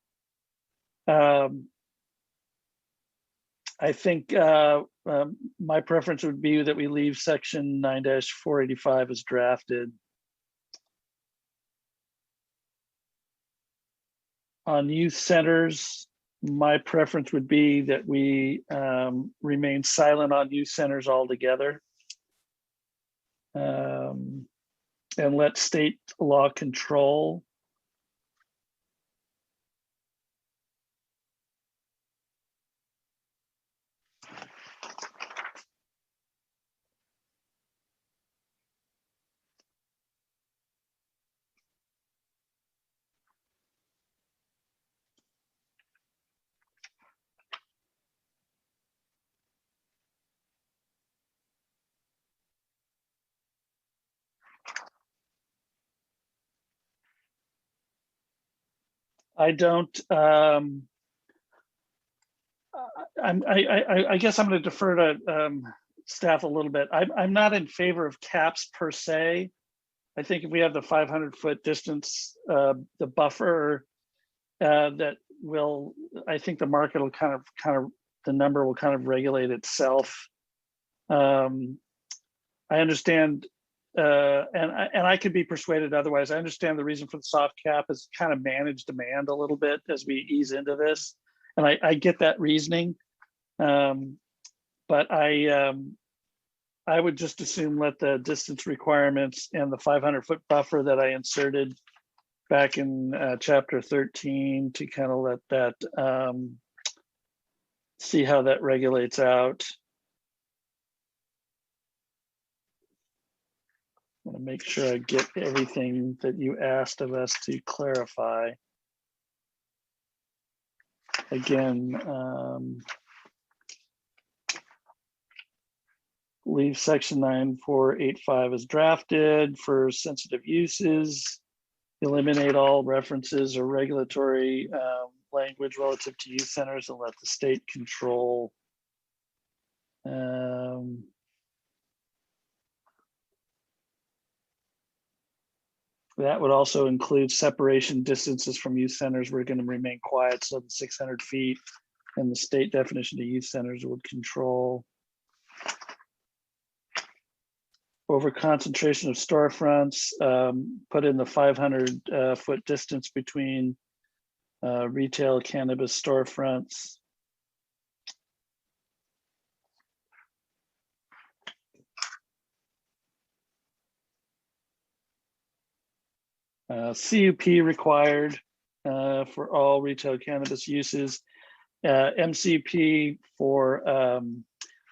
I think my preference would be that we leave section 9-485 as drafted. On youth centers, my preference would be that we remain silent on youth centers altogether, and let state law control. I don't. I guess I'm going to defer to staff a little bit. I'm not in favor of caps per se. I think if we have the 500-foot distance, the buffer, that will, I think the market will kind of the number will kind of regulate itself. I understand, and I could be persuaded otherwise. I understand the reason for the soft cap is kind of manage demand a little bit as we ease into this, and I get that reasoning, but I would just assume let the distance requirements and the 500-foot buffer that I inserted back in chapter 13 to kind of let that see how that regulates out. I want to make sure I get everything that you asked of us to clarify. Again, leave section 9-485 as drafted for sensitive uses. Eliminate all references or regulatory language relative to youth centers and let the state control. That would also include separation distances from youth centers. We're going to remain quiet, so the 600 feet and the state definition of youth centers would control. Over concentration of storefronts, put in the 500 foot distance between retail cannabis storefronts. CUP required for all retail cannabis uses. MCP for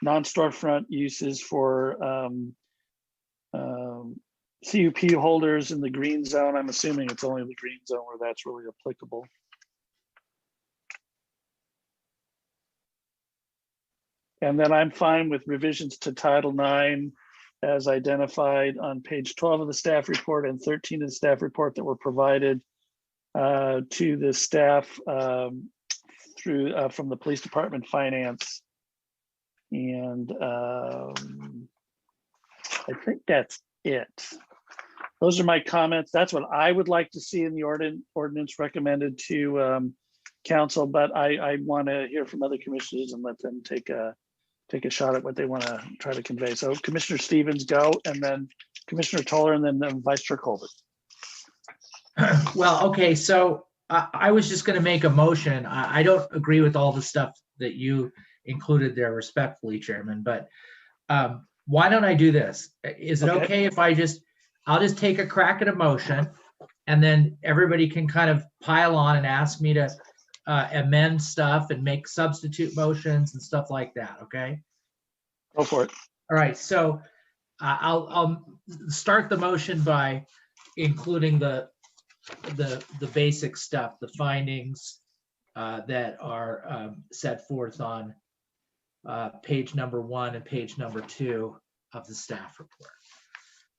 non-storefront uses for CUP holders in the green zone. I'm assuming it's only the green zone where that's really applicable. And then I'm fine with revisions to Title IX as identified on page 12 of the staff report and 13 of the staff report that were provided to the staff through from the police department finance. And I think that's it. Those are my comments. That's what I would like to see in the ordinance recommended to council, but I want to hear from other commissioners and let them take a shot at what they want to try to convey. So Commissioner Stevens, go, and then Commissioner Toller, and then Vice Chair Colbert. Well, okay, so I was just going to make a motion. I don't agree with all the stuff that you included there, respectfully, Chairman, but why don't I do this? Is it okay if I'll just take a crack at a motion, and then everybody can kind of pile on and ask me to amend stuff and make substitute motions and stuff like that, okay? Go for it. All right, so I'll start the motion by including the basic stuff, the findings that are set forth on page number 1 and page number 2 of the staff report.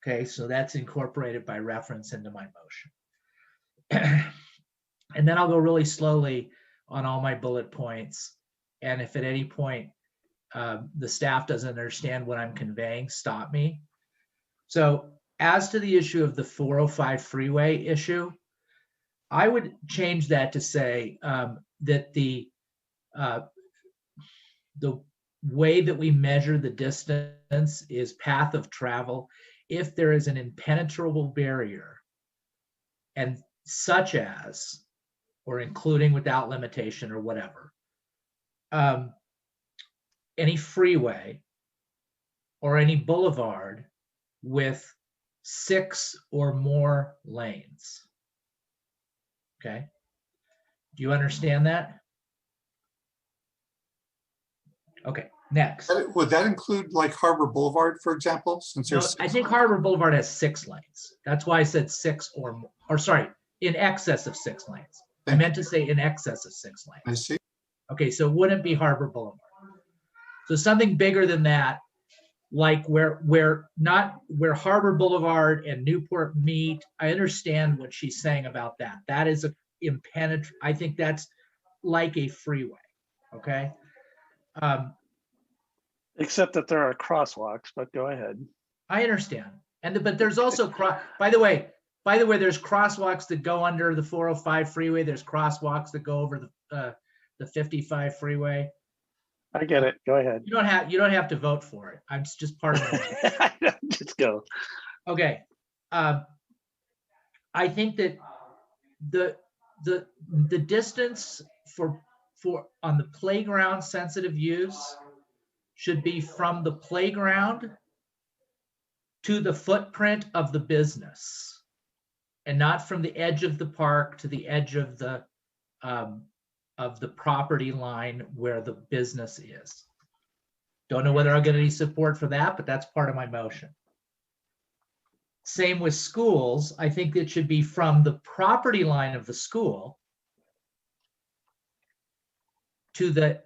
Okay, so that's incorporated by reference into my motion. And then I'll go really slowly on all my bullet points. And if at any point the staff doesn't understand what I'm conveying, stop me. So as to the issue of the 405 freeway issue, I would change that to say that the way that we measure the distance is path of travel if there is an impenetrable barrier, and such as, or including without limitation or whatever, any freeway or any boulevard with 6 or more lanes. Okay, do you understand that? Okay, next. Would that include like Harbor Boulevard, for example? Since No, there's I think Harbor Boulevard has 6 lanes. That's why I said 6 or more, or sorry, in excess of 6 lanes. I meant to say in excess of 6 lanes. I see. Okay, so it wouldn't be Harbor Boulevard. So something bigger than that, like where Harbor Boulevard and Newport meet. I understand what she's saying about that. That is I think that's like a freeway. Okay. Except that there are crosswalks, but go ahead. I understand. But there's also by the way, there's crosswalks that go under the 405 freeway. There's crosswalks that go over the 55 freeway. I get it. Go ahead. You don't have to vote for it. I'm just part of it. Just go. Okay. I think that the distance for on the playground sensitive use should be from the playground to the footprint of the business, and not from the edge of the park to the edge of the property line where the business is. Don't know whether I'll get any support for that, but that's part of my motion. Same with schools. I think it should be from the property line of the school to the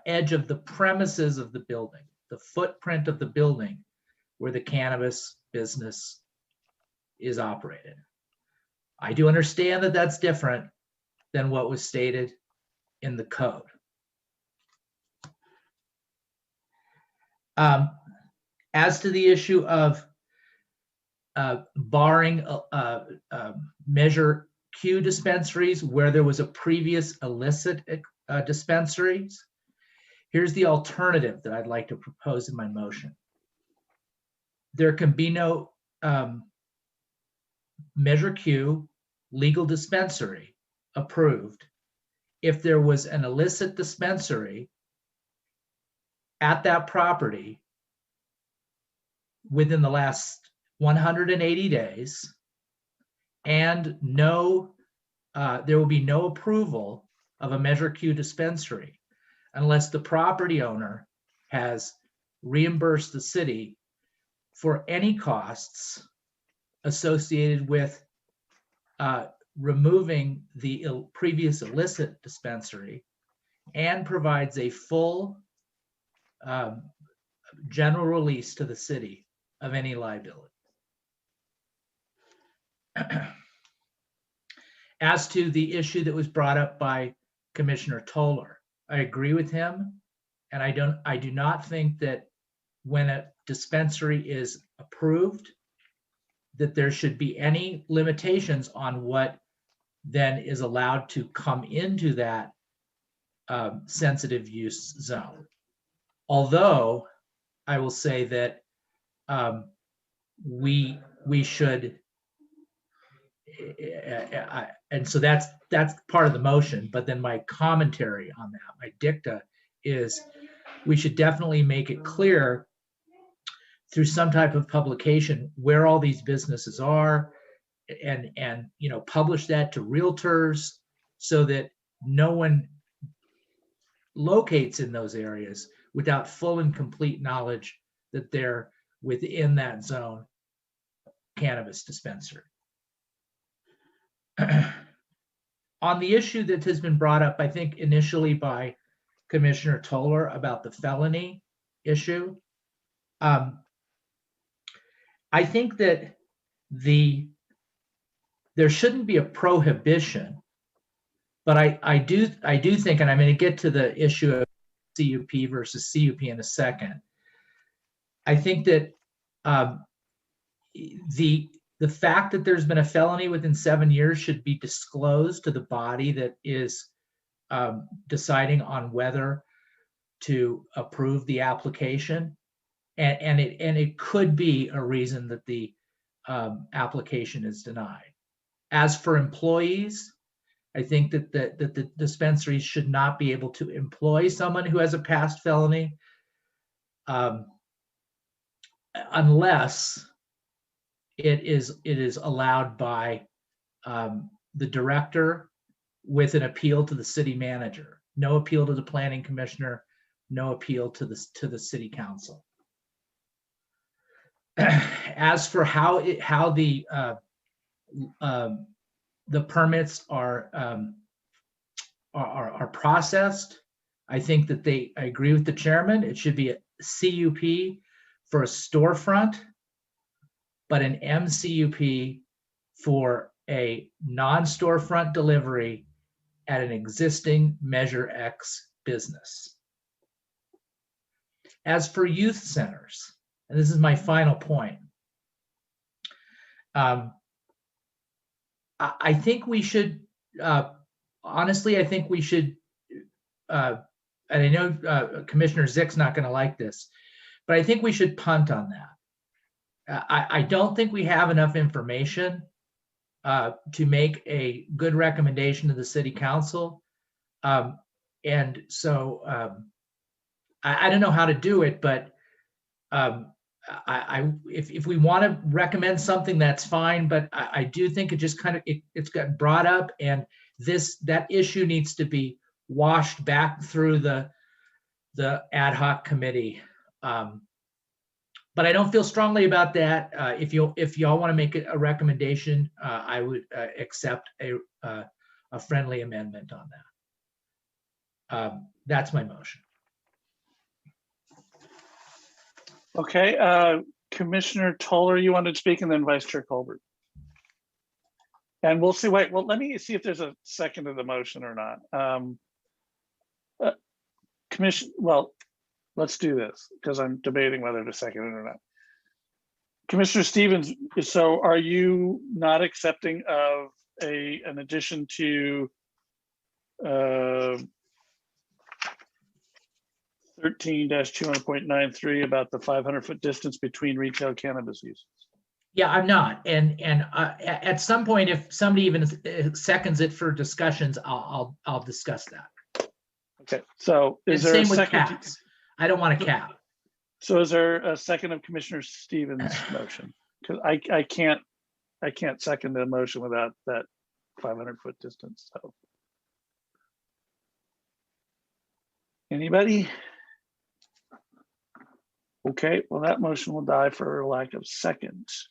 edge of the premises of the building, the footprint of the building where the cannabis business is operated. I do understand that that's different than what was stated in the code. As to the issue of barring Measure Q dispensaries where there was a previous illicit dispensaries. Here's the alternative that I'd like to propose in my motion. There can be no Measure Q legal dispensary approved if there was an illicit dispensary at that property within the last 180 days, and there will be no approval of a Measure Q dispensary unless the property owner has reimbursed the city for any costs associated with removing the previous illicit dispensary and provides a full general release to the city of any liability. As to the issue that was brought up by Commissioner Toller, I agree with him, and I do not think that when a dispensary is approved, that there should be any limitations on what then is allowed to come into that sensitive use zone. Although I will say that we should, and so that's part of the motion, but then my commentary on that, my dicta, is we should definitely make it clear through some type of publication where all these businesses are, and publish that to realtors so that no one locates in those areas without full and complete knowledge that they're within that zone cannabis dispensary. On the issue that has been brought up, I think initially by Commissioner Toller about the felony issue, I think that there shouldn't be a prohibition, but I do think, and I'm going to get to the issue of CUP versus CUP in a second. I think that the fact that there's been a felony within 7 years should be disclosed to the body that is deciding on whether to approve the application, and it could be a reason that the application is denied. As for employees, I think that the dispensaries should not be able to employ someone who has a past felony unless it is allowed by the director with an appeal to the city manager. No appeal to the planning commissioner, no appeal to the city council. As for how the permits are processed, I think that I agree with the chairman. It should be a CUP for a storefront, but an MCUP for a non-storefront delivery at an existing Measure X business. As for youth centers, and this is my final point, I think we should, honestly, I think we should, and I know Commissioner Zick's not going to like this, but I think we should punt on that. I don't think we have enough information to make a good recommendation to the city council. And so I don't know how to do it, but if we want to recommend something, that's fine. But I do think it just kind of, it's got brought up, and that issue needs to be washed back through the ad hoc committee. But I don't feel strongly about that. If y'all want to make a recommendation, I would accept a friendly amendment on that. That's my motion. Okay, Commissioner Toller, you wanted to speak, and then Vice Chair Colbert. And we'll see, wait, well, let me see if there's a second to the motion or not. Well, let's do this, because I'm debating whether to second it or not. Commissioner Stevens, so are you not accepting of an addition to 13-200.93 about the 500-foot distance between retail cannabis uses? Yeah, I'm not. And at some point, if somebody even seconds it for discussions, I'll discuss that. Okay, so is And there a same with second? caps. I don't want a cap. So is there a second of Commissioner Stevens' motion? Because I can't second the motion without that 500-foot distance. So anybody? Okay, well, that motion will die for lack of seconds.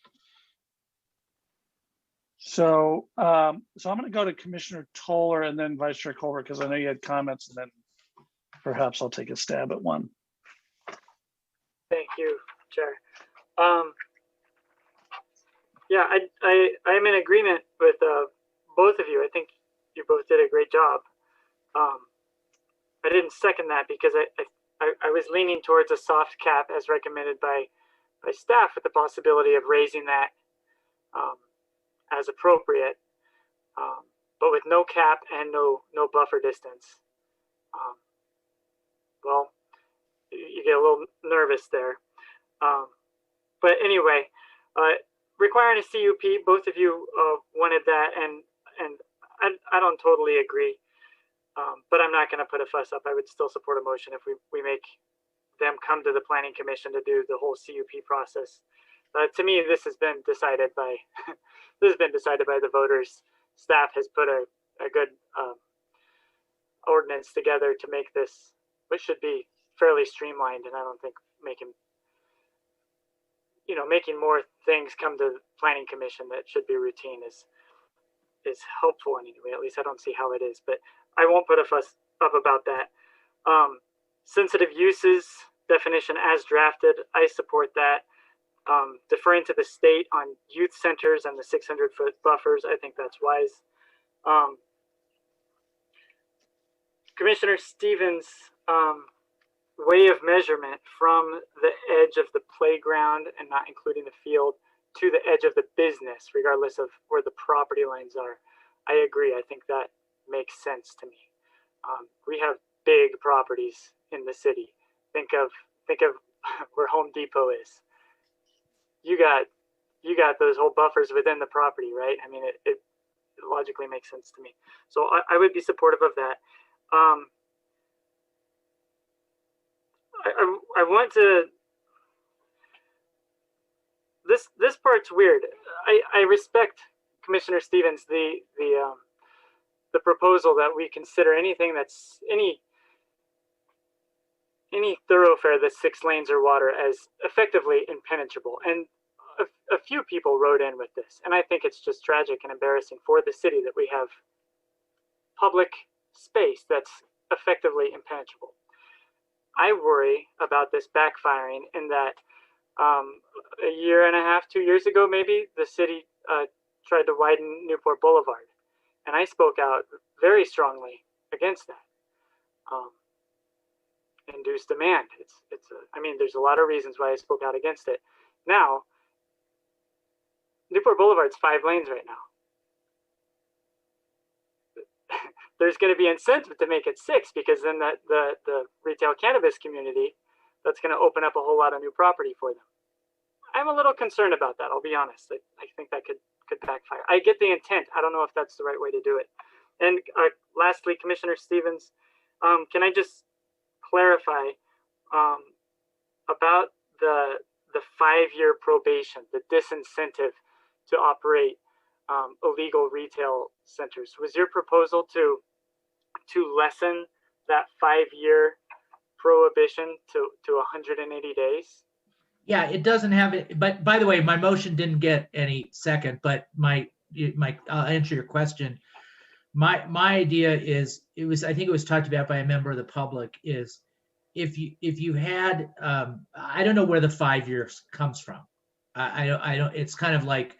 So I'm going to go to Commissioner Toller and then Vice Chair Colbert, because I know you had comments, and then perhaps I'll take a stab at one. Thank you, Chair. Yeah, I'm in agreement with both of you. I think you both did a great job. I didn't second that because I was leaning towards a soft cap as recommended by staff, with the possibility of raising that as appropriate, but with no cap and no buffer distance. Well, you get a little nervous there. But anyway, requiring a CUP, both of you wanted that, and I don't totally agree. But I'm not going to put a fuss up. I would still support a motion if we make them come to the Planning Commission to do the whole CUP process. To me, this has been decided by the voters. Staff has put a good ordinance together to make this, which should be fairly streamlined, and I don't think making more things come to the Planning Commission that should be routine is helpful anyway. At least I don't see how it is, but I won't put a fuss up about that. Sensitive uses definition as drafted, I support that. Deferring to the state on youth centers and the 600-foot buffers, I think that's wise. Commissioner Stevens' way of measurement from the edge of the playground and not including the field to the edge of the business, regardless of where the property lines are, I agree. I think that makes sense to me. We have big properties in the city. Think of where Home Depot is. You got those whole buffers within the property, right? I mean, it logically makes sense to me. So I would be supportive of that. I want to. This part's weird. I respect Commissioner Stevens the proposal that we consider anything that's any thoroughfare that's 6 lanes or water as effectively impenetrable. And a few people wrote in with this, and I think it's just tragic and embarrassing for the city that we have public space that's effectively impenetrable. I worry about this backfiring in that a year and a half, 2 years ago, maybe, the city tried to widen Newport Boulevard. And I spoke out very strongly against that. Induced demand. I mean, there's a lot of reasons why I spoke out against it. Now, Newport Boulevard's 5 lanes right now. There's going to be incentive to make it 6, because then the retail cannabis community, that's going to open up a whole lot of new property for them. I'm a little concerned about that. I'll be honest. I think that could backfire. I get the intent. I don't know if that's the right way to do it. And lastly, Commissioner Stevens, can I just clarify about the 5-year probation, the disincentive to operate illegal retail centers? Was your proposal to lessen that 5-year prohibition to 180 days? Yeah, it doesn't have it. But by the way, my motion didn't get any second, but I'll answer your question. My idea is, I think it was talked about by a member of the public, is if you had, I don't know where the 5 years comes from. I don't, it's kind of like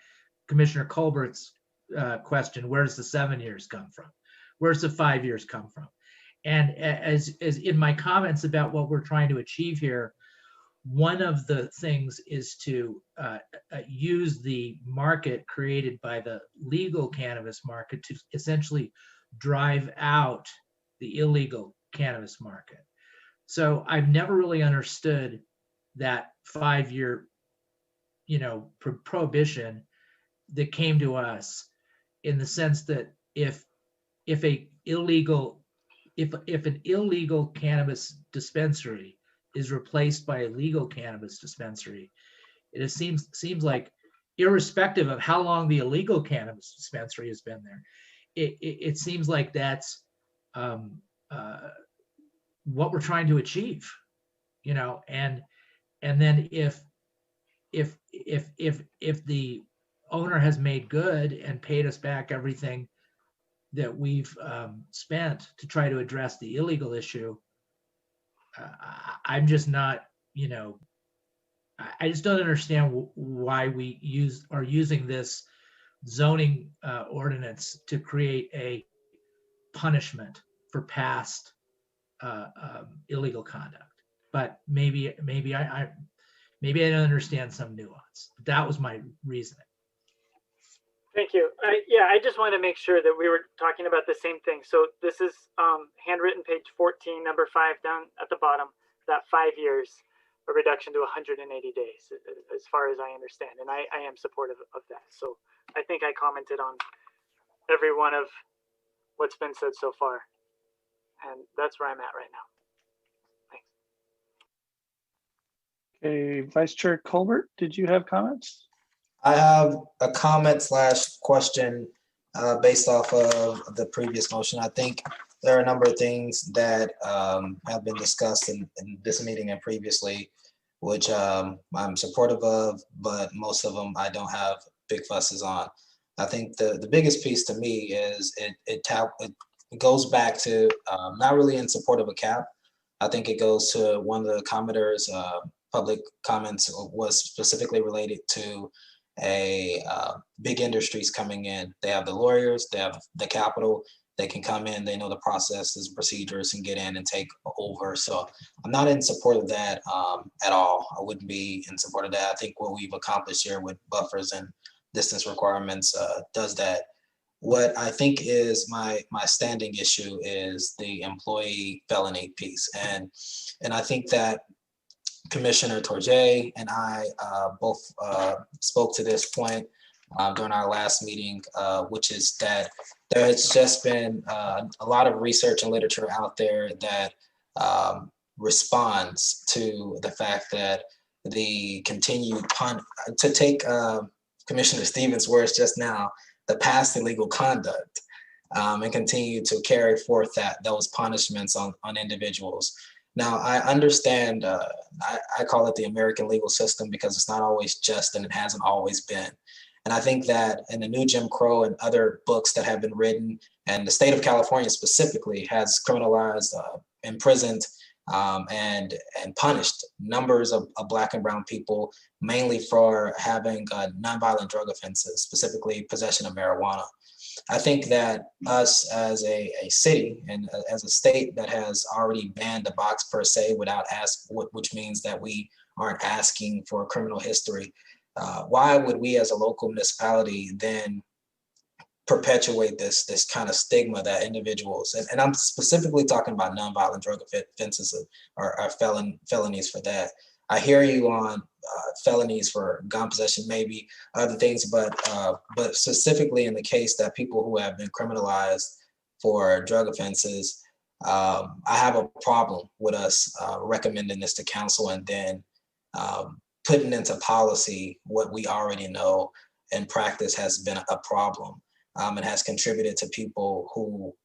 Commissioner Colbert's question, where does the 7 years come from? Where's the 5 years come from? And as in my comments about what we're trying to achieve here, one of the things is to use the market created by the legal cannabis market to essentially drive out the illegal cannabis market. So I've never really understood that 5-year, prohibition that came to us, in the sense that if an illegal cannabis dispensary is replaced by a legal cannabis dispensary, it seems like, irrespective of how long the illegal cannabis dispensary has been there, it seems like that's what we're trying to achieve, and then if the owner has made good and paid us back everything that we've spent to try to address the illegal issue, I'm just not, I just don't understand why we are using this zoning ordinance to create a punishment for past illegal conduct. But maybe I don't understand some nuance. That was my reasoning. Thank you. Yeah, I just wanted to make sure that we were talking about the same thing. So this is handwritten page 14, number 5 down at the bottom, that 5 years, a reduction to 180 days, as far as I understand. And I am supportive of that. So I think I commented on every one of what's been said so far. And that's where I'm at right now. Okay, Vice Chair Colbert, did you have comments? I have a comment / question based off of the previous motion. I think there are a number of things that have been discussed in this meeting and previously, which I'm supportive of, but most of them I don't have big fusses on. I think the biggest piece to me is it goes back to not really in support of a cap. I think it goes to one of the commenters' public comments was specifically related to big industries coming in. They have the lawyers, they have the capital, they can come in, they know the processes and procedures and get in and take over. So I'm not in support of that at all. I wouldn't be in support of that. I think what we've accomplished here with buffers and distance requirements does that. What I think is my standing issue is the employee felony piece. And I think that Commissioner Torjay and I both spoke to this point during our last meeting, which is that there has just been a lot of research and literature out there that responds to the fact that the continued to take Commissioner Stevens' words just now, the past illegal conduct, and continue to carry forth those punishments on individuals. Now, I understand, I call it the American legal system because it's not always just and it hasn't always been. And I think that in the new Jim Crow and other books that have been written, and the state of California specifically has criminalized, imprisoned, and punished numbers of Black and brown people, mainly for having nonviolent drug offenses, specifically possession of marijuana. I think that us as a city and as a state that has already banned the box per se without which means that we aren't asking for criminal history, why would we as a local municipality then perpetuate this kind of stigma that individuals, and I'm specifically talking about nonviolent drug offenses or felonies for that. I hear you on felonies for gun possession, maybe other things, but specifically in the case that people who have been criminalized for drug offenses, I have a problem with us recommending this to council and then putting into policy what we already know in practice has been a problem. It has contributed to people who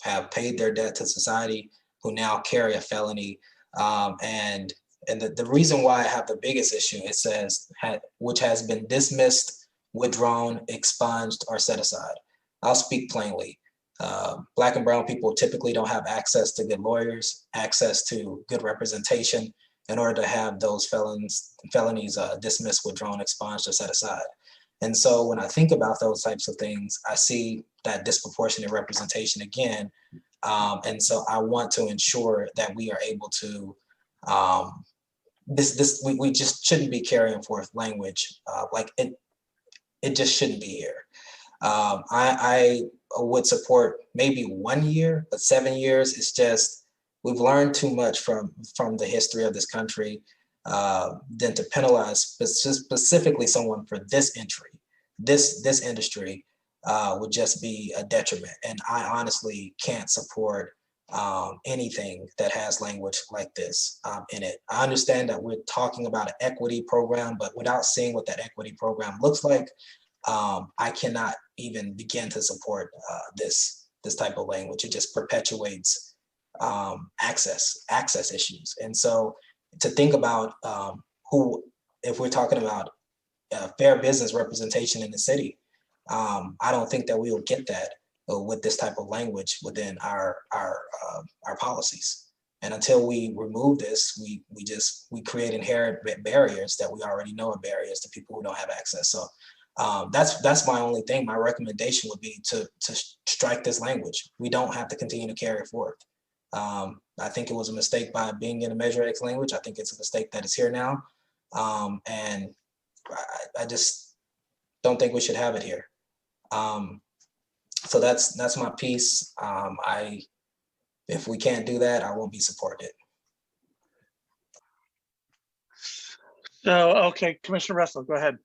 have paid their debt to society, who now carry a felony, and the reason why I have the biggest issue, it says, which has been dismissed, withdrawn, expunged, or set aside. I'll speak plainly. Black and brown people typically don't have access to good lawyers, access to good representation in order to have those felonies dismissed, withdrawn, expunged, or set aside. And so when I think about those types of things, I see that disproportionate representation again. And so I want to ensure that we are able to we just shouldn't be carrying forth language like it just shouldn't be here. I would support maybe 1 year, but 7 years is just, we've learned too much from the history of this country than to penalize specifically someone for this entry. This industry would just be a detriment. And I honestly can't support anything that has language like this in it. I understand that we're talking about an equity program, but without seeing what that equity program looks like, I cannot even begin to support this type of language. It just perpetuates access issues. And so to think about if we're talking about fair business representation in the city, I don't think that we will get that with this type of language within our policies. And until we remove this, we create inherent barriers that we already know are barriers to people who don't have access. So that's my only thing. My recommendation would be to strike this language. We don't have to continue to carry it forth. I think it was a mistake by being in a Measure X language. I think it's a mistake that is here now. And I just don't think we should have it here. So that's my piece. If we can't do that, I won't be supporting it. So, okay, Commissioner Russell, go ahead.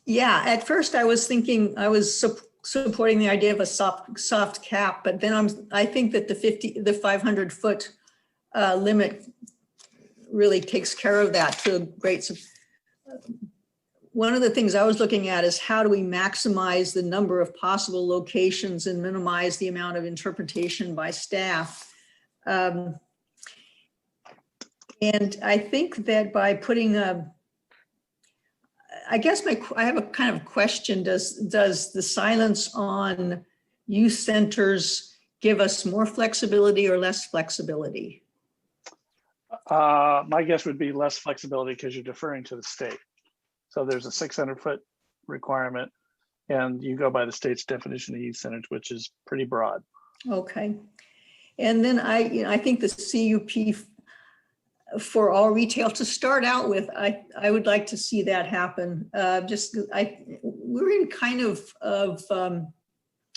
Yeah, at first I was thinking I was supporting the idea of a soft cap, but then I think that the 500 foot limit really takes care of that to a great. One of the things I was looking at is how do we maximize the number of possible locations and minimize the amount of interpretation by staff. And I think that by putting I guess I have a kind of question. Does the silence on youth centers give us more flexibility or less flexibility? My guess would be less flexibility because you're deferring to the state. So there's a 600-foot requirement, and you go by the state's definition of youth centers, which is pretty broad. Okay, and then I think the CUP for all retail to start out with, I would like to see that happen. We're in kind of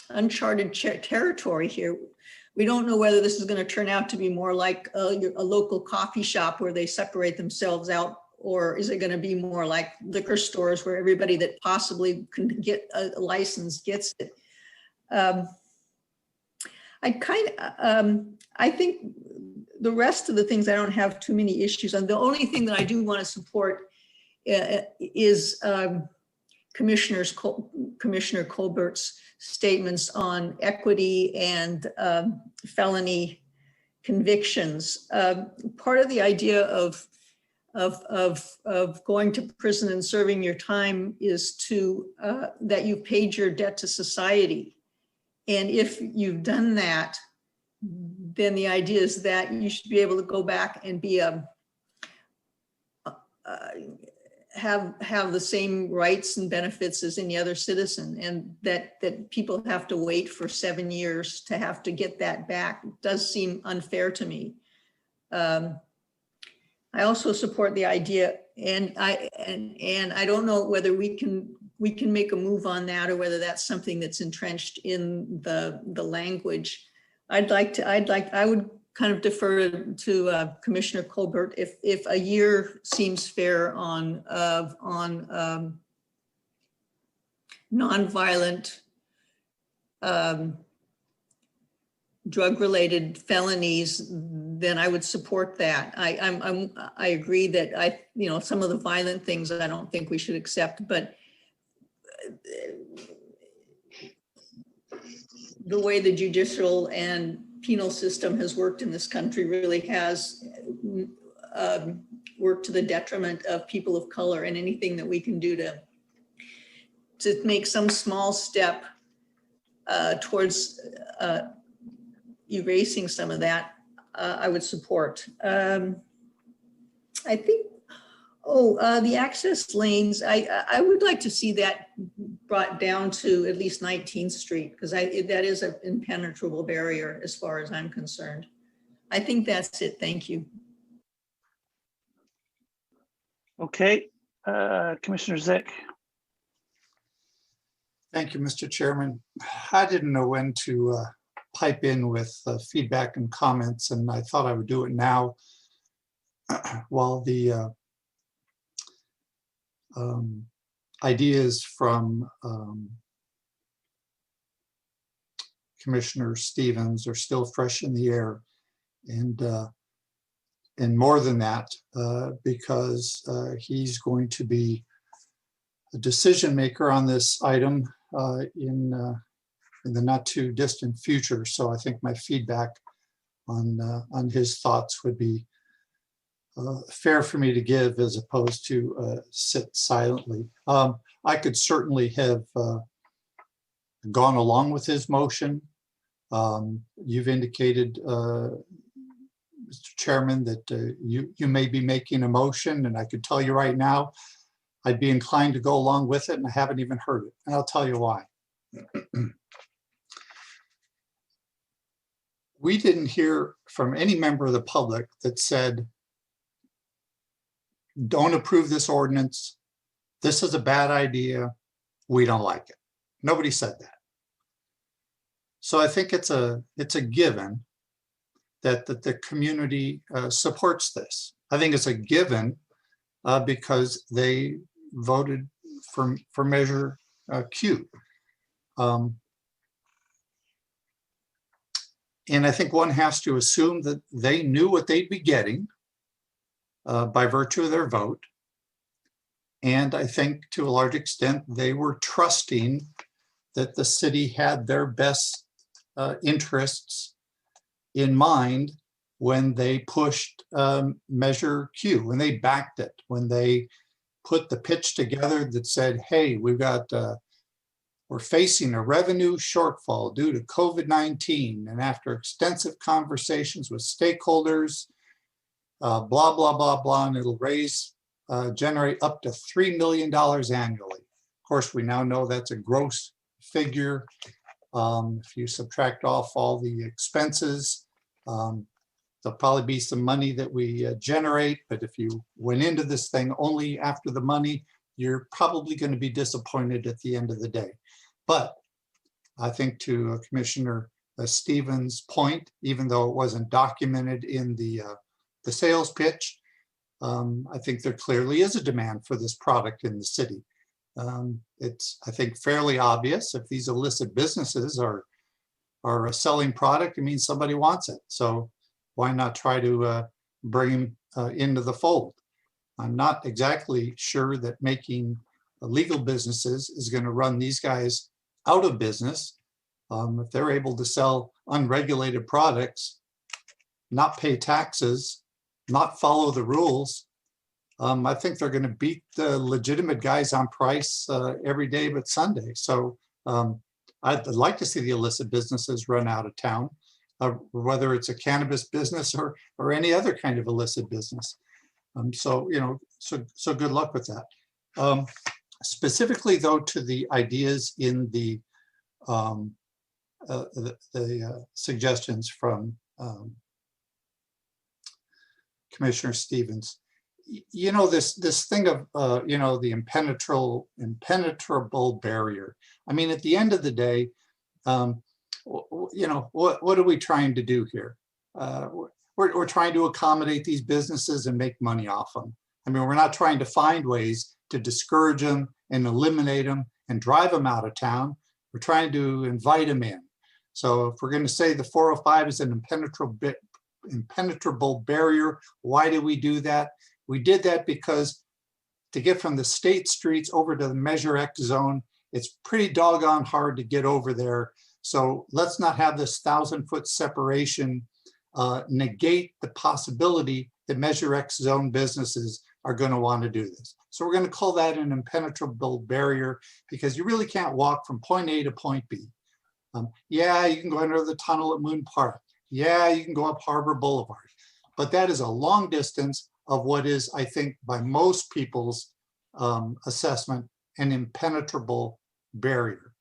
uncharted territory here. We don't know whether this is going to turn out to be more like a local coffee shop where they separate themselves out, or is it going to be more like liquor stores where everybody that possibly can get a license gets it? I think the rest of the things I don't have too many issues on. The only thing that I do want to support is Commissioner Colbert's statements on equity and felony convictions. Part of the idea of going to prison and serving your time is that you paid your debt to society. And if you've done that, then the idea is that you should be able to go back and be have the same rights and benefits as any other citizen, and that people have to wait for 7 years to have to get that back does seem unfair to me. I also support the idea, and I don't know whether we can make a move on that, or whether that's something that's entrenched in the language. I would kind of defer to Commissioner Colbert if a year seems fair on nonviolent drug-related felonies, then I would support that. I agree that some of the violent things I don't think we should accept, but the way the judicial and penal system has worked in this country really has worked to the detriment of people of color, and anything that we can do to make some small step towards erasing some of that, I would support. I think, the access lanes, I would like to see that brought down to at least 19th Street, because that is an impenetrable barrier as far as I'm concerned. I think that's it. Thank you. Okay, Commissioner Zick. Thank you, Mr. Chairman. I didn't know when to pipe in with feedback and comments, and I thought I would do it now while the ideas from Commissioner Stevens are still fresh in the air. And more than that, because he's going to be a decision maker on this item in the not too distant future. So I think my feedback on his thoughts would be fair for me to give as opposed to sit silently. I could certainly have gone along with his motion. You've indicated, Mr. Chairman, that you may be making a motion, and I could tell you right now, I'd be inclined to go along with it, and I haven't even heard it, and I'll tell you why. We didn't hear from any member of the public that said, don't approve this ordinance. This is a bad idea. We don't like it. Nobody said that. So I think it's a given that the community supports this. I think it's a given because they voted for Measure Q. And I think one has to assume that they knew what they'd be getting by virtue of their vote. And I think to a large extent, they were trusting that the city had their best interests in mind when they pushed Measure Q, when they backed it, when they put the pitch together that said, hey, we're facing a revenue shortfall due to COVID-19. And after extensive conversations with stakeholders, blah, blah, blah, blah, and it'll generate up to $3 million annually. Of course, we now know that's a gross figure. If you subtract off all the expenses, there'll probably be some money that we generate, but if you went into this thing only after the money, you're probably going to be disappointed at the end of the day. But I think to Commissioner Stevens' point, even though it wasn't documented in the sales pitch, I think there clearly is a demand for this product in the city. It's, I think, fairly obvious if these illicit businesses are selling product, it means somebody wants it. So why not try to bring them into the fold? I'm not exactly sure that making legal businesses is going to run these guys out of business. If they're able to sell unregulated products, not pay taxes, not follow the rules, I think they're going to beat the legitimate guys on price every day but Sunday. So I'd like to see the illicit businesses run out of town, whether it's a cannabis business or any other kind of illicit business. So good luck with that. Specifically, though, to the ideas in the suggestions from Commissioner Stevens. You know, this thing of the impenetrable barrier. I mean, at the end of the day, what are we trying to do here? We're trying to accommodate these businesses and make money off them. I mean, we're not trying to find ways to discourage them and eliminate them and drive them out of town. We're trying to invite them in. So if we're going to say the 405 is an impenetrable barrier, why do we do that? We did that because to get from the state streets over to the Measure X zone, it's pretty doggone hard to get over there. So let's not have this 1,000-foot separation negate the possibility that Measure X zone businesses are going to want to do this. So we're going to call that an impenetrable barrier because you really can't walk from point A to point B. Yeah, you can go under the tunnel at Moon Park. Yeah, you can go up Harbor Boulevard. But that is a long distance of what is, I think, by most people's assessment, an impenetrable barrier.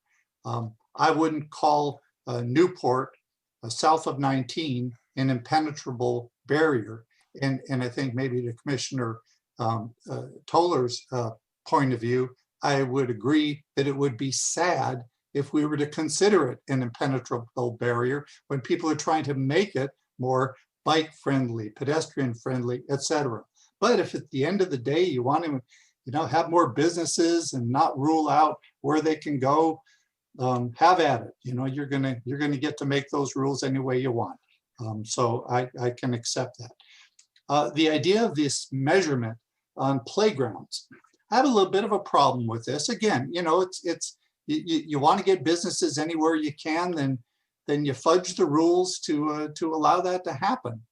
I wouldn't call Newport, south of 19, an impenetrable barrier. And I think maybe to Commissioner Toller's point of view, I would agree that it would be sad if we were to consider it an impenetrable barrier when people are trying to make it more bike friendly, pedestrian friendly, etc. But if at the end of the day you want to, have more businesses and not rule out where they can go, have at it. You're gonna get to make those rules any way you want. So I can accept that. The idea of this measurement on playgrounds, I have a little bit of a problem with this. Again, it's you want to get businesses anywhere you can, then you fudge the rules to allow that to happen.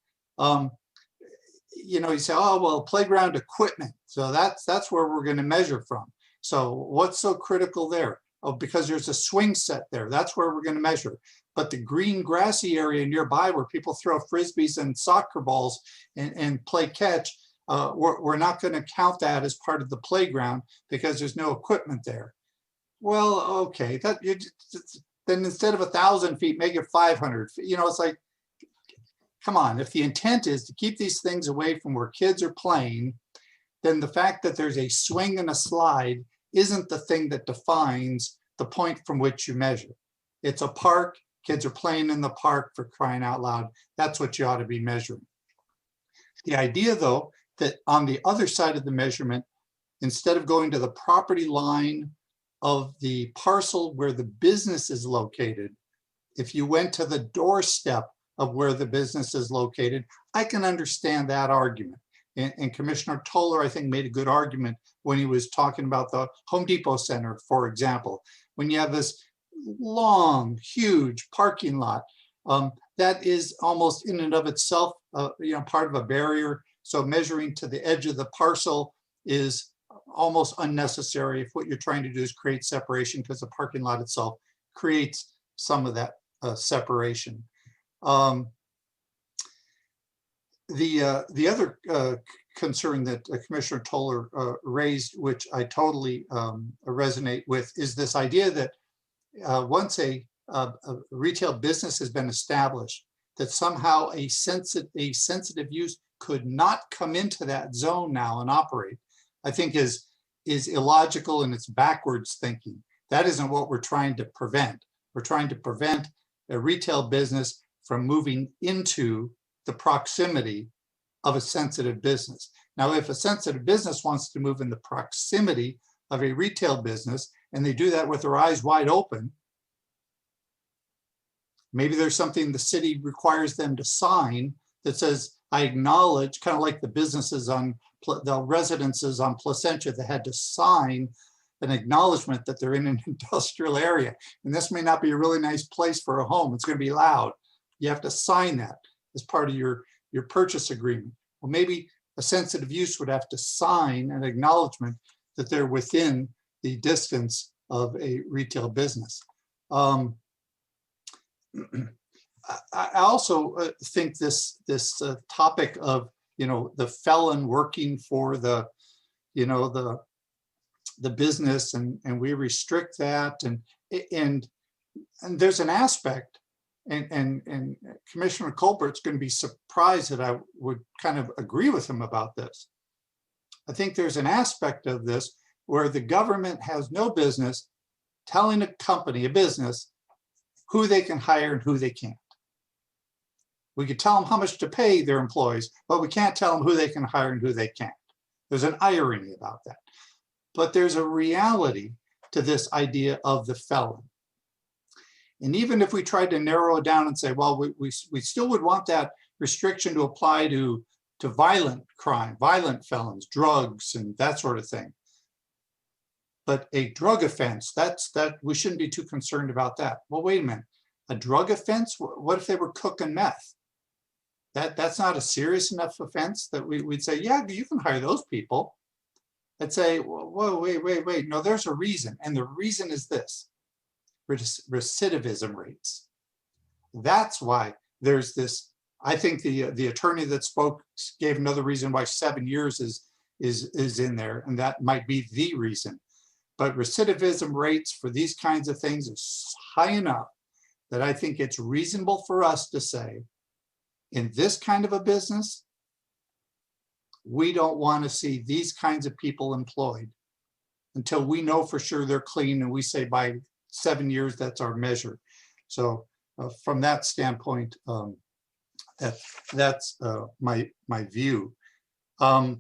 You say, oh well, playground equipment. So that's where we're going to measure from. So what's so critical there? Oh, because there's a swing set there. That's where we're going to measure. But the green grassy area nearby where people throw frisbees and soccer balls and play catch, we're not going to count that as part of the playground because there's no equipment there. Well, okay, then instead of 1,000 feet, make it 500 feet. It's like, come on, if the intent is to keep these things away from where kids are playing, then the fact that there's a swing and a slide isn't the thing that defines the point from which you measure. It's a park, kids are playing in the park, for crying out loud. That's what you ought to be measuring. The idea though, that on the other side of the measurement, instead of going to the property line of the parcel where the business is located, if you went to the doorstep of where the business is located, I can understand that argument. And Commissioner Toller, I think, made a good argument when he was talking about the Home Depot Center, for example. When you have this long, huge parking lot, that is almost in and of itself, part of a barrier. So measuring to the edge of the parcel is almost unnecessary if what you're trying to do is create separation, because the parking lot itself creates some of that separation. The other concern that Commissioner Toller raised, which I totally resonate with, is this idea that once a retail business has been established, that somehow a sensitive use could not come into that zone now and operate, I think is illogical, and it's backwards thinking. That isn't what we're trying to prevent. We're trying to prevent a retail business from moving into the proximity of a sensitive business. Now, if a sensitive business wants to move in the proximity of a retail business and they do that with their eyes wide open, maybe there's something the city requires them to sign that says, I acknowledge, kind of like the businesses on the residences on Placentia that had to sign an acknowledgement that they're in an industrial area. And this may not be a really nice place for a home. It's going to be loud. You have to sign that as part of your purchase agreement. Well, maybe a sensitive use would have to sign an acknowledgement that they're within the distance of a retail business. I also think this topic of the felon working for the business and we restrict that and there's an aspect. And Commissioner Colbert's going to be surprised that I would kind of agree with him about this. I think there's an aspect of this where the government has no business telling a company, a business, who they can hire and who they can't. We could tell them how much to pay their employees, but we can't tell them who they can hire and who they can't. There's an irony about that. But there's a reality to this idea of the felon. And even if we tried to narrow it down and say, well, we still would want that restriction to apply to violent crime, violent felons, drugs, and that sort of thing. But a drug offense, that we shouldn't be too concerned about that. Well, wait a minute, a drug offense? What if they were cooking meth? That's not a serious enough offense that we'd say, yeah, you can hire those people. I'd say, whoa, wait, no, there's a reason. And the reason is this. Recidivism rates. That's why there's this. I think the attorney that spoke gave another reason why 7 years is in there, and that might be the reason. But recidivism rates for these kinds of things is high enough that I think it's reasonable for us to say, in this kind of a business, we don't want to see these kinds of people employed until we know for sure they're clean, and we say by 7 years, that's our measure. So from that standpoint, that's my view. We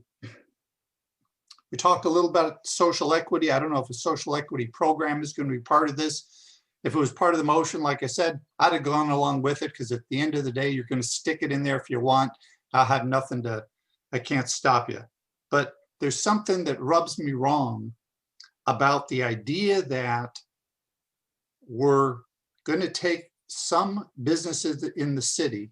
talked a little about social equity. I don't know if a social equity program is going to be part of this. If it was part of the motion, like I said, I'd have gone along with it, because at the end of the day, you're going to stick it in there if you want. I have nothing to, I can't stop you. But there's something that rubs me wrong about the idea that we're going to take some businesses in the city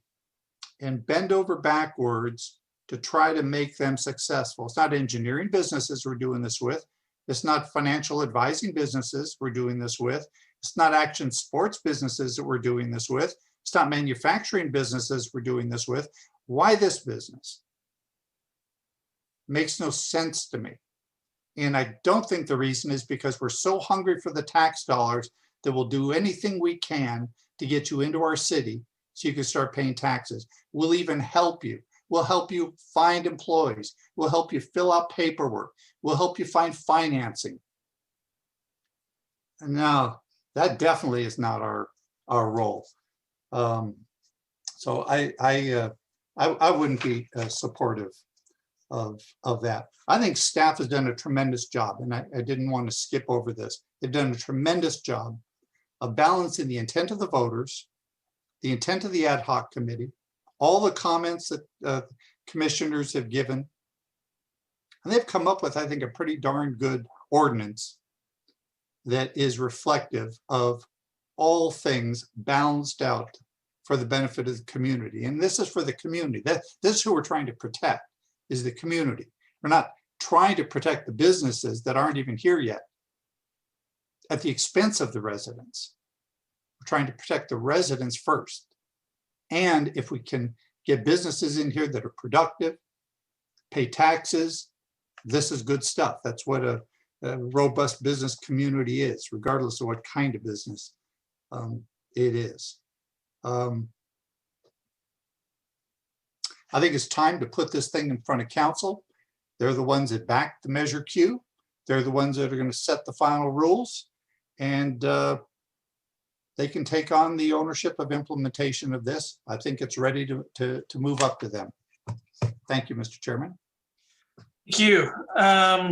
and bend over backwards to try to make them successful. It's not engineering businesses we're doing this with. It's not financial advising businesses we're doing this with. It's not action sports businesses that we're doing this with. It's not manufacturing businesses we're doing this with. Why this business? Makes no sense to me. And I don't think the reason is because we're so hungry for the tax dollars that we'll do anything we can to get you into our city so you can start paying taxes. We'll even help you. We'll help you find employees. We'll help you fill out paperwork. We'll help you find financing. And now that definitely is not our role. So I wouldn't be supportive of that. I think staff has done a tremendous job, and I didn't want to skip over this. They've done a tremendous job of balancing the intent of the voters, the intent of the ad hoc committee, all the comments that commissioners have given. And they've come up with, I think, a pretty darn good ordinance that is reflective of all things balanced out for the benefit of the community. And this is for the community. This is who we're trying to protect, is the community. We're not trying to protect the businesses that aren't even here yet at the expense of the residents. We're trying to protect the residents first. And if we can get businesses in here that are productive, pay taxes, this is good stuff. That's what a robust business community is, regardless of what kind of business it is. I think it's time to put this thing in front of council. They're the ones that back the Measure Q. They're the ones that are going to set the final rules, and they can take on the ownership of implementation of this. I think it's ready to move up to them. Thank you, Mr. Chairman. Thank you.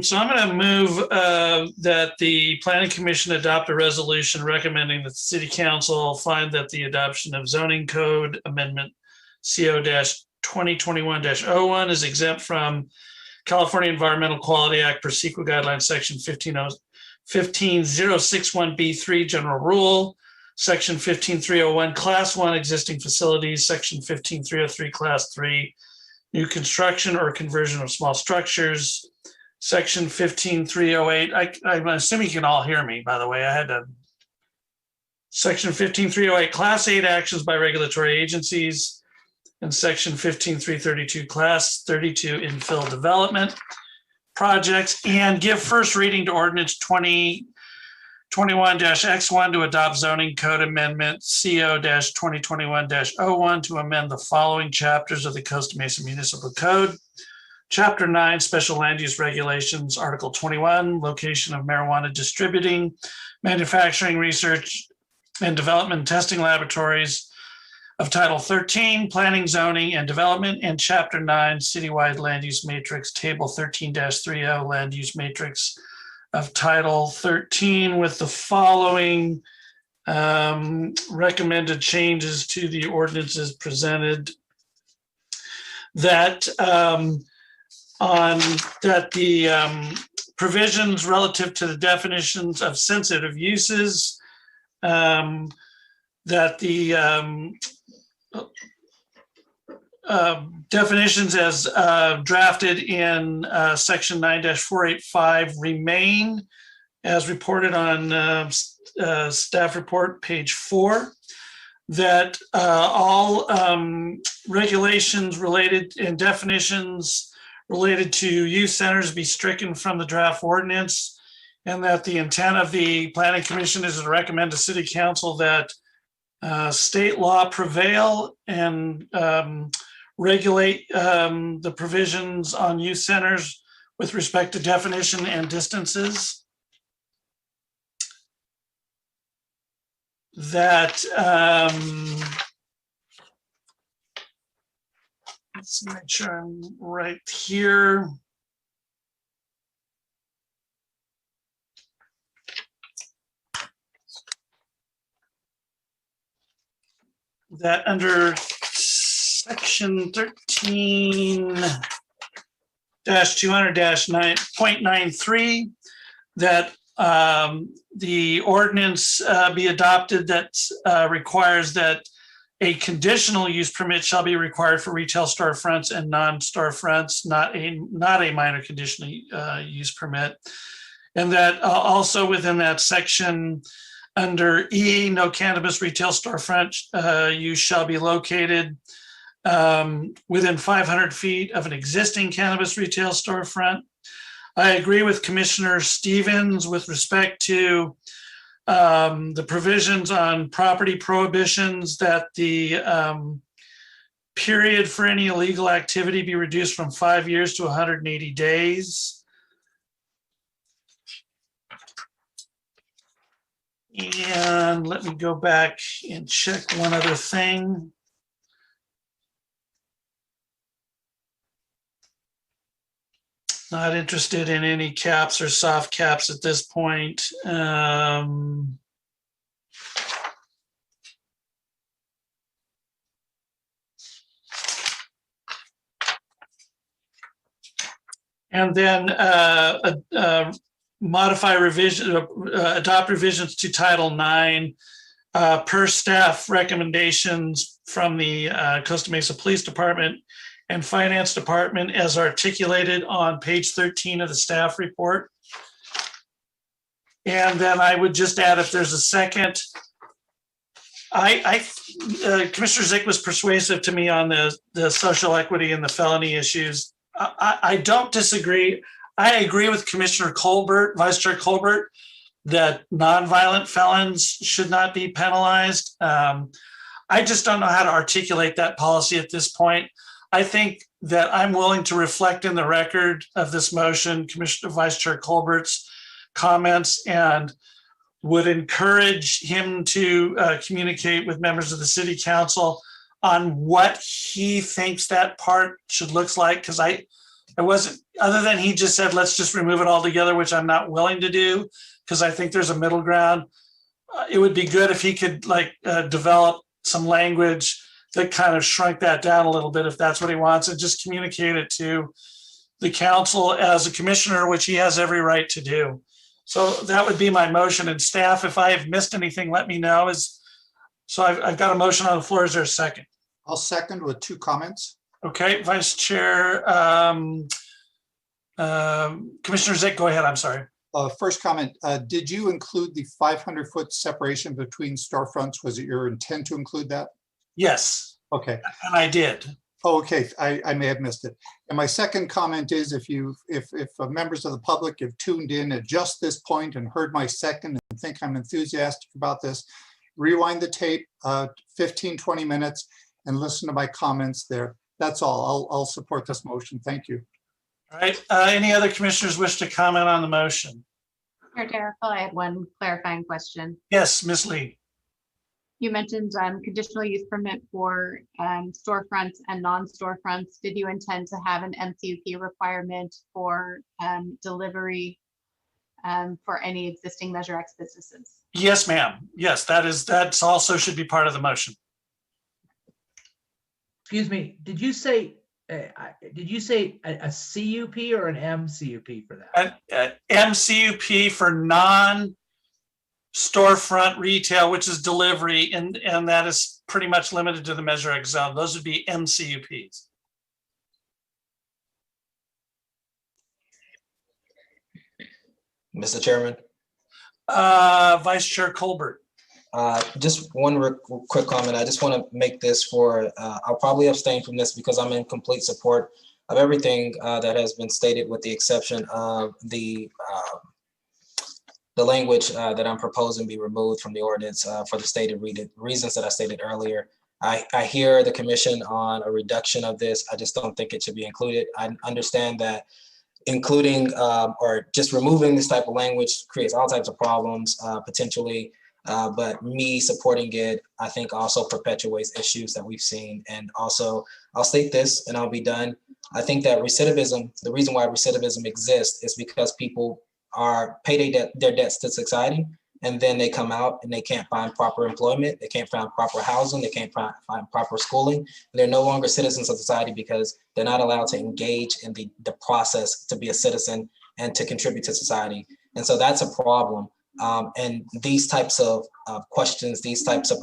So I'm going to move that the Planning Commission adopt a resolution recommending that the City Council find that the adoption of Zoning Code Amendment CO-2021-01 is exempt from California Environmental Quality Act per CEQA Guidelines Section 15061B3 General Rule, Section 15301 Class 1 Existing Facilities, Section 15303 Class 3 New construction or conversion of small structures, Section 15308. I'm assuming you can all hear me, by the way. I had to. Section 15308, Class 8 actions by regulatory agencies, and Section 15332, Class 32 infill development projects, and give first reading to Ordinance 2021-X1 to adopt zoning code amendment CO-2021-01 to amend the following chapters of the Costa Mesa Municipal Code. Chapter 9, Special Land Use Regulations, Article 21, Location of Marijuana Distributing, Manufacturing, Research and Development, Testing Laboratories of Title 13, Planning, Zoning and Development, and Chapter 9, Citywide Land Use Matrix, Table 13-30, Land Use Matrix of Title 13, with the following recommended changes to the ordinances presented. That the provisions relative to the definitions of sensitive uses, that the definitions as drafted in Section 9-485 remain as reported on staff report page 4, that all regulations related and definitions related to youth centers be stricken from the draft ordinance, and that the intent of the Planning Commission is to recommend to City Council that state law prevail and regulate the provisions on youth centers with respect to definition and distances. That let's make sure I'm right here. That under section 13-200-9.93, that the ordinance be adopted that requires that a conditional use permit shall be required for retail storefronts and non-storefronts, not a minor conditional use permit. And that also within that section under E, no cannabis retail storefront use shall be located within 500 feet of an existing cannabis retail storefront. I agree with Commissioner Stevens with respect to the provisions on property prohibitions, that the period for any illegal activity be reduced from 5 years to 180 days. And let me go back and check one other thing. Not interested in any caps or soft caps at this point. And then modify revision, adopt revisions to Title IX per staff recommendations from the Costa Mesa Police Department and Finance Department as articulated on page 13 of the staff report. And then I would just add, if there's a second, Commissioner Zick was persuasive to me on the social equity and the felony issues. I don't disagree. I agree with Commissioner Colbert, Vice Chair Colbert, that nonviolent felons should not be penalized. I just don't know how to articulate that policy at this point. I think that I'm willing to reflect in the record of this motion Commissioner Vice Chair Colbert's comments, and would encourage him to communicate with members of the City Council on what he thinks that part should look like. Because I wasn't, other than he just said, let's just remove it altogether, which I'm not willing to do, because I think there's a middle ground. It would be good if he could develop some language that kind of shrunk that down a little bit, if that's what he wants, and just communicate it to the council as a commissioner, which he has every right to do. So that would be my motion. And staff, if I have missed anything, let me know. So I've got a motion on the floor. Is there a second? I'll second with 2 comments. Okay, Vice Chair, Commissioner Zick, go ahead. I'm sorry. First comment, did you include the 500-foot separation between storefronts? Was it your intent to include that? Yes. Okay. And I did. Oh, okay, I may have missed it. And my second comment is, if members of the public have tuned in at just this point and heard my second and think I'm enthusiastic about this, rewind the tape 15, 20 minutes and listen to my comments there. That's all. I'll support this motion. Thank you. All right. Any other commissioners wish to comment on the motion? Chair Terrifil, I had one clarifying question. Yes, Ms. Lee. You mentioned conditional use permit for storefronts and non-storefronts. Did you intend to have an MCUP requirement for delivery for any existing Measure X businesses? Yes, ma'am. Yes, that's also should be part of the motion. Excuse me, did you say a CUP or an MCUP for that? An MCUP for non-storefront retail, which is delivery, and that is pretty much limited to the Measure X zone. Those would be MCUPs. Mr. Chairman. Vice Chair Colbert. Just one quick comment. I just want to make this for, I'll probably abstain from this because I'm in complete support of everything that has been stated, with the exception of the language that I'm proposing be removed from the ordinance for the stated reasons that I stated earlier. I hear the commission on a reduction of this. I just don't think it should be included. I understand that including or just removing this type of language creates all types of problems potentially. But me supporting it, I think also perpetuates issues that we've seen. And also, I'll state this and I'll be done. I think that recidivism, the reason why recidivism exists is because people pay their debts to society, and then they come out and they can't find proper employment, they can't find proper housing, they can't find proper schooling, and they're no longer citizens of society because they're not allowed to engage in the process to be a citizen and to contribute to society. And so that's a problem. And these types of questions, these types of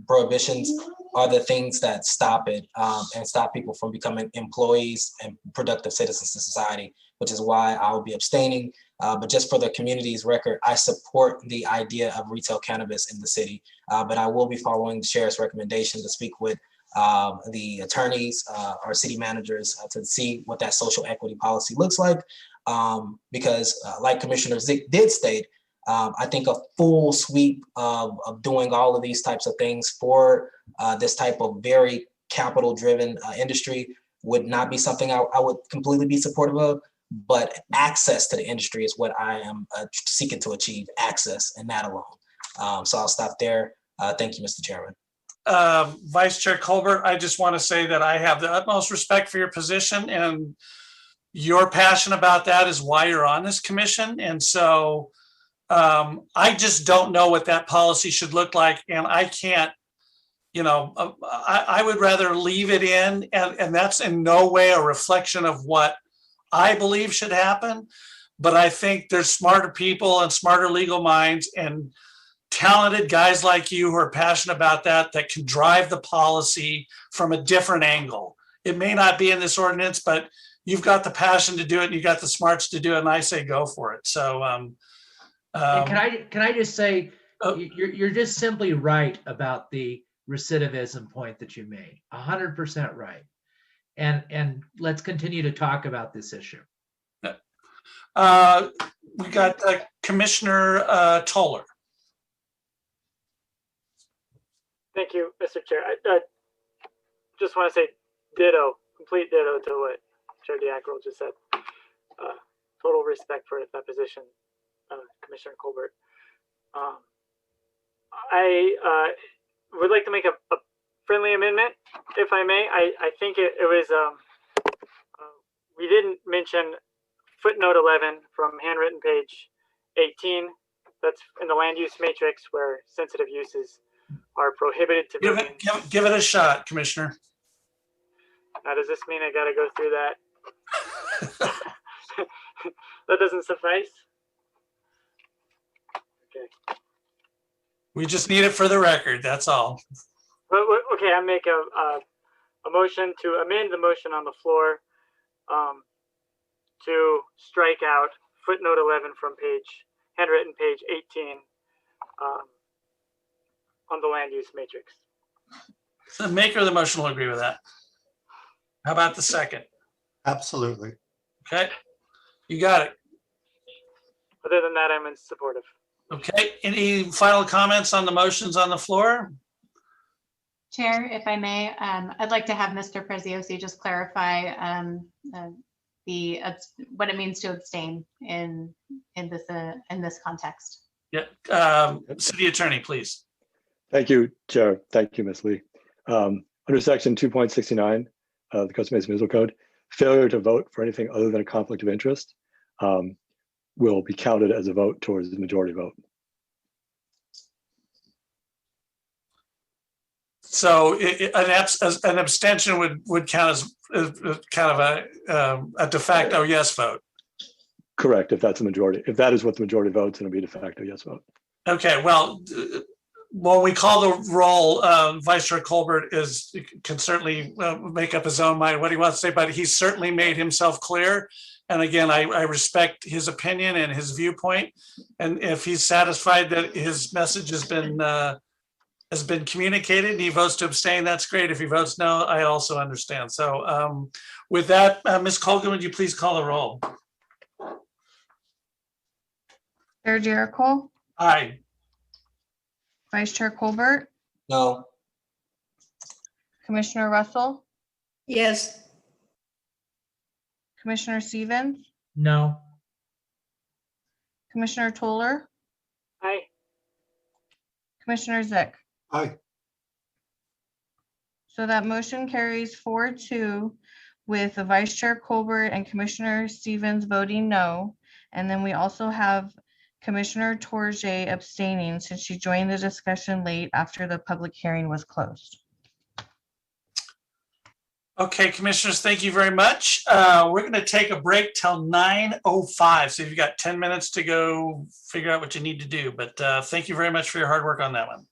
prohibitions are the things that stop it and stop people from becoming employees and productive citizens to society, which is why I will be abstaining. But just for the community's record, I support the idea of retail cannabis in the city, but I will be following the sheriff's recommendation to speak with the attorneys, our city managers to see what that social equity policy looks like. Because like Commissioner Zick did state, I think a full sweep of doing all of these types of things for this type of very capital driven industry would not be something I would completely be supportive of. But access to the industry is what I am seeking to achieve, access and that alone. So I'll stop there. Thank you, Mr. Chairman. Vice Chair Colbert, I just want to say that I have the utmost respect for your position, and your passion about that is why you're on this commission. And so I just don't know what that policy should look like. And I can't, I would rather leave it in, and that's in no way a reflection of what I believe should happen. But I think there's smarter people and smarter legal minds and talented guys like you who are passionate about that can drive the policy from a different angle. It may not be in this ordinance, but you've got the passion to do it and you've got the smarts to do it, and I say go for it. So and can I just say, you're just simply right about the recidivism point that you made. 100% right. And let's continue to talk about this issue. We got Commissioner Toller. Thank you, Mr. Chair. I just want to say ditto, complete ditto to what Chair Diacro just said. Total respect for that position, Commissioner Colbert. I would like to make a friendly amendment, if I may. I think it was, we didn't mention footnote 11 from handwritten page 18. That's in the land use matrix where sensitive uses are prohibited to give it a shot, Commissioner. Now, does this mean I got to go through that? That doesn't suffice? Okay. We just need it for the record, that's all. Okay, I make a motion to amend the motion on the floor to strike out footnote 11 from handwritten page 18 on the land use matrix. The maker of the motion will agree with that. How about the second? Absolutely. Okay, you got it. Other than that, I'm in supportive. Okay, any final comments on the motions on the floor? Chair, if I may, I'd like to have Mr. Preziosi just clarify what it means to abstain in this context. Yeah, City Attorney, please. Thank you, Chair. Thank you, Ms. Lee. Under section 2.69 of the Costa Mesa Municipal Code, failure to vote for anything other than a conflict of interest will be counted as a vote towards the majority vote. So an abstention would count as kind of a de facto yes vote. Correct, if that's a majority. If that is what the majority votes, it'll be de facto yes vote. Okay, well, when we call the roll, Vice Chair Colbert can certainly make up his own mind what he wants to say, but he's certainly made himself clear. And again, I respect his opinion and his viewpoint. And if he's satisfied that his message has been communicated and he votes to abstain, that's great. If he votes no, I also understand. So with that, Ms. Colgan, would you please call the roll? Chair Jericho? Aye. Vice Chair Colbert? No. Commissioner Russell, Yes. Commissioner Stevens, No. Commissioner Toller, Aye. Commissioner Zick. Aye. So that motion carries 4-2 with the Vice Chair Colbert and Commissioner Stevens voting no. And then we also have Commissioner Torje abstaining since she joined the discussion late after the public hearing was closed. Okay, commissioners, thank you very much. We're going to take a break till 9:05. So you've got 10 minutes to go figure out what you need to do. But thank you very much for your hard work on that one.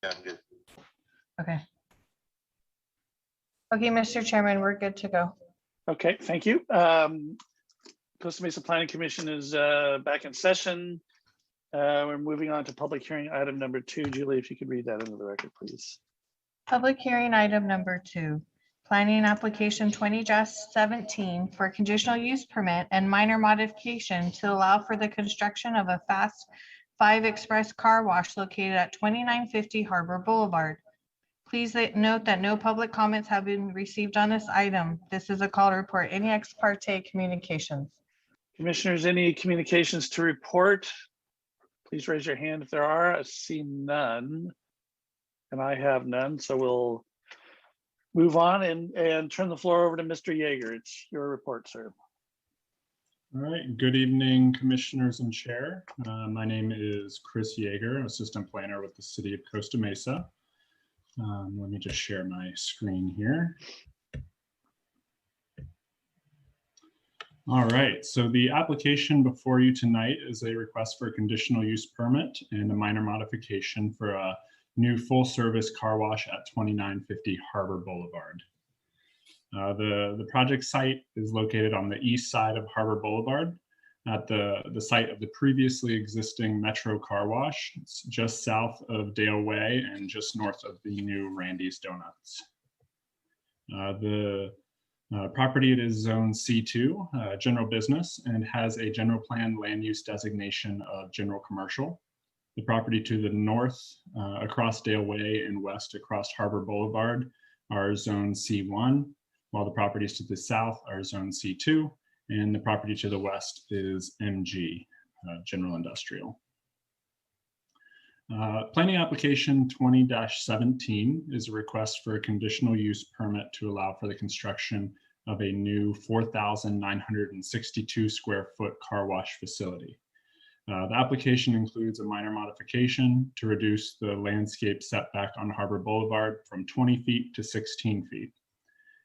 Yeah, I'm good. Okay. Okay, Mr. Chairman, we're good to go. Okay, thank you. Costa Mesa Planning Commission is back in session. We're moving on to public hearing item number 2. Julie, if you could read that into the record, please. Public hearing item number 2, planning application 20-17 for conditional use permit and minor modification to allow for the construction of a Fast 5 Express car wash located at 2950 Harbor Boulevard. Please note that no public comments have been received on this item. This is a call to report any ex parte communications. Commissioners, any communications to report? Please raise your hand if there are. I see none. And I have none, so we'll move on and turn the floor over to Mr. Yeager. It's your report, sir. All right, good evening, commissioners and chair. My name is Chris Yeager, assistant planner with the city of Costa Mesa. Let me just share my screen here. All right, so the application before you tonight is a request for a conditional use permit and a minor modification for a new full service car wash at 2950 Harbor Boulevard. The project site is located on the east side of Harbor Boulevard at the site of the previously existing Metro car wash. It's just south of Dale Way and just north of the new Randy's Donuts. The property, it is zone C2, general business, and has a general plan land use designation of general commercial. The property to the north across Dale Way and west across Harbor Boulevard are zone C1, while the properties to the south are zone C2, and the property to the west is MG, general industrial. Planning application 20-17 is a request for a conditional use permit to allow for the construction of a new 4,962 square foot car wash facility. The application includes a minor modification to reduce the landscape setback on Harbor Boulevard from 20 feet to 16 feet.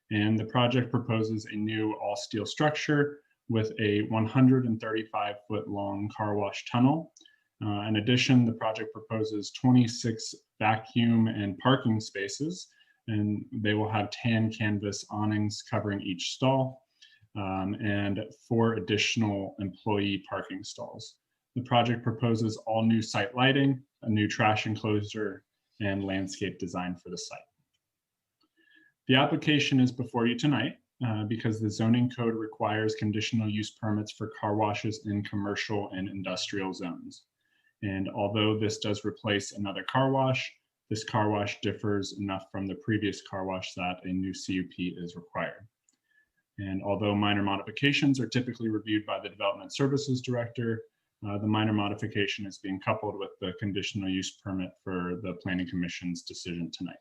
And the project proposes a new all steel structure with a 135-foot long car wash tunnel. In addition, the project proposes 26 vacuum and parking spaces, and they will have tan canvas awnings covering each stall, and 4 additional employee parking stalls. The project proposes all new site lighting, a new trash enclosure, and landscape design for the site. The application is before you tonight because the zoning code requires conditional use permits for car washes in commercial and industrial zones. And although this does replace another car wash, this car wash differs enough from the previous car wash that a new CUP is required. And although minor modifications are typically reviewed by the Development Services Director, the minor modification is being coupled with the conditional use permit for the Planning Commission's decision tonight.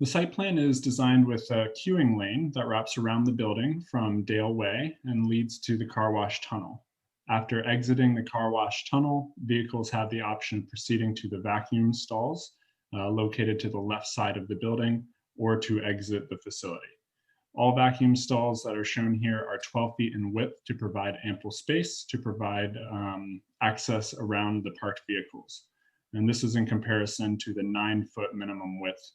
The site plan is designed with a queuing lane that wraps around the building from Dale Way and leads to the car wash tunnel. After exiting the car wash tunnel, vehicles have the option of proceeding to the vacuum stalls located to the left side of the building or to exit the facility. All vacuum stalls that are shown here are 12 feet in width to provide ample space to provide access around the parked vehicles. And this is in comparison to the 9-foot minimum width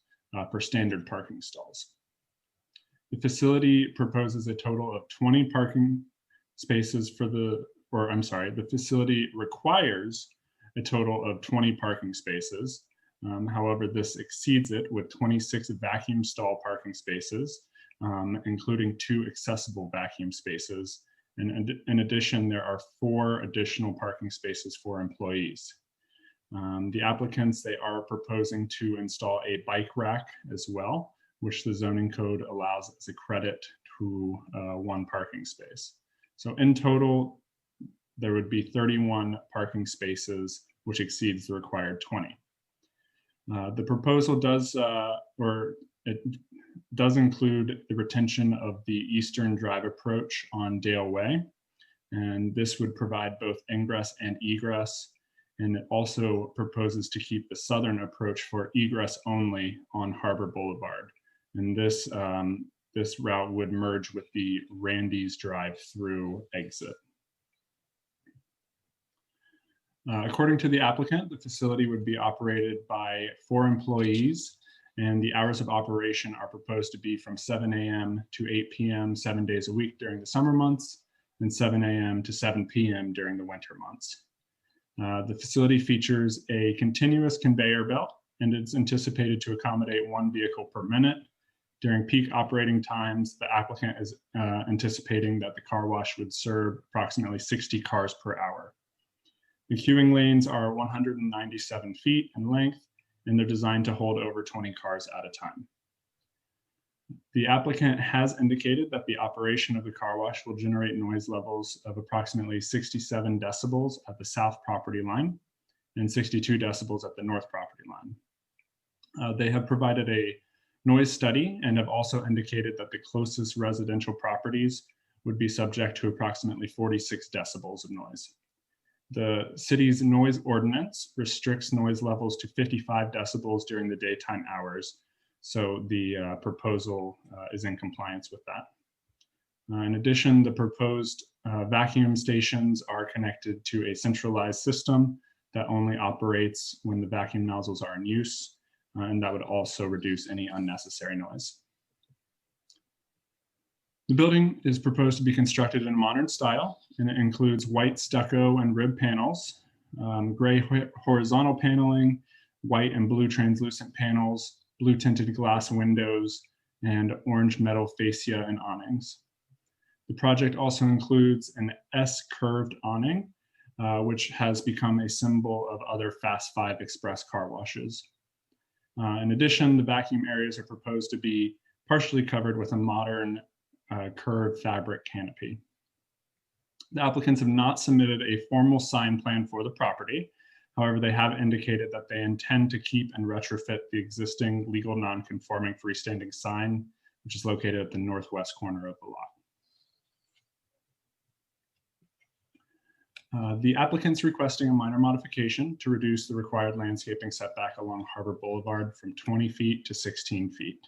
for standard parking stalls. The facility proposes a total of 20 parking spaces the facility requires a total of 20 parking spaces. However, this exceeds it with 26 vacuum stall parking spaces, including 2 accessible vacuum spaces. And in addition, there are 4 additional parking spaces for employees. The applicants, they are proposing to install a bike rack as well, which the zoning code allows as a credit to 1 parking space. So in total, there would be 31 parking spaces, which exceeds the required 20. The proposal does include the retention of the Eastern Drive approach on Dale Way, and this would provide both ingress and egress. And it also proposes to keep the southern approach for egress only on Harbor Boulevard. And this route would merge with the Randy's drive-through exit. According to the applicant, the facility would be operated by 4 employees, and the hours of operation are proposed to be from 7 a.m. to 8 p.m. 7 days a week during the summer months, and 7 a.m. to 7 p.m. during the winter months. The facility features a continuous conveyor belt, and it's anticipated to accommodate 1 vehicle per minute. During peak operating times, the applicant is anticipating that the car wash would serve approximately 60 cars per hour. The queuing lanes are 197 feet in length, and they're designed to hold over 20 cars at a time. The applicant has indicated that the operation of the car wash will generate noise levels of approximately 67 decibels at the south property line and 62 decibels at the north property line. They have provided a noise study and have also indicated that the closest residential properties would be subject to approximately 46 decibels of noise. The city's noise ordinance restricts noise levels to 55 decibels during the daytime hours, so the proposal is in compliance with that. In addition, the proposed vacuum stations are connected to a centralized system that only operates when the vacuum nozzles are in use, and that would also reduce any unnecessary noise. The building is proposed to be constructed in a modern style, and it includes white stucco and rib panels, gray horizontal paneling, white and blue translucent panels, blue tinted glass windows, and orange metal fascia and awnings. The project also includes an S-curved awning, which has become a symbol of other Fast 5 express car washes. In addition, the vacuum areas are proposed to be partially covered with a modern curved fabric canopy. The applicants have not submitted a formal sign plan for the property. However, they have indicated that they intend to keep and retrofit the existing legal non-conforming freestanding sign, which is located at the northwest corner of the lot. The applicant's requesting a minor modification to reduce the required landscaping setback along Harbor Boulevard from 20 feet to 16 feet.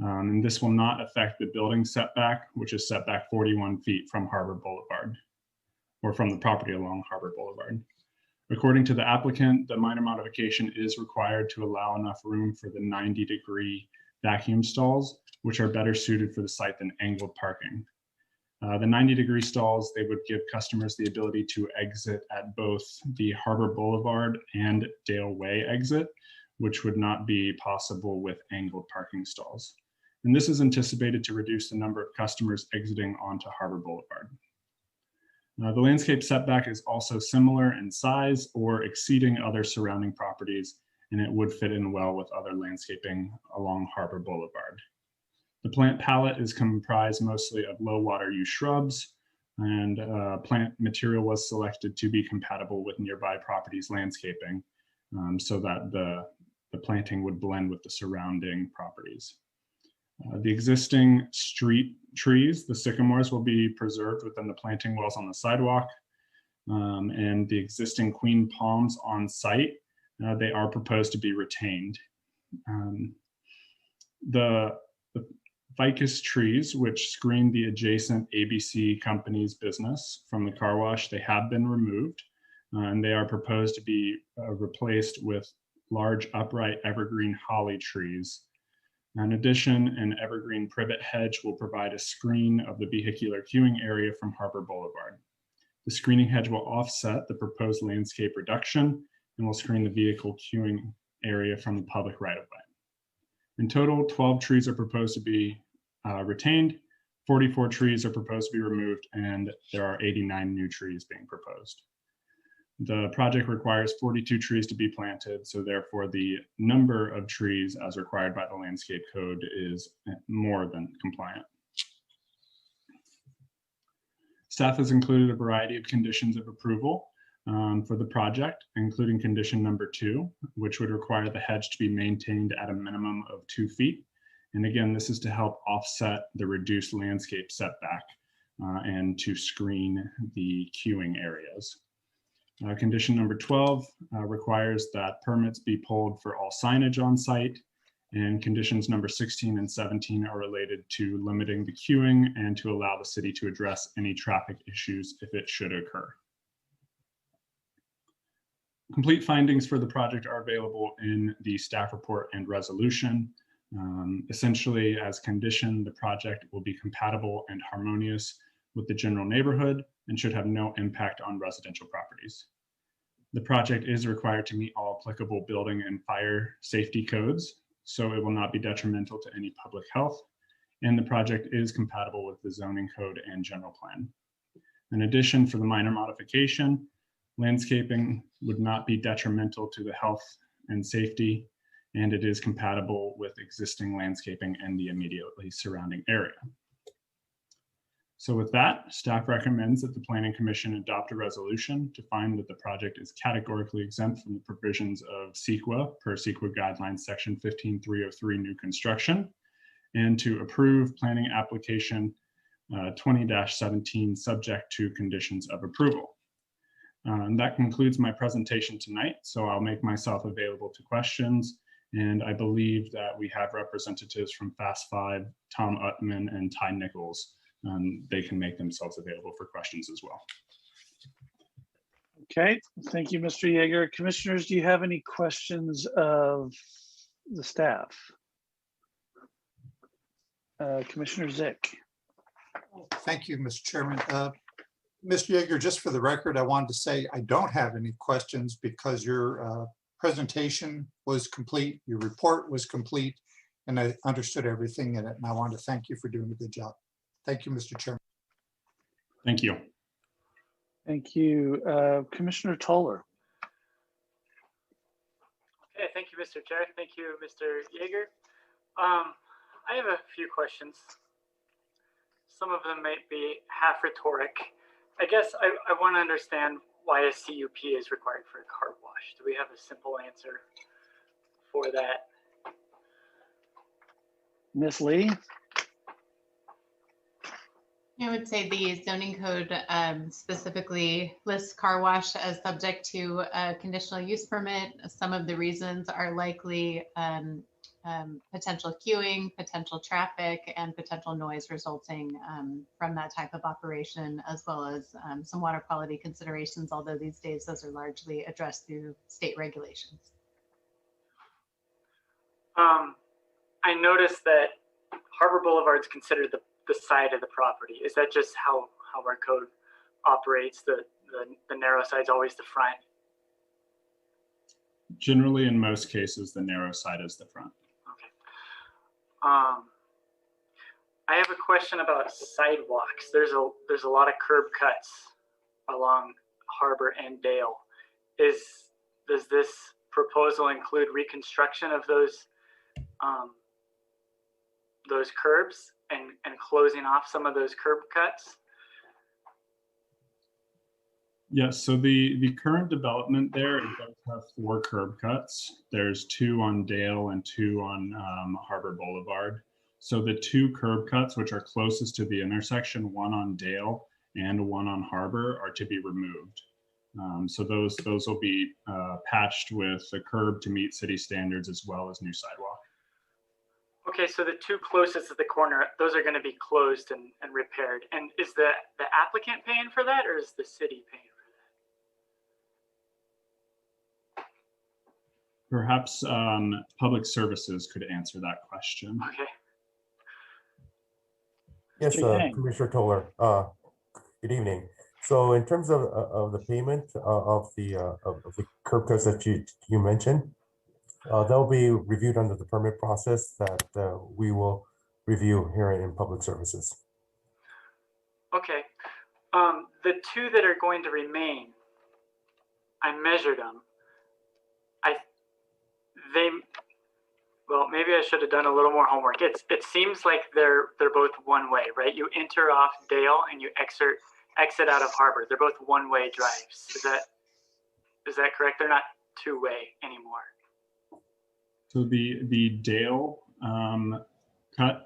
And this will not affect the building setback, which is set back 41 feet from Harbor Boulevard, or from the property along Harbor Boulevard. According to the applicant, the minor modification is required to allow enough room for the 90-degree vacuum stalls, which are better suited for the site than angled parking. The 90-degree stalls, they would give customers the ability to exit at both the Harbor Boulevard and Dale Way exit, which would not be possible with angled parking stalls. And this is anticipated to reduce the number of customers exiting onto Harbor Boulevard. The landscape setback is also similar in size or exceeding other surrounding properties, and it would fit in well with other landscaping along Harbor Boulevard. The plant palette is comprised mostly of low water use shrubs, and plant material was selected to be compatible with nearby properties' landscaping, so that the planting would blend with the surrounding properties. The existing street trees, the sycamores, will be preserved within the planting wells on the sidewalk, and the existing queen palms on site, they are proposed to be retained. The ficus trees, which screen the adjacent ABC company's business from the car wash, they have been removed, and they are proposed to be replaced with large upright evergreen holly trees. In addition, an evergreen privet hedge will provide a screen of the vehicular queuing area from Harbor Boulevard. The screening hedge will offset the proposed landscape reduction and will screen the vehicle queuing area from the public right-of-way. In total, 12 trees are proposed to be retained, 44 trees are proposed to be removed, and there are 89 new trees being proposed. The project requires 42 trees to be planted, so therefore the number of trees as required by the landscape code is more than compliant. Staff has included a variety of conditions of approval for the project, including condition number 2, which would require the hedge to be maintained at a minimum of 2 feet. And again, this is to help offset the reduced landscape setback and to screen the queuing areas. Condition number 12 requires that permits be pulled for all signage on site, and conditions number 16 and 17 are related to limiting the queuing and to allow the city to address any traffic issues if it should occur. Complete findings for the project are available in the staff report and resolution. Essentially, as condition, the project will be compatible and harmonious with the general neighborhood and should have no impact on residential properties. The project is required to meet all applicable building and fire safety codes, so it will not be detrimental to any public health, and the project is compatible with the zoning code and general plan. In addition, for the minor modification, landscaping would not be detrimental to the health and safety, and it is compatible with existing landscaping and the immediately surrounding area. So with that, staff recommends that the Planning Commission adopt a resolution to find that the project is categorically exempt from the provisions of CEQA per CEQA guidelines section 15303 new construction, and to approve planning application 20-17 subject to conditions of approval. And that concludes my presentation tonight. So I'll make myself available to questions. And I believe that we have representatives from Fast 5, Tom Utman and Ty Nichols. They can make themselves available for questions as well. Okay, thank you, Mr. Yeager. Commissioners, do you have any questions of the staff? Commissioner Zick. Thank you, Mr. Chairman. Mr. Yeager, just for the record, I wanted to say I don't have any questions because your presentation was complete, your report was complete, and I understood everything in it. And I want to thank you for doing a good job. Thank you, Mr. Chairman. Thank you. Thank you. Commissioner Toller. Okay, thank you, Mr. Chair. Thank you, Mr. Yeager. I have a few questions. Some of them might be half rhetoric. I guess I want to understand why a CUP is required for a car wash. Do we have a simple answer for that? Ms. Lee? I would say the zoning code specifically lists car wash as subject to a conditional use permit. Some of the reasons are likely potential queuing, potential traffic, and potential noise resulting from that type of operation, as well as some water quality considerations, although these days those are largely addressed through state regulations. I noticed that Harbor Boulevard is considered the side of the property. Is that just how our code operates? The narrow side is always the front? Generally, in most cases, the narrow side is the front. I have a question about sidewalks. There's a lot of curb cuts along Harbor and Dale. Does this proposal include reconstruction of those curbs and closing off some of those curb cuts? Yes, so the current development there, it does have 4 curb cuts. There's 2 on Dale and 2 on Harbor Boulevard. So the 2 curb cuts, which are closest to the intersection, one on Dale and one on Harbor, are to be removed. So those will be patched with a curb to meet city standards as well as new sidewalk. Okay, so the 2 closest to the corner, those are going to be closed and repaired. And is the applicant paying for that, or is the city paying for that? Perhaps public services could answer that question. Okay. Yes, Commissioner Toller. Good evening. So in terms of the payment of the curb cuts that you mentioned, they'll be reviewed under the permit process that we will review here in public services. Okay. The 2 that are going to remain, I measured them. Well, maybe I should have done a little more homework. It seems like they're both one way, right? You enter off Dale and you exit out of Harbor. They're both one-way drives. Is that correct? They're not two-way anymore. So the Dale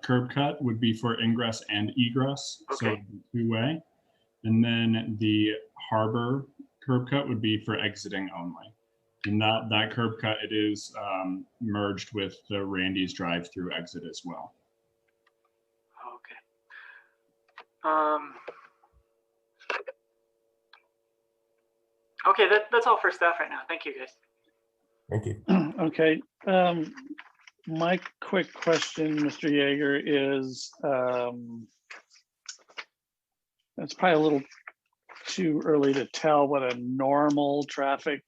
curb cut would be for ingress and egress, okay. So 2-way. And then the Harbor curb cut would be for exiting only. And that curb cut, it is merged with the Randy's drive-through exit as well. Okay, that's all for staff right now. Thank you, guys. Thank you. Okay. My quick question, Mr. Yeager, is it's probably a little too early to tell what a normal traffic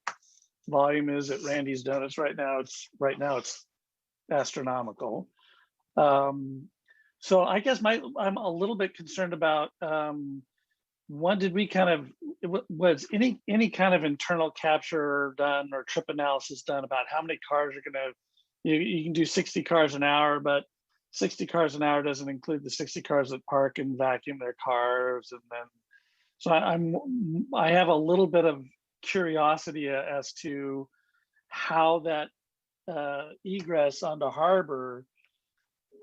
volume is at Randy's Donuts right now. It's astronomical. So I guess I'm a little bit concerned about one, did we kind of, was any kind of internal capture done or trip analysis done about how many cars are gonna, you can do 60 cars an hour, but 60 cars an hour doesn't include the 60 cars that park and vacuum their cars. And then, so I have a little bit of curiosity as to how that egress onto Harbor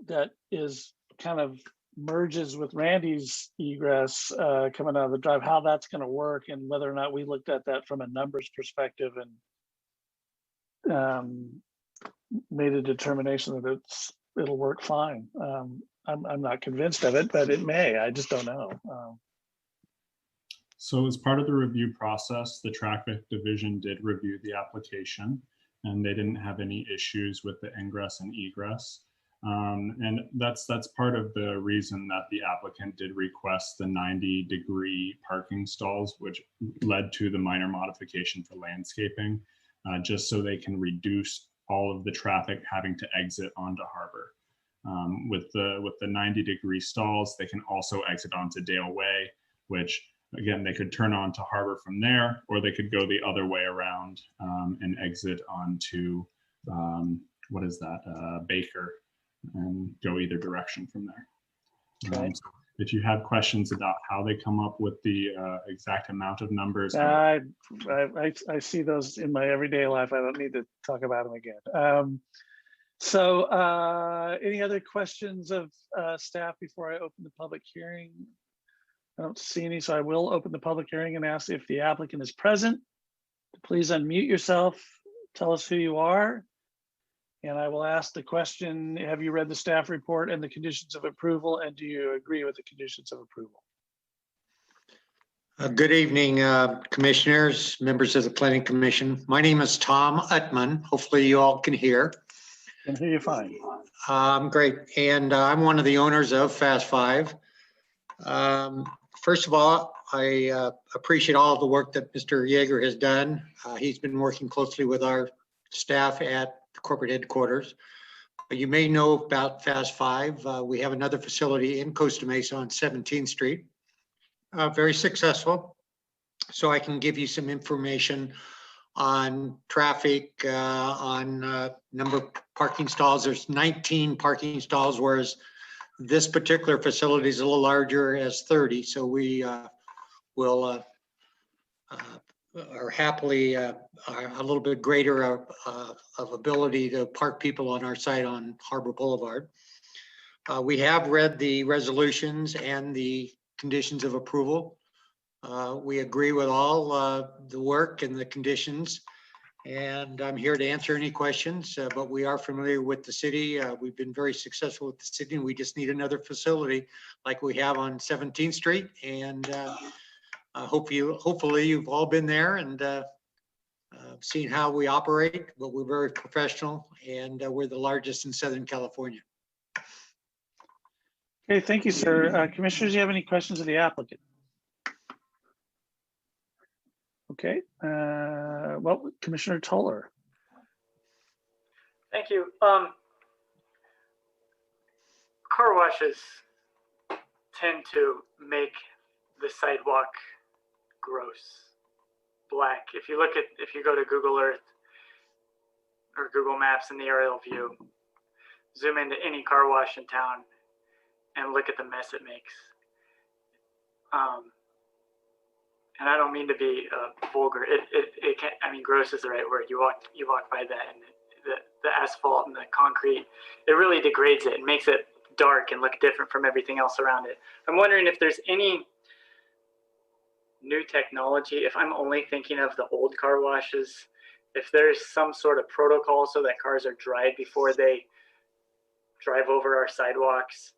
that is kind of merges with Randy's egress coming out of the drive, how that's going to work, and whether or not we looked at that from a numbers perspective and made a determination that it'll work fine. I'm not convinced of it, but it may. I just don't know. So as part of the review process, the traffic division did review the application, and they didn't have any issues with the ingress and egress. And that's part of the reason that the applicant did request the 90-degree parking stalls, which led to the minor modification for landscaping, just so they can reduce all of the traffic having to exit onto Harbor. With the 90-degree stalls, they can also exit onto Dale Way, which again, they could turn on to Harbor from there, or they could go the other way around and exit onto, what is that, Baker, and go either direction from there. Right. So if you have questions about how they come up with the exact amount of numbers. I see those in my everyday life. I don't need to talk about them again. So any other questions of staff before I open the public hearing? I don't see any, so I will open the public hearing and ask if the applicant is present. Please unmute yourself, tell us who you are. And I will ask the question, have you read the staff report and the conditions of approval, and do you agree with the conditions of approval? Good evening, commissioners, members of the Planning Commission. My name is Tom Uttman. Hopefully you all can hear. Can hear you fine. Great, and I'm one of the owners of Fast Five. First of all, I appreciate all of the work that Mr. Yeager has done. He's been working closely with our staff at the corporate headquarters. You may know about Fast Five. We have another facility in Costa Mesa on 17th Street. Very successful. So I can give you some information on traffic, on number of parking stalls. There's 19 parking stalls, whereas this particular facility is a little larger, as 30. So we will are happily a little bit greater of ability to park people on our site on Harbor Boulevard. We have read the resolutions and the conditions of approval. We agree with all the work and the conditions, and I'm here to answer any questions, but we are familiar with the city. We've been very successful with the city, and we just need another facility like we have on 17th Street. And hopefully you've all been there and seen how we operate, but we're very professional, and we're the largest in Southern California. Okay, thank you, sir. Commissioners, do you have any questions of the applicant? Okay, well, Commissioner Toller. Thank you. Car washes tend to make the sidewalk gross, black. If you go to Google Earth or Google Maps in the aerial view, zoom into any car wash in town and look at the mess it makes. And I don't mean to be vulgar. It can, I mean, gross is the right word. You walk by that, and the asphalt and the concrete, it really degrades it and makes it dark and look different from everything else around it. I'm wondering if there's any new technology, if I'm only thinking of the old car washes, if there's some sort of protocol so that cars are dried before they drive over our sidewalks.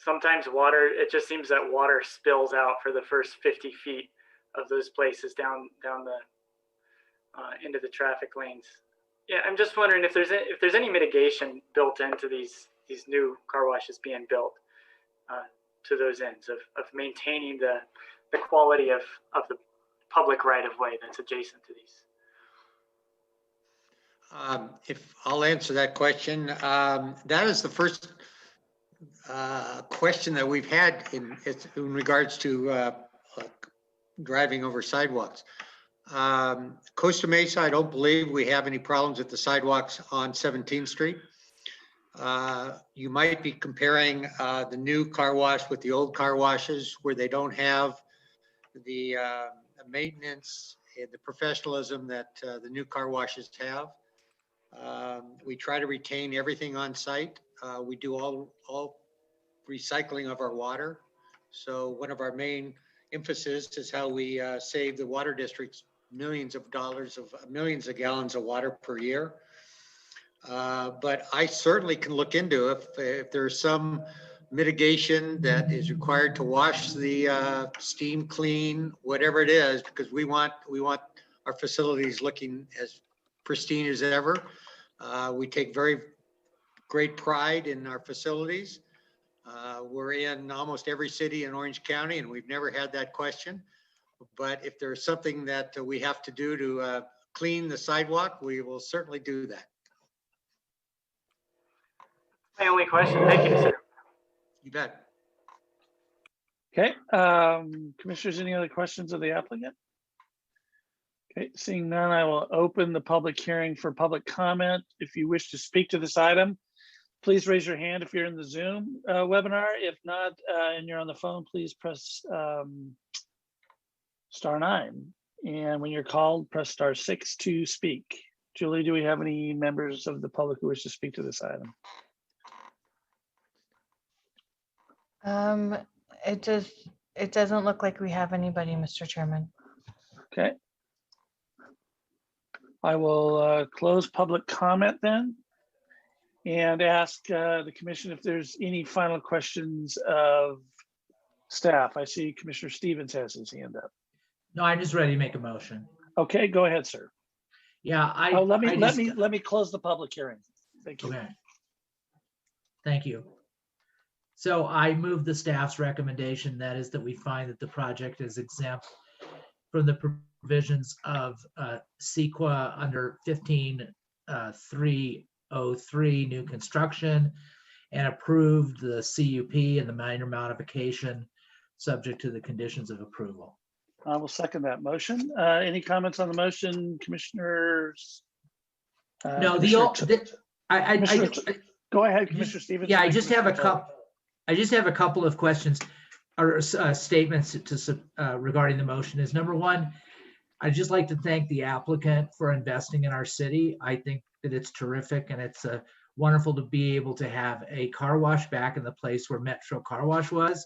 sometimes water, it just seems that water spills out for the first 50 feet of those places down the into the traffic lanes. Yeah, I'm just wondering if there's any mitigation built into these new car washes being built to those ends of maintaining the quality of the public right of way that's adjacent to these. If I'll answer that question, that is the first question that we've had in regards to driving over sidewalks. Costa Mesa, I don't believe we have any problems with the sidewalks on 17th Street. You might be comparing the new car wash with the old car washes where they don't have the maintenance and the professionalism that the new car washes have. We try to retain everything on site. We do all recycling of our water. So one of our main emphasis is how we save the water districts millions of gallons of water per year. But I certainly can look into if there's some mitigation that is required to wash the steam clean, whatever it is, because we want our facilities looking as pristine as ever. We take very great pride in our facilities. We're in almost every city in Orange County, and we've never had that question. But if there's something that we have to do to clean the sidewalk, we will certainly do that. My only question. Thank you, sir. You bet. Okay, commissioners, any other questions of the applicant? Okay, seeing none, I will open the public hearing for public comment. If you wish to speak to this item, please raise your hand if you're in the Zoom webinar. If not, and you're on the phone, please press *9. And when you're called, press *6 to speak. Julie, do we have any members of the public who wish to speak to this item? It doesn't look like we have anybody, Mr. Chairman. Okay. I will close public comment then and ask the commission if there's any final questions of staff. I see Commissioner Stevens has his hand up. No, I'm just ready to make a motion. Okay, go ahead, sir. Yeah, let me close the public hearing. Thank you. Okay. Thank you. So I move the staff's recommendation, that is that we find that the project is exempt from the provisions of CEQA under 15.303 new construction, and approved the CUP and the minor modification subject to the conditions of approval. I will second that motion. Any comments on the motion, commissioners? No, go ahead, Commissioner Stevens. Yeah, I just have a couple of questions or statements regarding the motion. Is number one, I'd just like to thank the applicant for investing in our city. I think that it's terrific, and it's wonderful to be able to have a car wash back in the place where Metro Car Wash was.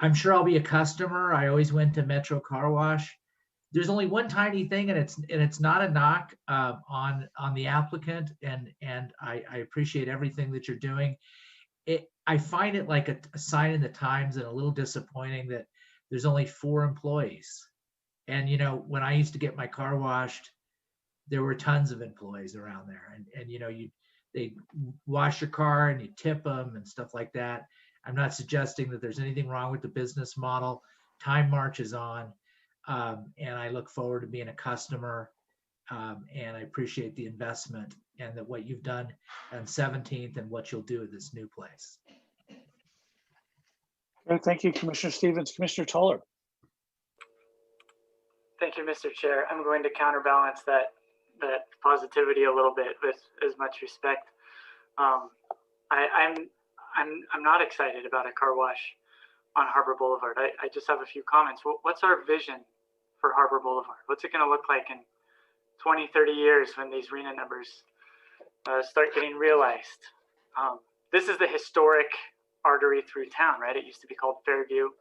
I'm sure I'll be a customer. I always went to Metro Car Wash. There's only one tiny thing, and it's not a knock on the applicant, and I appreciate everything that you're doing. I find it like a sign in the times and a little disappointing that there's only 4 employees. And when I used to get my car washed, there were tons of employees around there, and they wash your car and you tip them and stuff like that. I'm not suggesting that there's anything wrong with the business model. Time marches on, and I look forward to being a customer, and I appreciate the investment and that what you've done on 17th and what you'll do at this new place. Okay, thank you, Commissioner Stevens. Commissioner Toller. Thank you, Mr. Chair. I'm going to counterbalance that positivity a little bit with as much respect. I'm not excited about a car wash on Harbor Boulevard. I just have a few comments. What's our vision for Harbor Boulevard? What's it going to look like in 20, 30 years when these RHNA numbers start getting realized? This is the historic artery through town, right? It used to be called Fairview.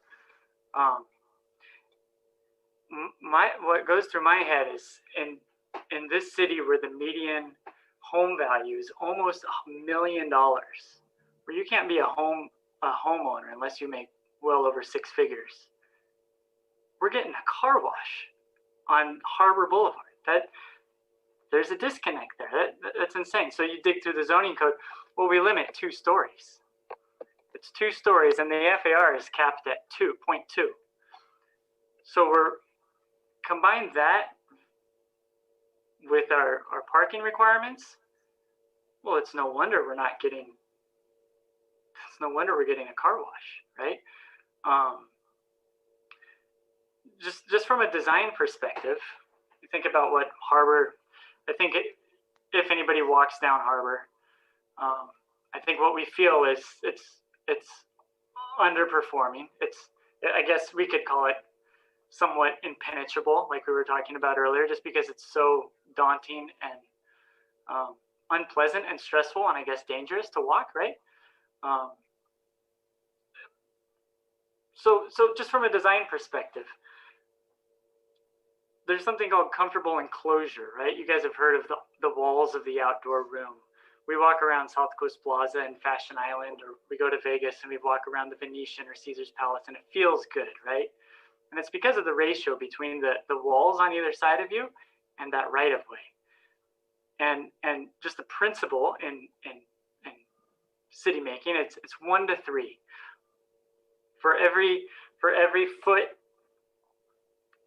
What goes through my head is in this city where the median home value is almost $1 million, where you can't be a homeowner unless you make well over 6 figures. We're getting a car wash on Harbor Boulevard. There's a disconnect there. That's insane. So you dig through the zoning code. Well, we limit 2 stories. It's 2 stories, and the FAR is capped at 2.2. So we're combine that with our parking requirements. Well, it's no wonder we're not getting. It's no wonder we're getting a car wash, right? Just from a design perspective, you think about what Harbor. I think if anybody walks down Harbor, I think what we feel is it's underperforming. I guess we could call it somewhat impenetrable, like we were talking about earlier, just because it's so daunting and unpleasant and stressful, and I guess dangerous to walk, right? So just from a design perspective, there's something called comfortable enclosure, right? You guys have heard of the walls of the outdoor room. We walk around South Coast Plaza and Fashion Island, or we go to Vegas and we walk around the Venetian or Caesar's Palace, and it feels good, right? And it's because of the ratio between the walls on either side of you and that right of way. And just the principle in city making, it's 1 to 3. For every foot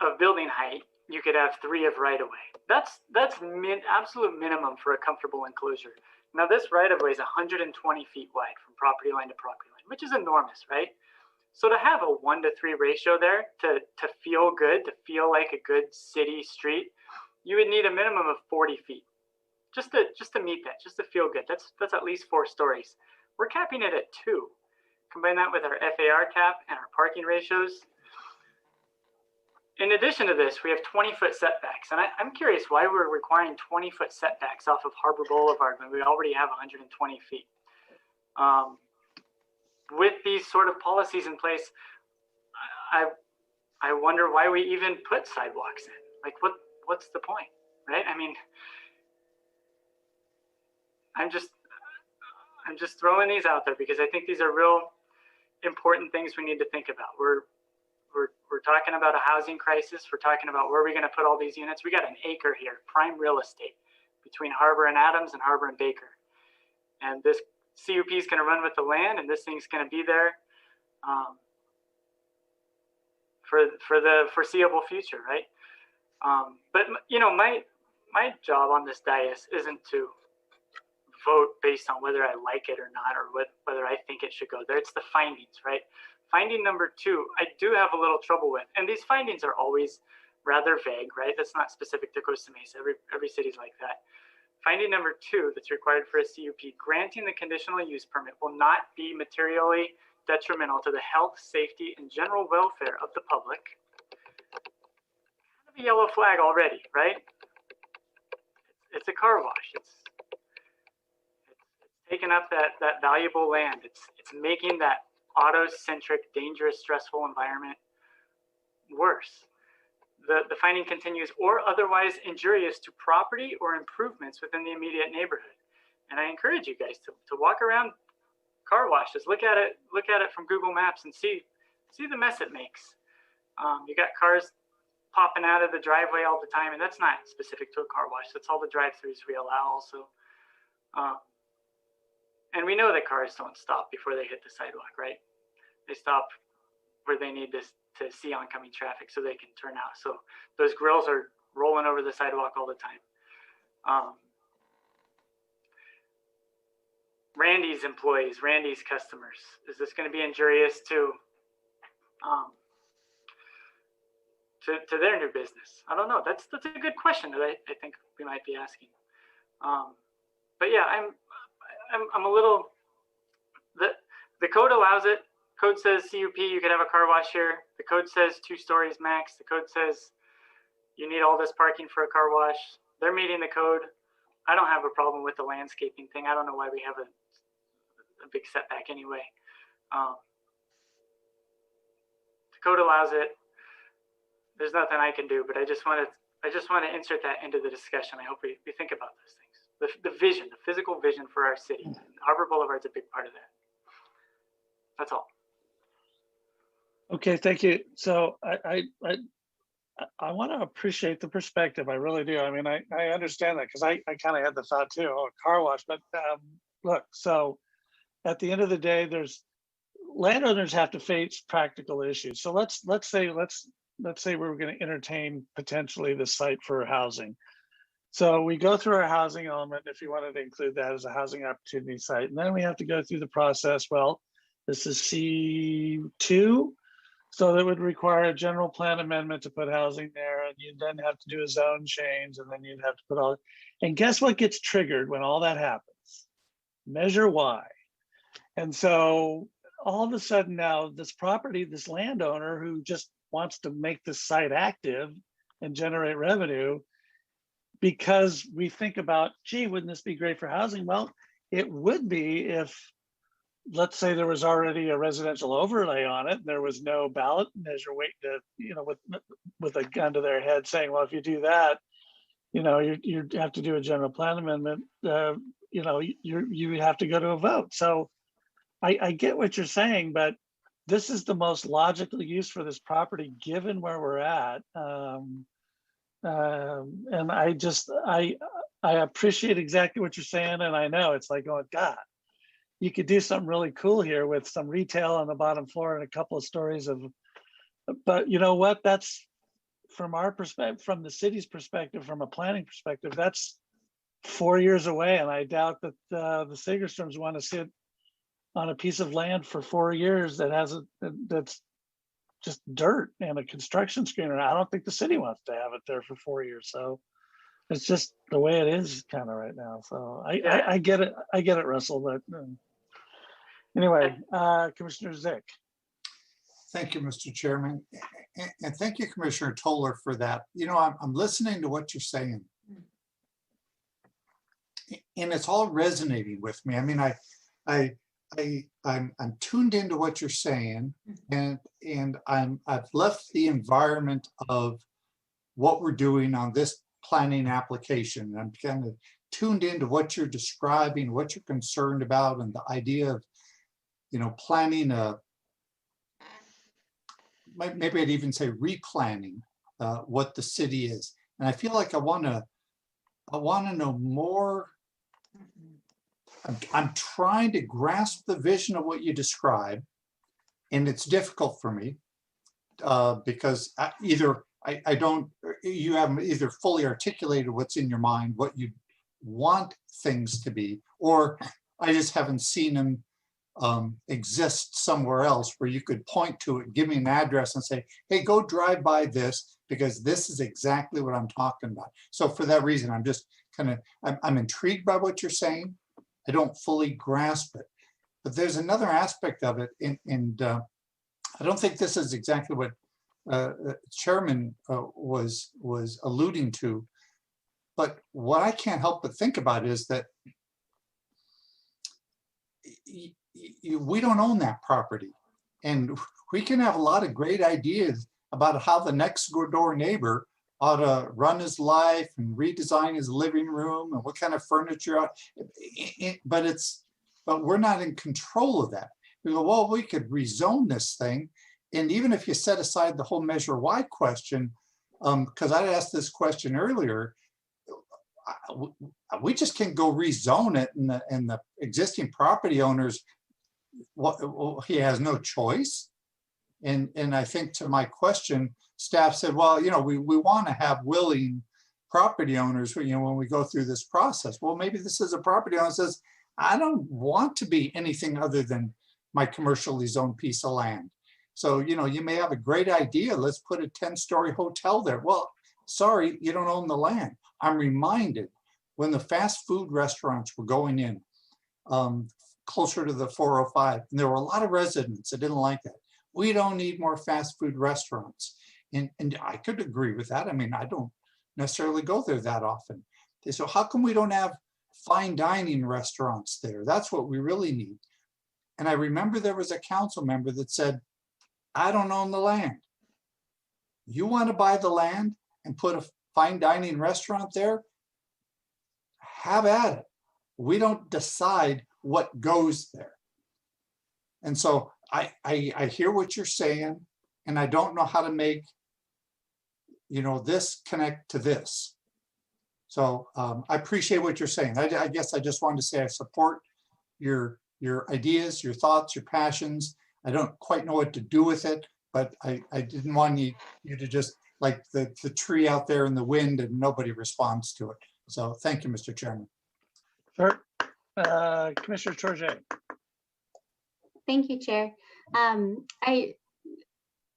of building height, you could have 3 of right of way. That's absolute minimum for a comfortable enclosure. Now this right of way is 120 feet wide from property line to property line, which is enormous, right? So to have a 1 to 3 ratio there, to feel good, to feel like a good city street, you would need a minimum of 40 feet, just to meet that, just to feel good. That's at least 4 stories. We're capping it at 2. Combine that with our FAR cap and our parking ratios. In addition to this, we have 20-foot setbacks, and I'm curious why we're requiring 20-foot setbacks off of Harbor Boulevard when we already have 120 feet. With these sort of policies in place, I wonder why we even put sidewalks in. Like, what's the point, right? I mean, I'm just throwing these out there because I think these are real important things we need to think about. We're talking about a housing crisis. We're talking about where are we going to put all these units. We got an acre here, prime real estate between Harbor and Adams and Harbor and Baker. And this CUP is going to run with the land, and this thing's going to be there for the foreseeable future, right? But you know, my job on this dais isn't to vote based on whether I like it or not, or whether I think it should go there. It's the findings, right? Finding number 2, I do have a little trouble with, and these findings are always rather vague, right? That's not specific to Costa Mesa. Every city's like that. Finding number 2 that's required for a CUP, granting the conditional use permit will not be materially detrimental to the health, safety, and general welfare of the public. Kind of a yellow flag already, right? It's a car wash. It's taking up that valuable land. It's making that auto-centric, dangerous, stressful environment worse. The finding continues, or otherwise injurious to property or improvements within the immediate neighborhood. And I encourage you guys to walk around car washes, look at it from Google Maps and see the mess it makes. You got cars popping out of the driveway all the time, and that's not specific to a car wash. That's all the drive-throughs we allow also. And we know that cars don't stop before they hit the sidewalk, right? They stop where they need to see oncoming traffic so they can turn out. So those grills are rolling over the sidewalk all the time. Randy's employees, Randy's customers, is this going to be injurious to their new business? I don't know. That's a good question that I think we might be asking. But yeah, I'm a little, the code allows it. Code says CUP, you could have a car wash here. The code says 2 stories max. The code says you need all this parking for a car wash. They're meeting the code. I don't have a problem with the landscaping thing. I don't know why we have a big setback anyway. The code allows it. There's nothing I can do, but I just want to insert that into the discussion. I hope we think about those things. The vision, the physical vision for our city. Harbor Boulevard's a big part of that. That's all. Okay, thank you. So I want to appreciate the perspective. I really do. I mean, I understand that because I kind of had the thought too, oh, car wash. But look, so at the end of the day, there's landowners have to face practical issues. So let's say we're going to entertain potentially the site for housing. So we go through our housing element, if you wanted to include that as a housing opportunity site, and then we have to go through the process. Well, this is C2. So that would require a general plan amendment to put housing there, and you'd then have to do a zone change, and then you'd have to put all, and guess what gets triggered when all that happens? Measure Y. And so all of a sudden now this property, this landowner who just wants to make this site active and generate revenue, because we think about, gee, wouldn't this be great for housing? Well, it would be if, let's say there was already a residential overlay on it. There was no ballot measure waiting to, you know, with a gun to their head saying, well, if you do that, you know, you have to do a general plan amendment. You know, you have to go to a vote. So I get what you're saying, but this is the most logical use for this property given where we're at. And I appreciate exactly what you're saying, and I know it's like, oh God, you could do something really cool here with some retail on the bottom floor and a couple of stories of, but you know what, that's from our perspective, from the city's perspective, from a planning perspective, that's 4 years away. And I doubt that the Segerstroms want to sit on a piece of land for 4 years that has that's just dirt and a construction screener. I don't think the city wants to have it there for 4 years. So it's just the way it is kind of right now. So I get it. I get it, Russell. But anyway, Commissioner Zick. Thank you, Mr. Chairman. And thank you, Commissioner Toller, for that. You know, I'm listening to what you're saying. And it's all resonating with me. I mean, I'm tuned into what you're saying, and I've left the environment of what we're doing on this planning application. I'm kind of tuned into what you're describing, what you're concerned about, and the idea of, you know, planning maybe I'd even say replanning what the city is. And I feel like I want to know more. I'm trying to grasp the vision of what you describe, and it's difficult for me because you haven't either fully articulated what's in your mind, what you want things to be, or I just haven't seen them exist somewhere else where you could point to it, give me an address and say, hey, go drive by this because this is exactly what I'm talking about. So for that reason, I'm just I'm intrigued by what you're saying. I don't fully grasp it, but there's another aspect of it, and I don't think this is exactly what Chairman was alluding to, but what I can't help but think about is that we don't own that property, and we can have a lot of great ideas about how the next door neighbor ought to run his life and redesign his living room and what kind of furniture, but we're not in control of that. We go, well, we could rezone this thing. And even if you set aside the whole Measure Y question, because I asked this question earlier, we just can't go rezone it, and the existing property owners, he has no choice. And I think to my question, staff said, well, you know, we want to have willing property owners, you know, when we go through this process. Well, maybe this is a property owner that says, I don't want to be anything other than my commercially zoned piece of land. So, you know, you may have a great idea. Let's put a 10-story hotel there. Well, sorry, you don't own the land. I'm reminded when the fast food restaurants were going in closer to the 405, and there were a lot of residents that didn't like that. We don't need more fast food restaurants. And I could agree with that. I mean, I don't necessarily go there that often. So how come we don't have fine dining restaurants there? That's what we really need. And I remember there was a council member that said, I don't own the land. You want to buy the land and put a fine dining restaurant there? Have at it. We don't decide what goes there. And so I hear what you're saying, and I don't know how to make, this connect to this. So I appreciate what you're saying. I guess I just wanted to say I support your ideas, your thoughts, your passions. I don't quite know what to do with it, but I didn't want you to just like the tree out there in the wind and nobody responds to it. So thank you, Mr. Chairman. Sure. Commissioner Torje. Thank you, Chair.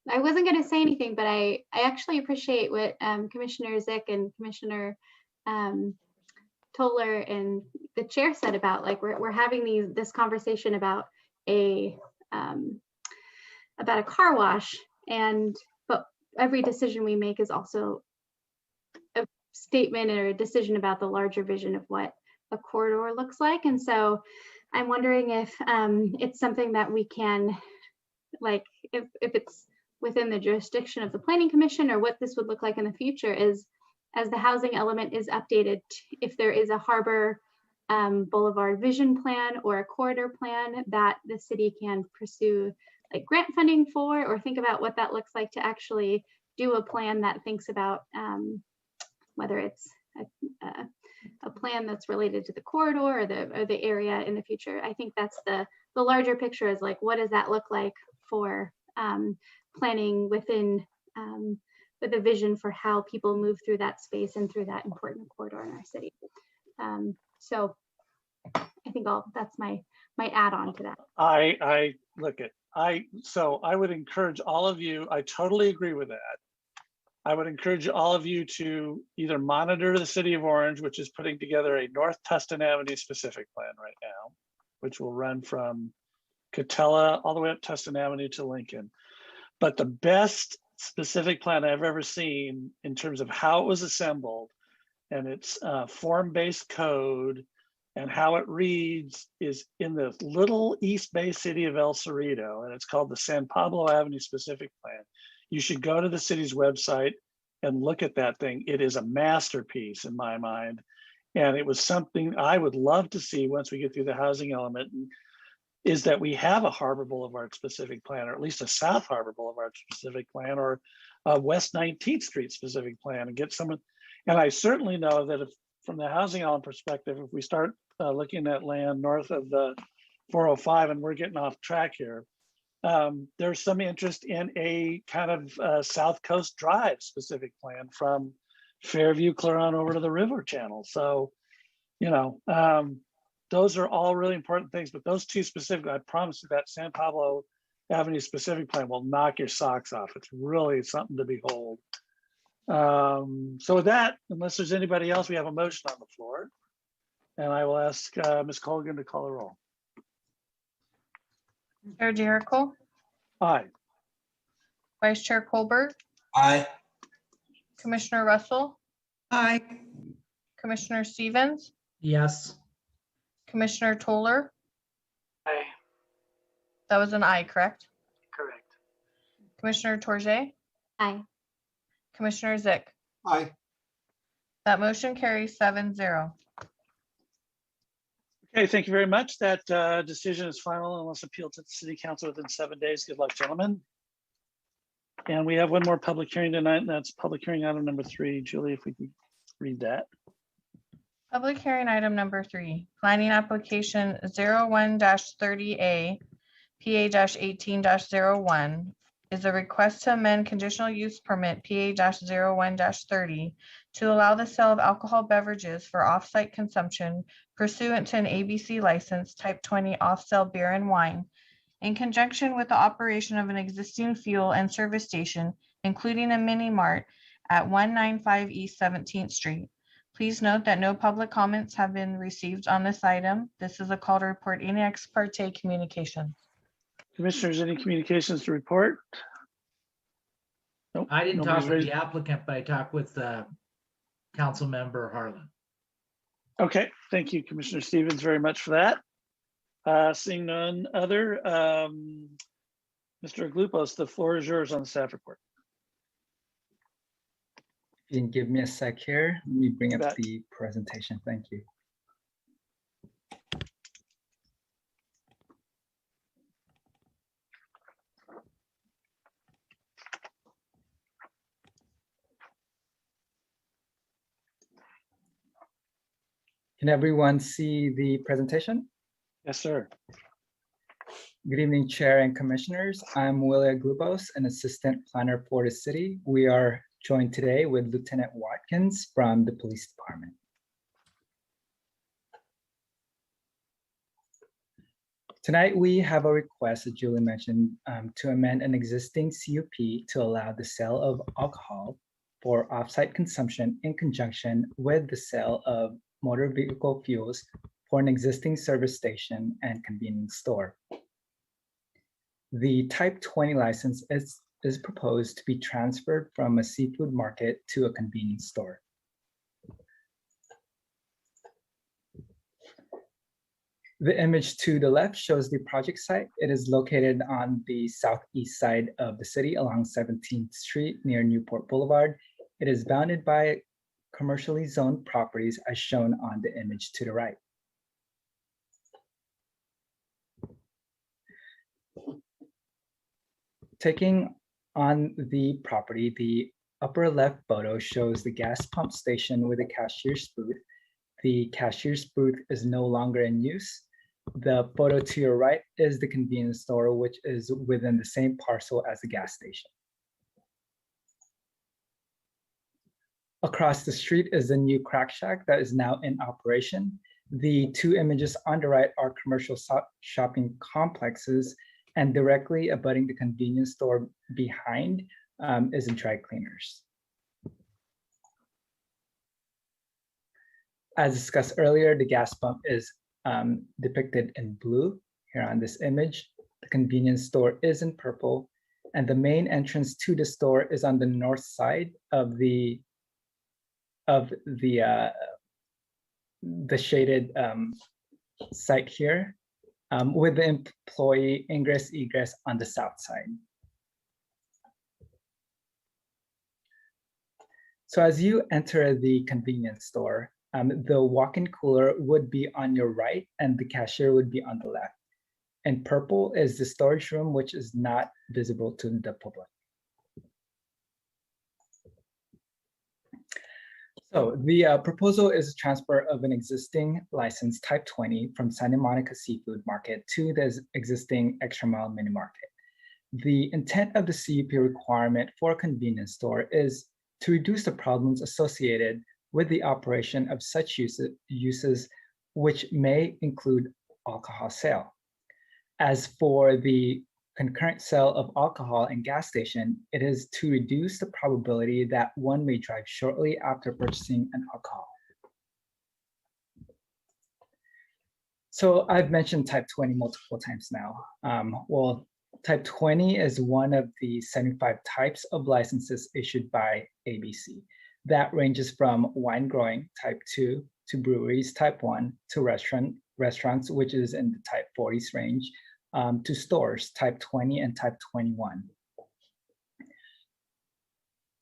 I wasn't going to say anything, but I actually appreciate what Commissioner Zick and Commissioner Toller and the chair said about, like, we're having this conversation about a car wash, but every decision we make is also a statement or a decision about the larger vision of what a corridor looks like. And so I'm wondering if it's something that we can, like, if it's within the jurisdiction of the Planning Commission, or what this would look like in the future is, as the housing element is updated, if there is a harbor boulevard vision plan or a corridor plan that the city can pursue like grant funding for, or think about what that looks like to actually do a plan that thinks about whether it's a plan that's related to the corridor or the area in the future. I think that's the larger picture, is like, what does that look like for planning within with a vision for how people move through that space and through that important corridor in our city. So I think that's my add-on to that. So I would encourage all of you, I totally agree with that. I would encourage all of you to either monitor the City of Orange, which is putting together a North Tustin Avenue specific plan right now, which will run from Catella all the way up Tustin Avenue to Lincoln. But the best specific plan I've ever seen in terms of how it was assembled and its form-based code and how it reads is in the little East Bay city of El Cerrito, and it's called the San Pablo Avenue specific plan. You should go to the city's website and look at that thing. It is a masterpiece in my mind. And it was something I would love to see once we get through the housing element, is that we have a Harbor Boulevard specific plan, or at least a South Harbor Boulevard specific plan, or a West 19th Street specific plan, and get someone. And I certainly know that if, from the housing element perspective, if we start looking at land north of the 405, and we're getting off track here, there's some interest in a kind of South Coast Drive specific plan from Fairview clear on over to the river channel. So, those are all really important things, but those two specifically, I promise you that San Pablo Avenue specific plan will knock your socks off. It's really something to behold. So with that, unless there's anybody else, we have a motion on the floor. And I will ask Ms. Colgan to call the roll. Chair Jericho. Aye. Vice Chair Colbert. Aye. Commissioner Russell. Aye. Commissioner Stevens. Yes. Commissioner Toller. Aye. That was an aye, correct? Correct. Commissioner Torje. Aye. Commissioner Zick. Aye. That motion carries 7-0. Okay, thank you very much. That decision is final unless appealed to the City Council within 7 days. Good luck, gentlemen. And we have one more public hearing tonight, and that's public hearing item number 3. Julie, if we could read that. Public hearing item number 3, planning application 01-30A, PA-18-01 is a request to amend conditional use permit PA-01-30 to allow the sale of alcohol beverages for off-site consumption pursuant to an ABC license type 20 off-sale beer and wine in conjunction with the operation of an existing fuel and service station, including a mini mart at 195 East 17th Street. Please note that no public comments have been received on this item. This is a call to report any ex parte communications. Commissioners, any communications to report? Nope. I didn't talk Nobody's with raised- the applicant, but I talked with Council Member Harlan. Okay, thank you, Commissioner Stevens, very much for that. Seeing none other, Mr. Glupos, the floor is yours on the staff report. You can give me a sec here. Let me bring up the presentation. Thank you. Can everyone see the presentation? Yes, sir. Good evening, Chair and Commissioners. I'm Willia Glubos, an Assistant Planner for the city. We are joined today with Lieutenant Watkins from the Police Department. Tonight, we have a request, as Julie mentioned, to amend an existing CUP to allow the sale of alcohol for off-site consumption in conjunction with the sale of motor vehicle fuels for an existing service station and convenience store. The Type 20 license is proposed to be transferred from a seafood market to a convenience store. The image to the left shows the project site. It is located on the southeast side of the city along 17th Street near Newport Boulevard. It is bounded by commercially zoned properties as shown on the image to the right. Taking on the property, the upper left photo shows the gas pump station with a cashier's booth. The cashier's booth is no longer in use. The photo to your right is the convenience store, which is within the same parcel as the gas station. Across the street is a new crack shack that is now in operation. The two images on the right are commercial shopping complexes, and directly abutting the convenience store behind is a dry cleaners. As discussed earlier, the gas pump is depicted in blue here on this image. The convenience store is in purple, and the main entrance to the store is on the north side of the shaded site here, with the employee ingress egress on the south side. So as you enter the convenience store, the walk-in cooler would be on your right and the cashier would be on the left. And purple is the storage room, which is not visible to the public. So the proposal is a transfer of an existing license type 20 from Santa Monica Seafood Market to the existing Extra Mile Mini Market. The intent of the CUP requirement for a convenience store is to reduce the problems associated with the operation of such uses, which may include alcohol sale. As for the concurrent sale of alcohol and gas station, it is to reduce the probability that one may drive shortly after purchasing an alcohol. So I've mentioned type 20 multiple times now. Well, type 20 is one of the 75 types of licenses issued by ABC. That ranges from wine growing, type 2, to breweries, type 1, to restaurants, which is in the type 40s range, to stores, type 20 and type 21.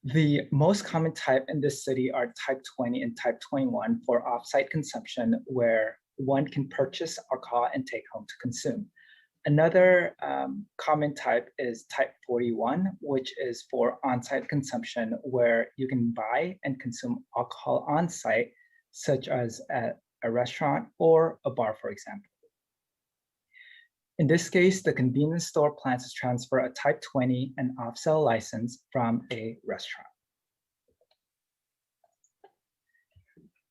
The most common type in this city are type 20 and type 21 for off-site consumption, where one can purchase alcohol and take home to consume. Another common type is type 41, which is for on-site consumption, where you can buy and consume alcohol on-site, such as at a restaurant or a bar, for example. In this case, the convenience store plans to transfer a type 20 and off-sale license from a restaurant.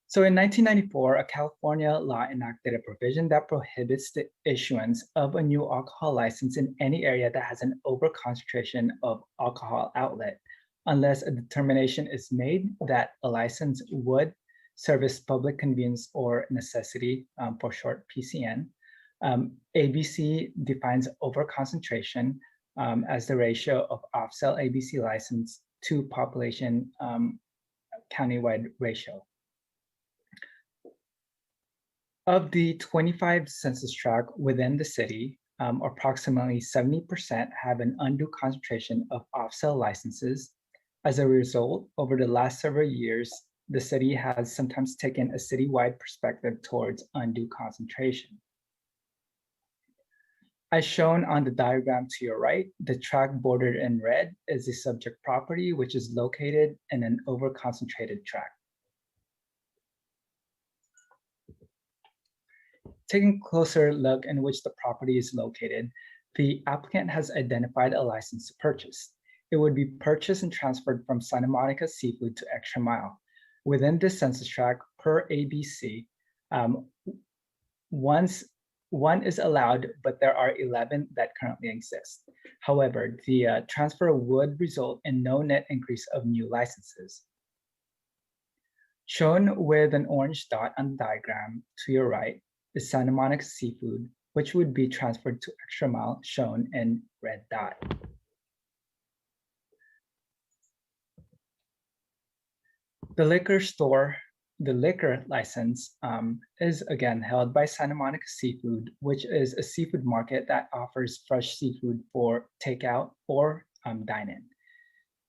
So in 1994, a California law enacted a provision that prohibits the issuance of a new alcohol license in any area that has an overconcentration of alcohol outlet, unless a determination is made that a license would service public convenience or necessity, for short PCN. ABC defines overconcentration as the ratio of off-sale ABC license to population countywide ratio. Of the 25 census tract within the city, approximately 70% have an undue concentration of off-sale licenses. As a result, over the last several years, the city has sometimes taken a citywide perspective towards undue concentration. As shown on the diagram to your right, the tract bordered in red is the subject property, which is located in an overconcentrated tract. Taking a closer look in which the property is located, the applicant has identified a license to purchase. It would be purchased and transferred from Santa Monica Seafood to Extra Mile. Within this census tract, per ABC, one is allowed, but there are 11 that currently exist. However, the transfer would result in no net increase of new licenses. Shown with an orange dot on the diagram to your right is Santa Monica Seafood, which would be transferred to Extra Mile, shown in red dot. The liquor license is again held by Santa Monica Seafood, which is a seafood market that offers fresh seafood for takeout or dine-in.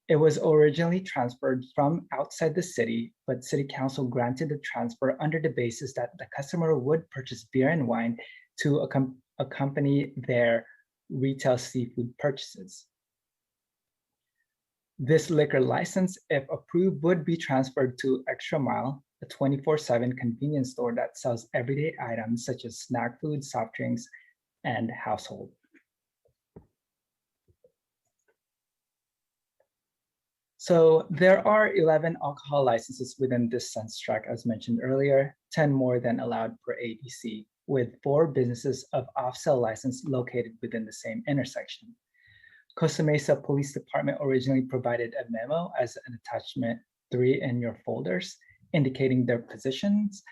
It was originally transferred from outside the city, but City Council granted the transfer under the basis that the customer would purchase beer and wine to accompany their retail seafood purchases. This liquor license, if approved, would be transferred to Extra Mile, a 24/7 convenience store that sells everyday items such as snack food, soft drinks, and household. So there are 11 alcohol licenses within this census tract, as mentioned earlier, 10 more than allowed per ABC, with 4 businesses of off-sale license located within the same intersection. Costa Mesa Police Department originally provided a memo as an attachment 3 in your folders, indicating their positions.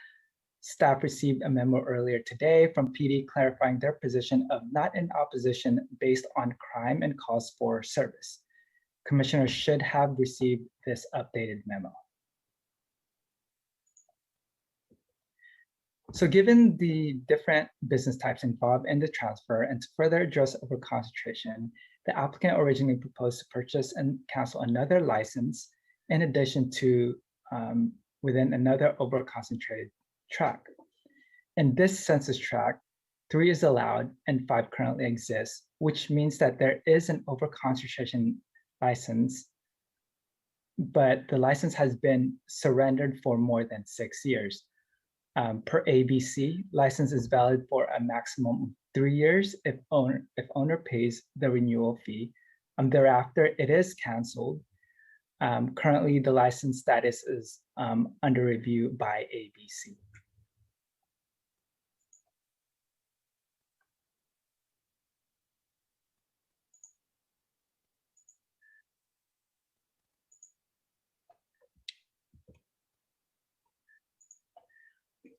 Staff received a memo earlier today from PD clarifying their position of not in opposition based on crime and calls for service. Commissioners should have received this updated memo. So given the different business types involved in the transfer and to further address overconcentration, the applicant originally proposed to purchase and cancel another license in addition to within another overconcentrated tract. In this census tract, 3 is allowed and 5 currently exist, which means that there is an overconcentration license, but the license has been surrendered for more than 6 years. Per ABC, license is valid for a maximum of 3 years if owner pays the renewal fee. Thereafter, it is canceled. Currently, the license status is under review by ABC.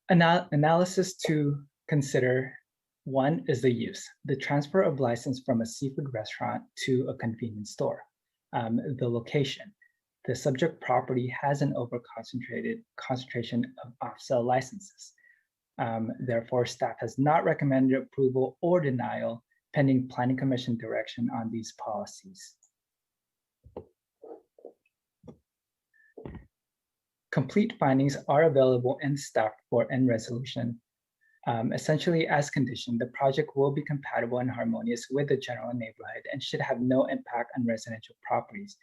Analysis to consider: 1 is the use, the transfer of license from a seafood restaurant to a convenience store. The location, the subject property has an concentration of off-sale licenses. Therefore, staff has not recommended approval or denial pending Planning Commission direction on these policies. Complete findings are available in staff report and resolution. Essentially, as conditioned, the project will be compatible and harmonious with the general neighborhood and should have no impact on residential properties.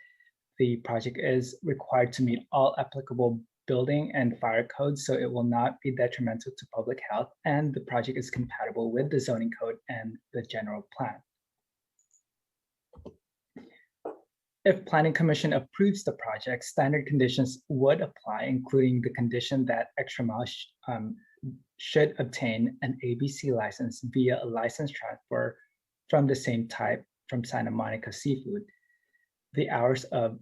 The project is required to meet all applicable building and fire codes, so it will not be detrimental to public health, and the project is compatible with the zoning code and the general plan. If Planning Commission approves the project, standard conditions would apply, including the condition that Extra Mile should obtain an ABC license via a license transfer from the same type from Santa Monica Seafood. The hours of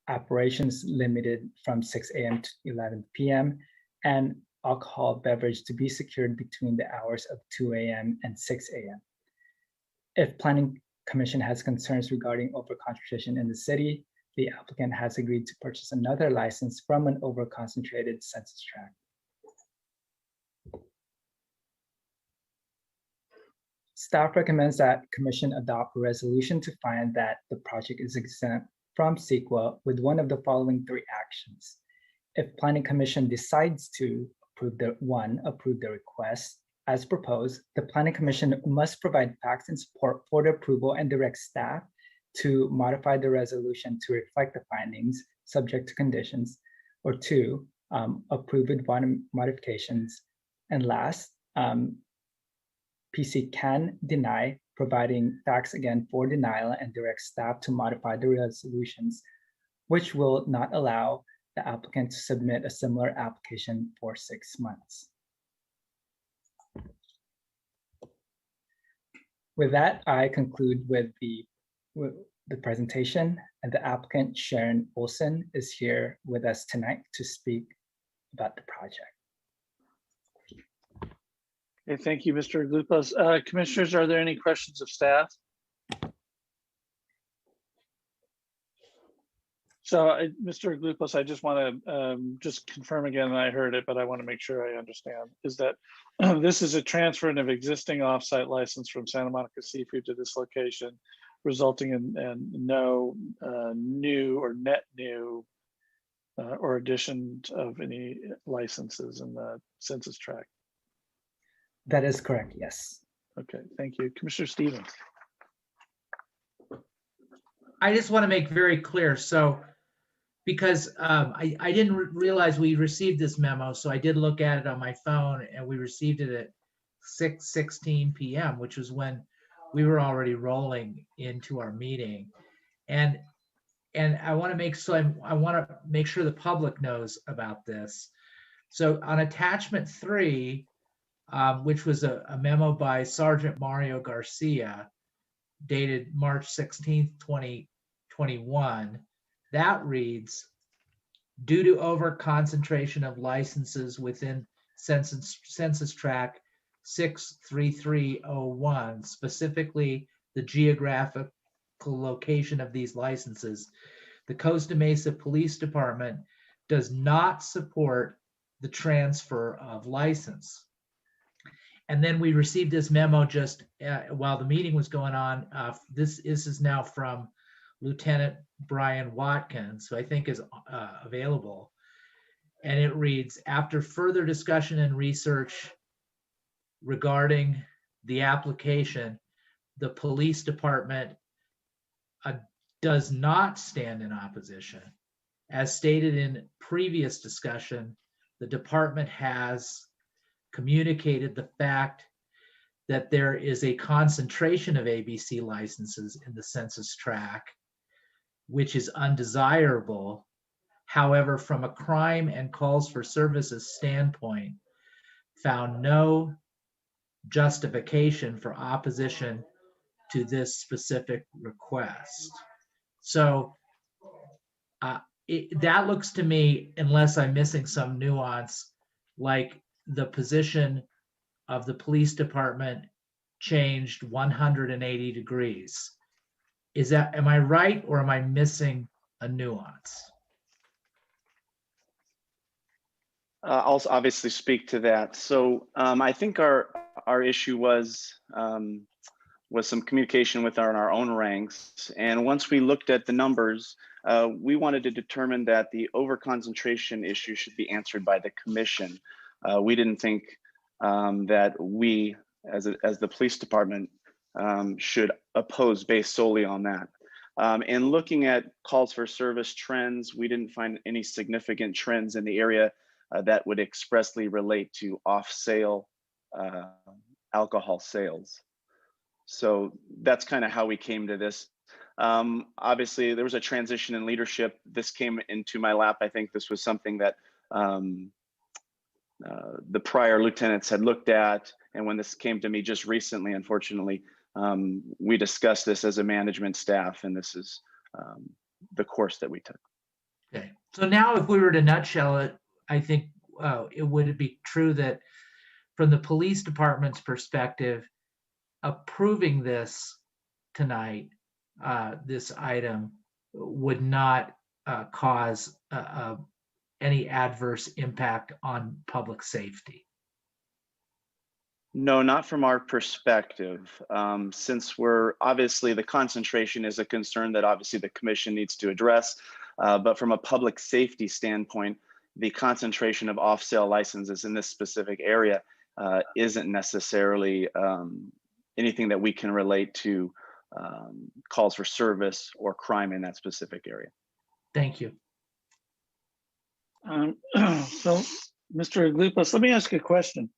operations limited from 6 a.m. to 11 p.m. and alcohol beverage to be secured between the hours of 2 a.m. and 6 a.m. If Planning Commission has concerns regarding overconcentration in the city, the applicant has agreed to purchase another license from an overconcentrated census tract. Staff recommends that Commission adopt a resolution to find that the project is exempt from CEQA with one of the following 3 actions. If Planning Commission decides to approve the request as proposed, the Planning Commission must provide facts and support for the approval and direct staff to modify the resolution to reflect the findings subject to conditions, or 2, approve with modifications. And last, PC can deny, providing facts again for denial and direct staff to modify the resolutions, which will not allow the applicant to submit a similar application for 6 months. With that, I conclude with the presentation, and the applicant Sharon Olson is here with us tonight to speak about the project. Okay, thank you, Mr. Glupos. Commissioners, are there any questions of staff? So, Mr. Glupos, I just want to just confirm again, and I heard it, but I want to make sure I understand, is that this is a transfer of existing offsite license from Santa Monica Seafood to this location, resulting in no new or net new or addition of any licenses in the census tract. That is correct, yes. Okay, thank you. Commissioner Stevens. I just want to make very clear, so because I didn't realize we received this memo, so I did look at it on my phone, and we received it at 6:16 p.m., which was when we were already rolling into our meeting. And I want to make sure the public knows about this. So on attachment 3, which was a memo by Sergeant Mario Garcia, dated March 16th, 2021, that reads, due to over concentration of licenses within census tract 63301, specifically the geographical location of these licenses, the Costa Mesa Police Department does not support the transfer of license. And then we received this memo just while the meeting was going on. This is now from Lieutenant Brian Watkins, who I think is available. And it reads, after further discussion and research regarding the application, the police department does not stand in opposition. As stated in previous discussion, the department has communicated the fact that there is a concentration of ABC licenses in the census tract, which is undesirable. However, from a crime and calls for services standpoint, found no justification for opposition to this specific request. So that looks to me, unless I'm missing some nuance, like the position of the police department changed 180 degrees. Am I right, or am I missing a nuance? I'll obviously speak to that. So I think our issue was some communication with our own ranks. And once we looked at the numbers, we wanted to determine that the overconcentration issue should be answered by the commission. We didn't think that we, as the police department, should oppose based solely on that. In looking at calls for service trends, we didn't find any significant trends in the area that would expressly relate to off-sale alcohol sales. So that's kind of how we came to this. Obviously, there was a transition in leadership. This came into my lap. I think this was something that the prior lieutenants had looked at. And when this came to me just recently, unfortunately, we discussed this as a management staff, and this is the course that we took. Okay. So now if we were to nutshell it, I think it would be true that from the police department's perspective, approving this tonight, this item would not cause any adverse impact on public safety. No, not from our perspective. Since obviously the concentration is a concern that obviously the commission needs to address, but from a public safety standpoint, the concentration of off-sale licenses in this specific area isn't necessarily anything that we can relate to calls for service or crime in that specific area. Thank you. So, Mr. Glupos, let me ask you a question.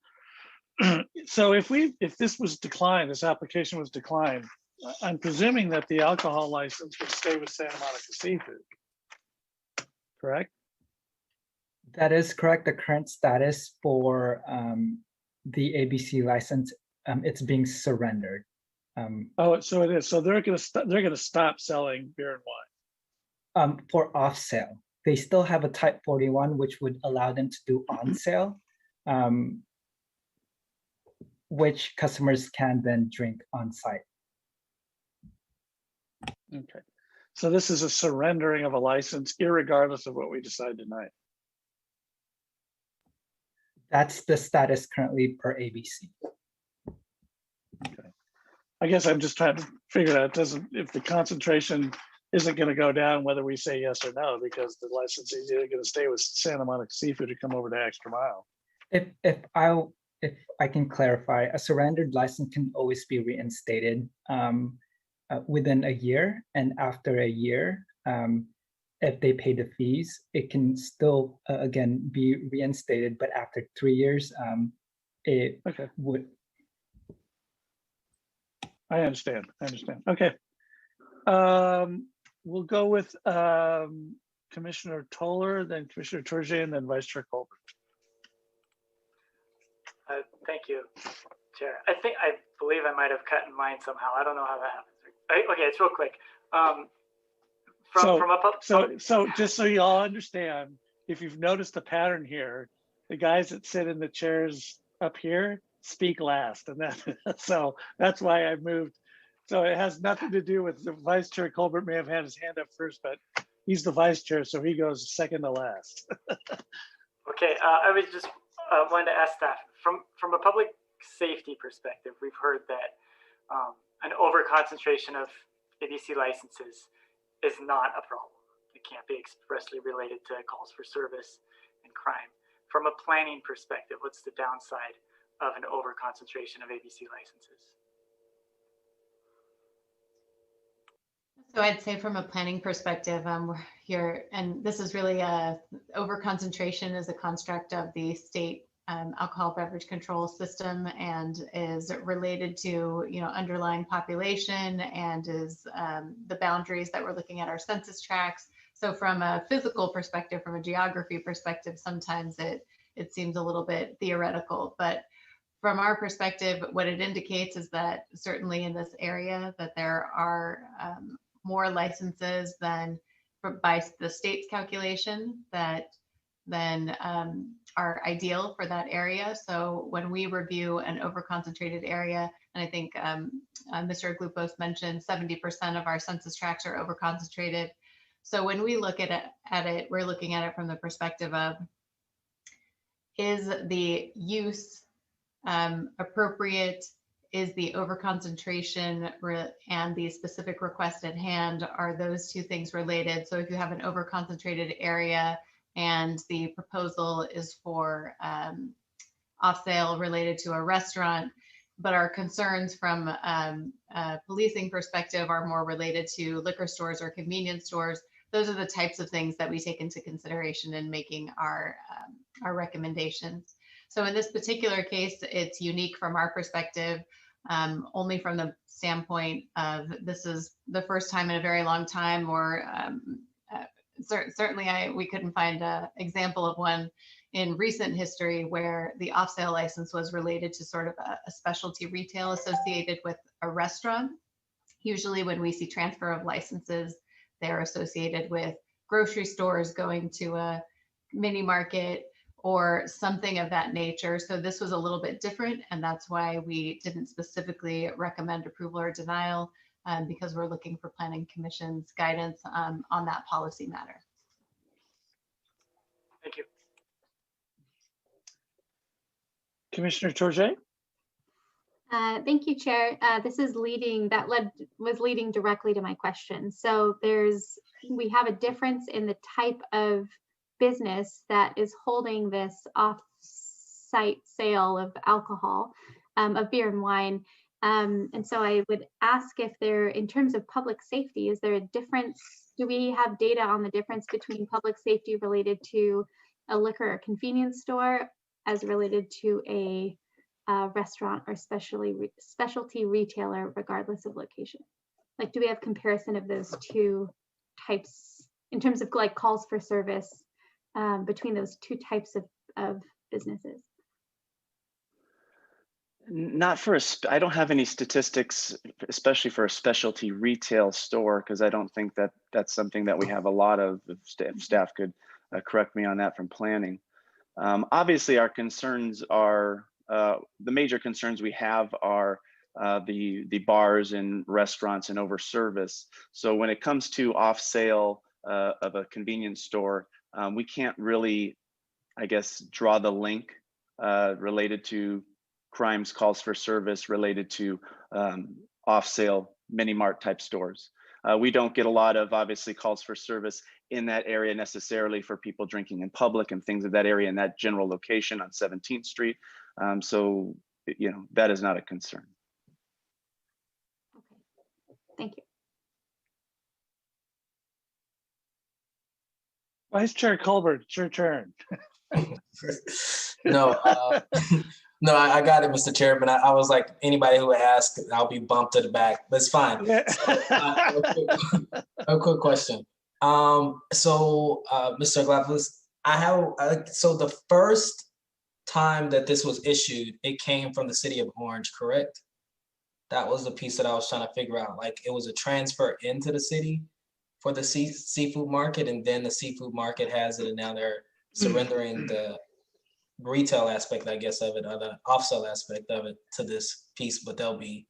So if this was declined, this application was declined, I'm presuming that the alcohol license would stay with Santa Monica Seafood, correct? That is correct. The current status for the ABC license, it's being surrendered. Oh, so it is. So they're gonna stop selling beer and wine. For off sale. They still have a type 41, which would allow them to do on sale, which customers can then drink on site. Okay. So this is a surrendering of a license, irregardless of what we decide tonight. That's the status currently per ABC. Okay. I guess I'm just trying to figure out if the concentration isn't going to go down, whether we say yes or no, because the license is either going to stay with Santa Monica Seafood or come over to Extra Mile. If I can clarify, a surrendered license can always be reinstated within a year, and after a year, if they pay the fees, it can still again be reinstated. But after 3 years, it would. I understand. Okay. We'll go with Commissioner Toller, then Commissioner Tourget, and then Vice Chair Colbert. Thank you, Chair. I believe I might have cut in mine somehow. I don't know how that happens. Okay, it's real quick. So just so you all understand, if you've noticed a pattern here, the guys that sit in the chairs up here speak last, and so that's why I moved. So it has nothing to do with the Vice Chair. Colbert may have had his hand up first, but he's the Vice Chair, so he goes second to last. Okay, I was just wanted to ask staff, from a public safety perspective, we've heard that an over concentration of ABC licenses is not a problem. It can't be expressly related to calls for service and crime. From a planning perspective, what's the downside of an over concentration of ABC licenses? So I'd say from a planning perspective, we're here, and this is really over concentration is a construct of the state alcohol beverage control system, and is related to underlying population, and is the boundaries that we're looking at our census tracts. So from a physical perspective, from a geography perspective, sometimes it seems a little bit theoretical, but from our perspective, what it indicates is that certainly in this area that there are more licenses than by the state's calculation than are ideal for that area. So when we review an over-concentrated area, and I think Mr. Glupos mentioned 70% of our census tracts are over-concentrated. So when we look at it, we're looking at it from the perspective of, is the use appropriate? Is the overconcentration and the specific request at hand, are those two things related? So if you have an overconcentrated area and the proposal is for off sale related to a restaurant, but our concerns from a policing perspective are more related to liquor stores or convenience stores, those are the types of things that we take into consideration in making our recommendations. So in this particular case, it's unique from our perspective, only from the standpoint of this is the first time in a very long time, or certainly we couldn't find an example of one in recent history where the off-sale license was related to sort of a specialty retail associated with a restaurant. Usually when we see transfer of licenses, they're associated with grocery stores going to a mini market or something of that nature. So this was a little bit different, and that's why we didn't specifically recommend approval or denial, because we're looking for Planning Commission's guidance on that policy matter. Thank you. Commissioner Tourget? Thank you, Chair. This is was leading directly to my question. So we have a difference in the type of business that is holding this off-site sale of alcohol, of beer and wine. And so I would ask if in terms of public safety, is there a difference? Do we have data on the difference between public safety related to a liquor or convenience store as related to a restaurant or specialty retailer regardless of location? Like, do we have comparison of those two types in terms of like calls for service between those two types of businesses? Not for I don't have any statistics, especially for a specialty retail store, because I don't think that that's something that we have a lot of. If staff could correct me on that from planning. Obviously, our concerns are, the major concerns we have are the bars and restaurants and over service. So when it comes to off sale of a convenience store, we can't really, I guess, draw the link related to crimes calls for service related to off sale mini mart type stores. We don't get a lot of obviously calls for service in that area necessarily for people drinking in public and things of that area in that general location on 17th Street. So, you know, that is not a concern. Thank you. Vice Chair Colbert, it's your turn. No, no, I got it, Mr. Chairman. I was like, anybody who asked, I'll be bumped to the back. That's fine. Yeah. A quick question. Mr. Glafus, so the first time that this was issued, it came from the city of Orange, correct? That was the piece that I was trying to figure out. Like, it was a transfer into the city for the seafood market, and then the seafood market has it, and now they're surrendering the retail aspect, I guess, of it, or the off-sale aspect of it to this piece, but they'll be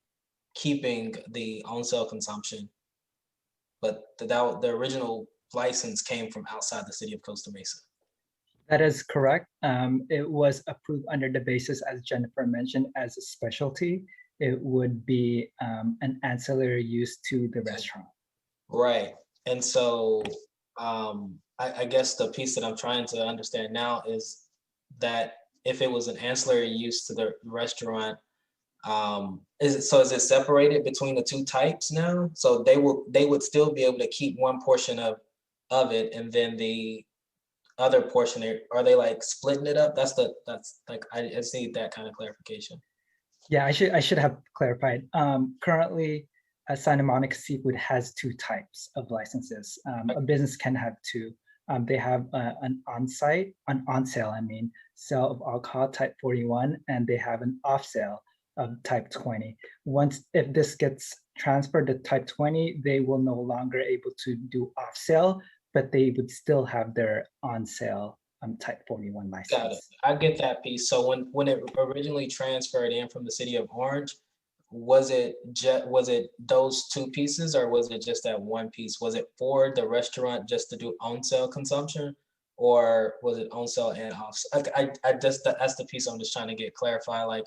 keeping the on-sale consumption. But the original license came from outside the city of Costa Mesa. That is correct. It was approved under the basis, as Jennifer mentioned, as a specialty. It would be an ancillary use to the restaurant. Right. And so I guess the piece that I'm trying to understand now is that if it was an ancillary use to the restaurant, is it separated between the two types now? So they would still be able to keep one portion of it, and then the other portion, are they like splitting it up? That's like, I just need that kind of clarification. Yeah, I should have clarified. Currently, Santa Monica Seafood has two types of licenses. A business can have two. They have an on-sale, sale of alcohol type 41, and they have an off-sale of type 20. If this gets transferred to type 20, they will no longer able to do off-sale, but they would still have their on-sale type 41 license. Got it. I get that piece. So when it originally transferred in from the city of Orange, was it those two pieces, or was it just that one piece? Was it for the restaurant just to do on-sale consumption, or was it on-sale and off? That's the piece I'm just trying to get clarified. Like,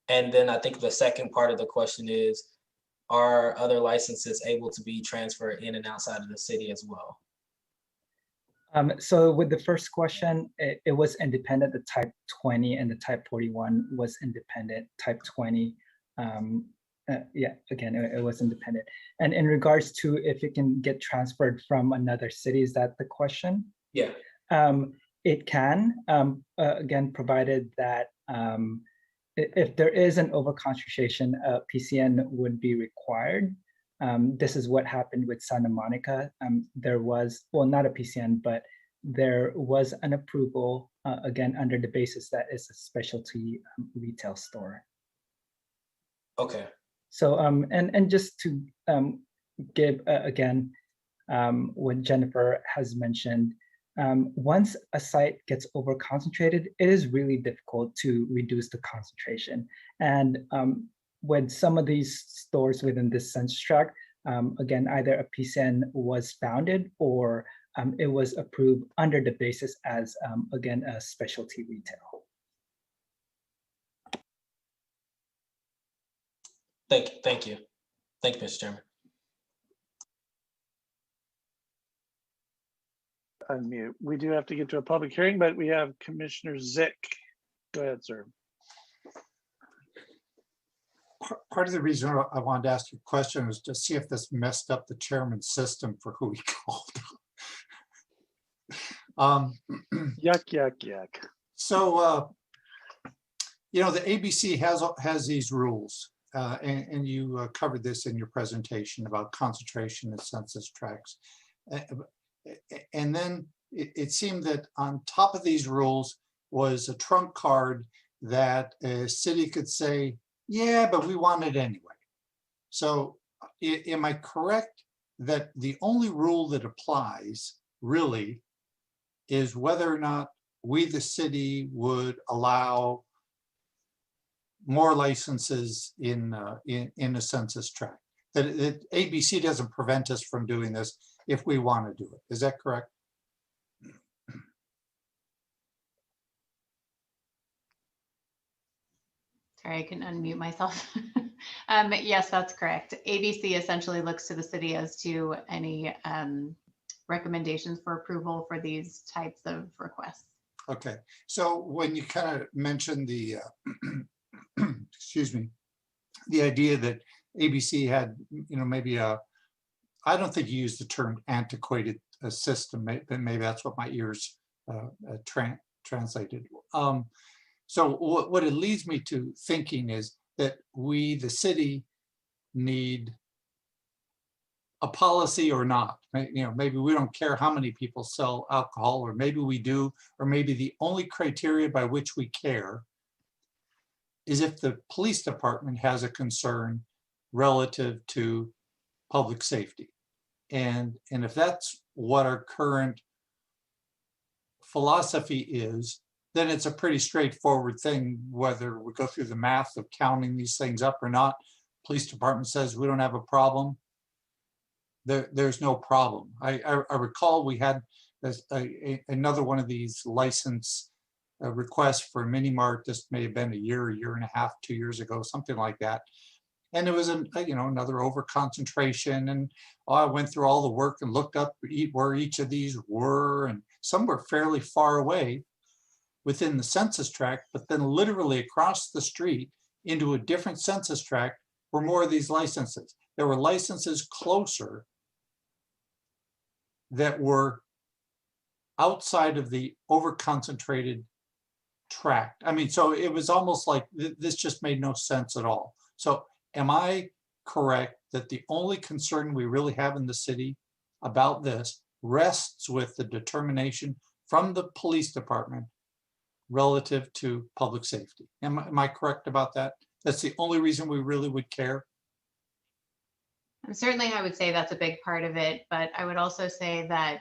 and then I think the second part of the question is, are other licenses able to be transferred in and outside of the city as well? So with the first question, it was independent. The type 20 and the type 41 was independent. Type 20, yeah, again, it was independent. And in regards to if it can get transferred from another city, is that the question? Yeah. It can, again, provided that if there is an overconcentration, PCN would be required. This is what happened with Santa Monica. There was, well, not a PCN, but there was an approval, again, under the basis that it's a specialty retail store. Okay. So, and just to give, again, what Jennifer has mentioned, once a site gets overconcentrated, it is really difficult to reduce the concentration. And with some of these stores within this census tract, again, either a PCN was founded or it was approved under the basis as, again, a specialty retail. Thank you, Mr. Chairman. Unmute. We do have to get to a public hearing, but we have Commissioner Zick. Go ahead, sir. Part of the reason I wanted to ask you a question was to see if this messed up the chairman's system for who he called. Yuck, yuck, yuck. So You know, the ABC has these rules, and you covered this in your presentation about concentration of census tracts. And then it seemed that on top of these rules was a trump card that a city could say, yeah, but we want it anyway. So am I correct that the only rule that applies really is whether or not we, the city, would allow more licenses in a census tract? That ABC doesn't prevent us from doing this if we want to do it. Is that correct? Sorry, I couldn't unmute myself. Yes, that's correct. ABC essentially looks to the city as to any recommendations for approval for these types of requests. Okay, so when you kind of mentioned the, excuse me, the idea that ABC had, you know, maybe I don't think you used the term antiquated system, maybe that's what my ears translated. So what it leads me to thinking is that we, the city, need a policy or not. You know, maybe we don't care how many people sell alcohol, or maybe we do, or maybe the only criteria by which we care is if the police department has a concern relative to public safety. And if that's what our current philosophy is, then it's a pretty straightforward thing, whether we go through the math of counting these things up or not. Police department says we don't have a problem. There's no problem. I recall we had another one of these license requests for a mini mart. This may have been a year and a half, 2 years ago, something like that. And it was another over concentration. And I went through all the work and looked up where each of these were, and some were fairly far away within the census tract, but then literally across the street into a different census tract were more of these licenses. There were licenses closer that were outside of the over-concentrated tract. I mean, so it was almost like this just made no sense at all. So am I correct that the only concern we really have in the city about this rests with the determination from the police department relative to public safety? Am I correct about that? That's the only reason we really would care? Certainly, I would say that's a big part of it, but I would also say that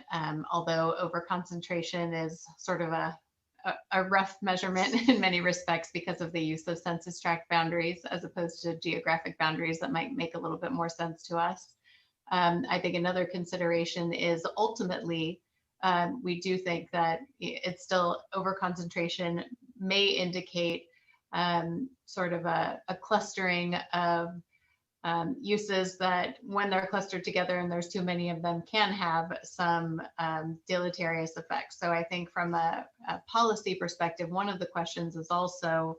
although overconcentration is sort of a rough measurement in many respects because of the use of census tract boundaries as opposed to geographic boundaries that might make a little bit more sense to us. I think another consideration is ultimately, we do think that it's still overconcentration may indicate sort of a clustering of uses that when they're clustered together and there's too many of them can have some deleterious effects. So I think from a policy perspective, one of the questions is also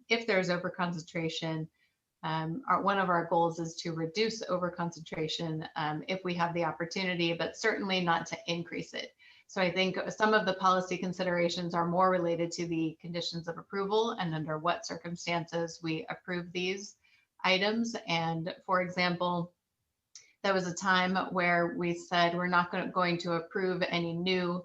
if there's overconcentration, one of our goals is to reduce overconcentration if we have the opportunity, but certainly not to increase it. So I think some of the policy considerations are more related to the conditions of approval and under what circumstances we approve these items. And for example, there was a time where we said we're not going to approve any new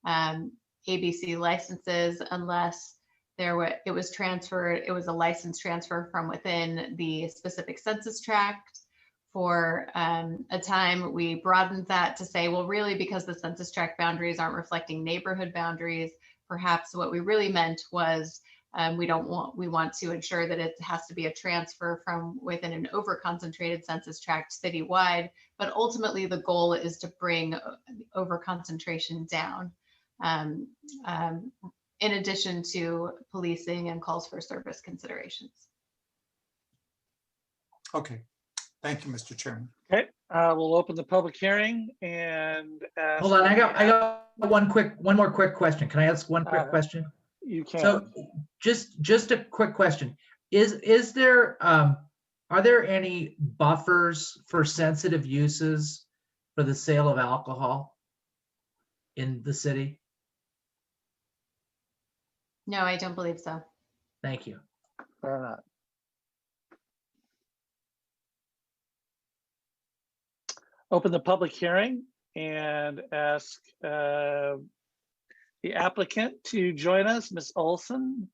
ABC licenses unless it was a license transfer from within the specific census tract. For a time, we broadened that to say, well, really, because the census tract boundaries aren't reflecting neighborhood boundaries, perhaps what we really meant was we want to ensure that it has to be a transfer from within an over-concentrated census tract citywide, but ultimately the goal is to bring over-concentration down, in addition to policing and calls for service considerations. Okay, thank you, Mr. Chairman. Okay, we'll open the public hearing and ask. Hold on, I got one more quick question. Can I ask one quick question? You can. So just a quick question. Is there are there any buffers for sensitive uses for the sale of alcohol in the city? No, I don't believe so. Thank you. Or not. Open the public hearing and ask the applicant to join us, Ms. Olson.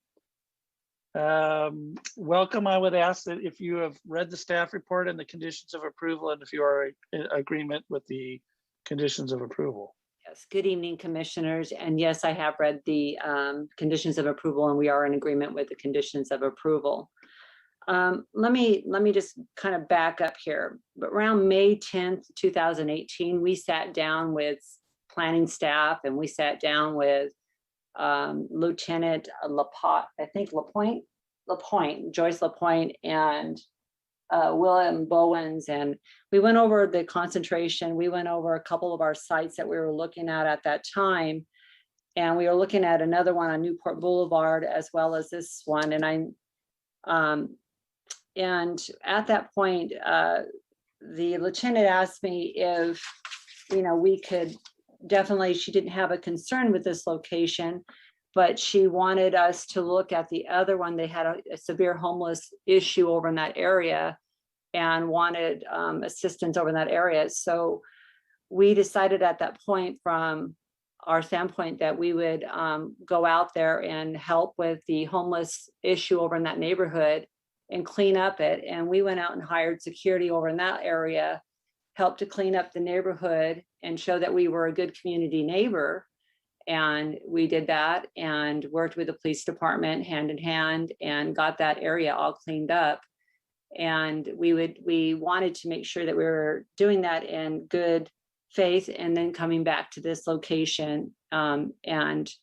Welcome. I would ask that if you have read the staff report and the conditions of approval, and if you are in agreement with the conditions of approval. Yes, good evening, commissioners. And yes, I have read the conditions of approval, and we are in agreement with the conditions of approval. Let me just kind of back up here. But around May 10th, 2018, we sat down with planning staff, and we sat down with Lieutenant Joyce Lapointe, and William Bowens, and we went over the concentration. We went over a couple of our sites that we were looking at that time, and we were looking at another one on Newport Boulevard as well as this one. And at that point, the lieutenant asked me if, we could definitely, she didn't have a concern with this location, but she wanted us to look at the other one. They had a severe homeless issue over in that area and wanted assistance over in that area. So we decided at that point, from our standpoint, that we would go out there and help with the homeless issue over in that neighborhood and clean up it. And we went out and hired security over in that area, helped to clean up the neighborhood and show that we were a good community neighbor. And we did that and worked with the police department hand in hand and got that area all cleaned up. And we wanted to make sure that we were doing that in good faith and then coming back to this location. That's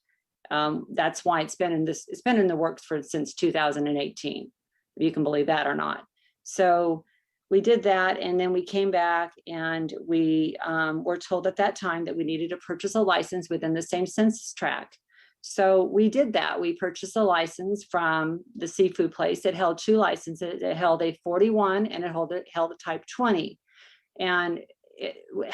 why it's been in the works since 2018, if you can believe that or not. So we did that, and then we came back, and we were told at that time that we needed to purchase a license within the same census tract. So we did that. We purchased a license from the seafood place. It held two licenses. It held a 41 and it held a type 20. And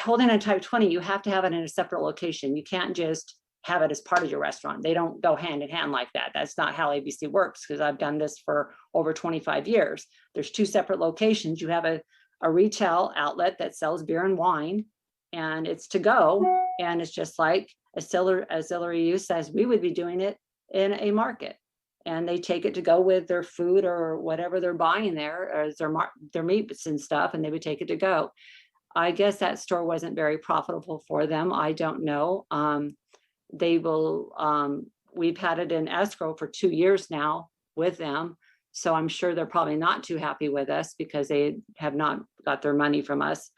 holding a type 20, you have to have it in a separate location. You can't just have it as part of your restaurant. They don't go hand in hand like that. That's not how ABC works, because I've done this for over 25 years. There's two separate locations. You have a retail outlet that sells beer and wine, and it's to go. And it's just like auxiliary use, as we would be doing it in a market. And they take it to go with their food or whatever they're buying there, or their meats and stuff, and they would take it to go. I guess that store wasn't very profitable for them. I don't know. We've had it in escrow for 2 years now with them. So I'm sure they're probably not too happy with us because they have not got their money from us.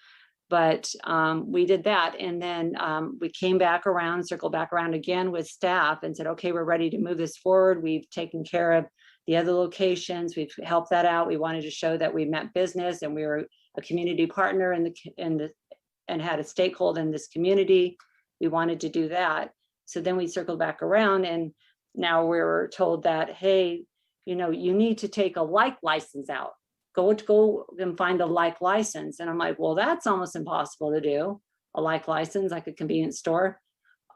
But we did that. And then we came back around, circled back around again with staff and said, okay, we're ready to move this forward. We've taken care of the other locations. We've helped that out. We wanted to show that we meant business and we were a community partner and had a stakeholder in this community. We wanted to do that. So then we circled back around, and now we're told that, hey, you need to take a like license out. Go and find a like license. And I'm like, well, that's almost impossible to do, a like license, like a convenience store.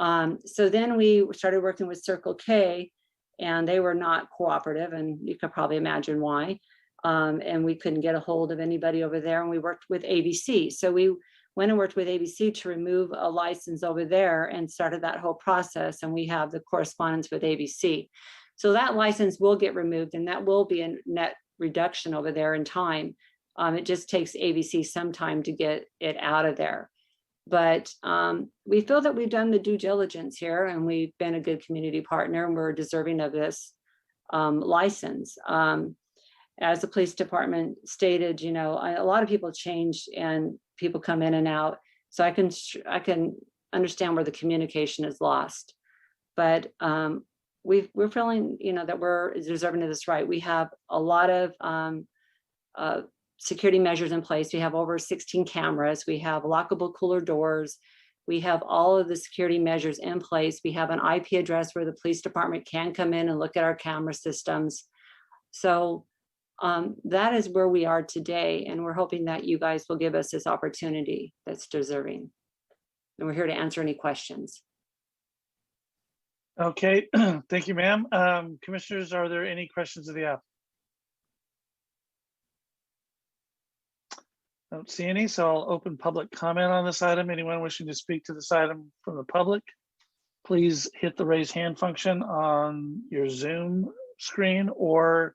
So then we started working with Circle K, and they were not cooperative, and you could probably imagine why. And we couldn't get a hold of anybody over there, and we worked with ABC. So we went and worked with ABC to remove a license over there and started that whole process. And we have the correspondence with ABC. So that license will get removed, and that will be a net reduction over there in time. It just takes ABC some time to get it out of there. But we feel that we've done the due diligence here, and we've been a good community partner, and we're deserving of this license. As the police department stated, a lot of people change and people come in and out. So I can understand where the communication is lost. But we're feeling, that we're deserving of this right. We have a lot of security measures in place. We have over 16 cameras. We have lockable cooler doors. We have all of the security measures in place. We have an IP address where the police department can come in and look at our camera systems. So that is where we are today. And we're hoping that you guys will give us this opportunity that's deserving. And we're here to answer any questions. Okay, thank you, ma'am. Commissioners, are there any questions of the app? I don't see any, so I'll open public comment on this item. Anyone wishing to speak to this item from the public, please hit the raise hand function on your Zoom screen or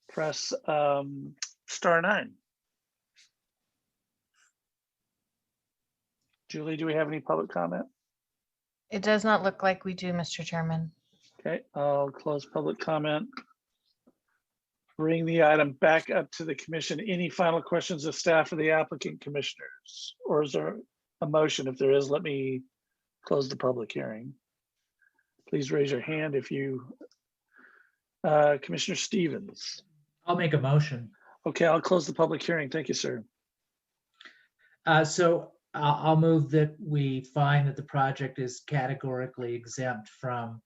press *9. Julie, do we have any public comment? It does not look like we do, Mr. Chairman. Okay, I'll close public comment. Bring the item back up to the commission. Any final questions of staff or the applicant, commissioners? Or is there a motion? If there is, let me close the public hearing. Please raise your hand if you, Commissioner Stevens. I'll make a motion. Okay, I'll close the public hearing. Thank you, sir. So I'll move that we find that the project is categorically exempt from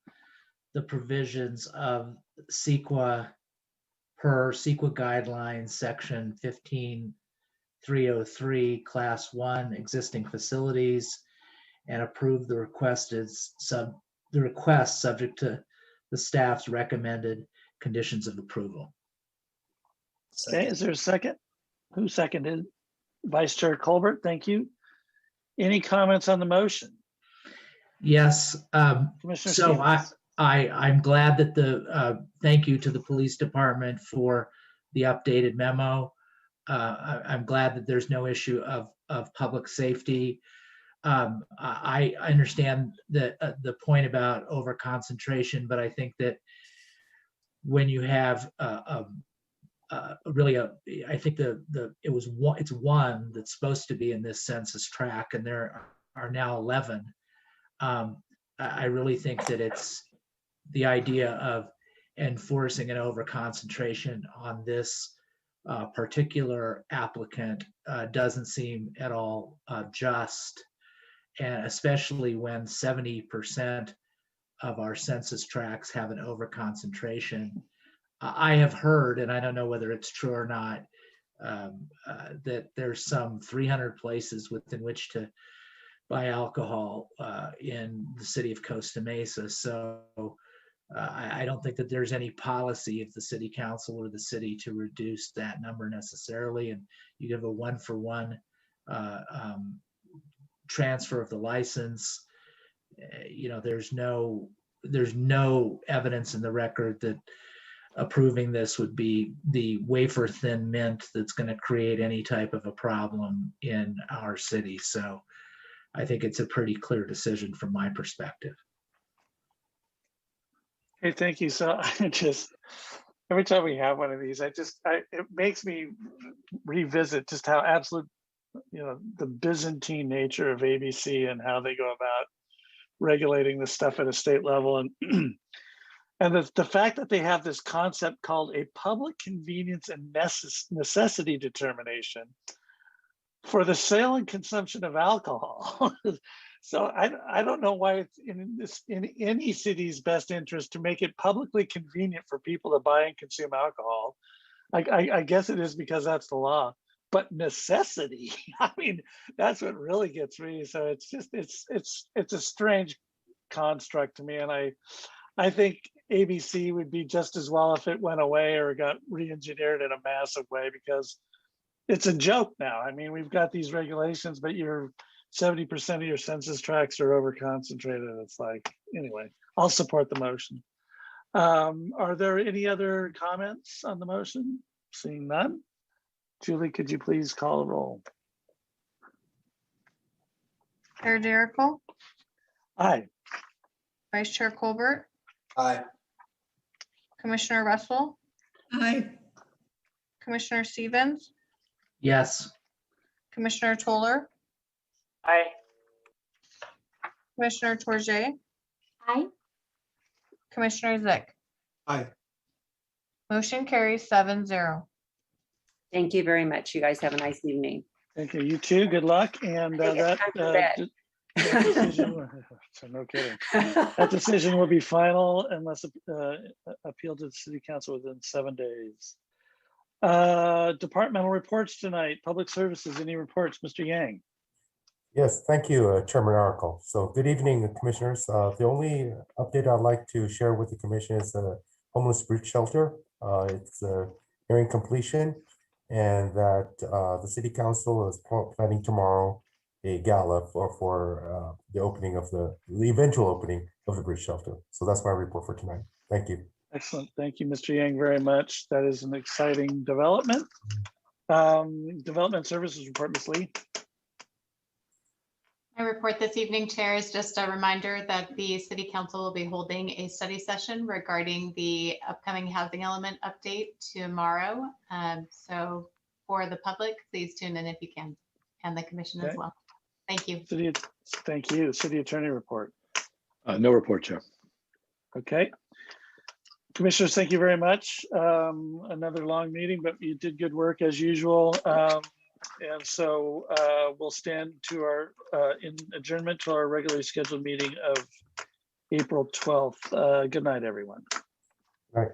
the provisions of CEQA per CEQA guidelines, section 15303, class 1, existing facilities, and approve the request subject to the staff's recommended conditions of approval. Okay, is there a second? Who seconded? Vice Chair Colbert, thank you. Any comments on the motion? Yes. Commissioner So Stevens. I'm glad that thank you to the police department for the updated memo. I'm glad that there's no issue of public safety. I understand the point about over concentration, but I think that when you have it's one that's supposed to be in this census tract, and there are now 11. I really think that it's the idea of enforcing an over concentration on this particular applicant doesn't seem at all just, and especially when 70% of our census tracts have an over concentration. I have heard, and I don't know whether it's true or not, that there's some 300 places within which to buy alcohol in the city of Costa Mesa. So I don't think that there's any policy of the city council or the city to reduce that number necessarily. And you give a 1-for-1 transfer of the license. There's no evidence in the record that approving this would be the wafer thin mint that's going to create any type of a problem in our city. So I think it's a pretty clear decision from my perspective. Hey, thank you. So I just, every time we have one of these, it makes me revisit just how absolute, the Byzantine nature of ABC and how they go about regulating this stuff at a state level. And and the fact that they have this concept called a public convenience and necessity determination for the sale and consumption of alcohol. So I don't know why it's in any city's best interest to make it publicly convenient for people to buy and consume alcohol. I guess it is because that's the law, but necessity, I mean, that's what really gets me. So it's just, it's a strange construct to me. And I think ABC would be just as well if it went away or got re-engineered in a massive way, because it's a joke now. I mean, we've got these regulations, but you're 70% of your census tracts are over concentrated. It's like, anyway, I'll support the motion. Are there any other comments on the motion? Seeing none. Julie, could you please call a roll? Chair Jericho, Aye. Vice Chair Colbert, Aye. Commissioner Russell, Aye. Commissioner Stevens, Yes. Commissioner Toller, Aye. Commissioner Tourget, Aye. Commissioner Zick. Aye. Motion carries 7-0. Thank you very much. You guys have a nice evening. Thank you. You too. Good luck. And that decision, so no kidding. That decision will be final unless appealed to the city council within 7 days. Departmental reports tonight. Public services, any reports? Mr. Yang. Yes, thank you, Chairman Oracle. So good evening, Commissioners. The only update I'd like to share with the Commission is the homeless bridge shelter. It's nearing completion, and that the City Council is planning tomorrow a gala for the opening of the eventual opening of the bridge shelter. So that's my report for tonight. Thank you. Excellent. Thank you, Mr. Yang, very much. That is an exciting development. Development Services Report, Ms. Lee. My report this evening, Chair, is just a reminder that the City Council will be holding a study session regarding the upcoming housing element update tomorrow. So for the public, please tune in if you can, and the Commission as well. Thank you. Thank you. City Attorney report. No report, Chair. Okay. Commissioners, thank you very much. Another long meeting, but you did good work as usual. And so we'll stand to our in adjournment to our regularly scheduled meeting of April 12th. Good night, everyone. All right.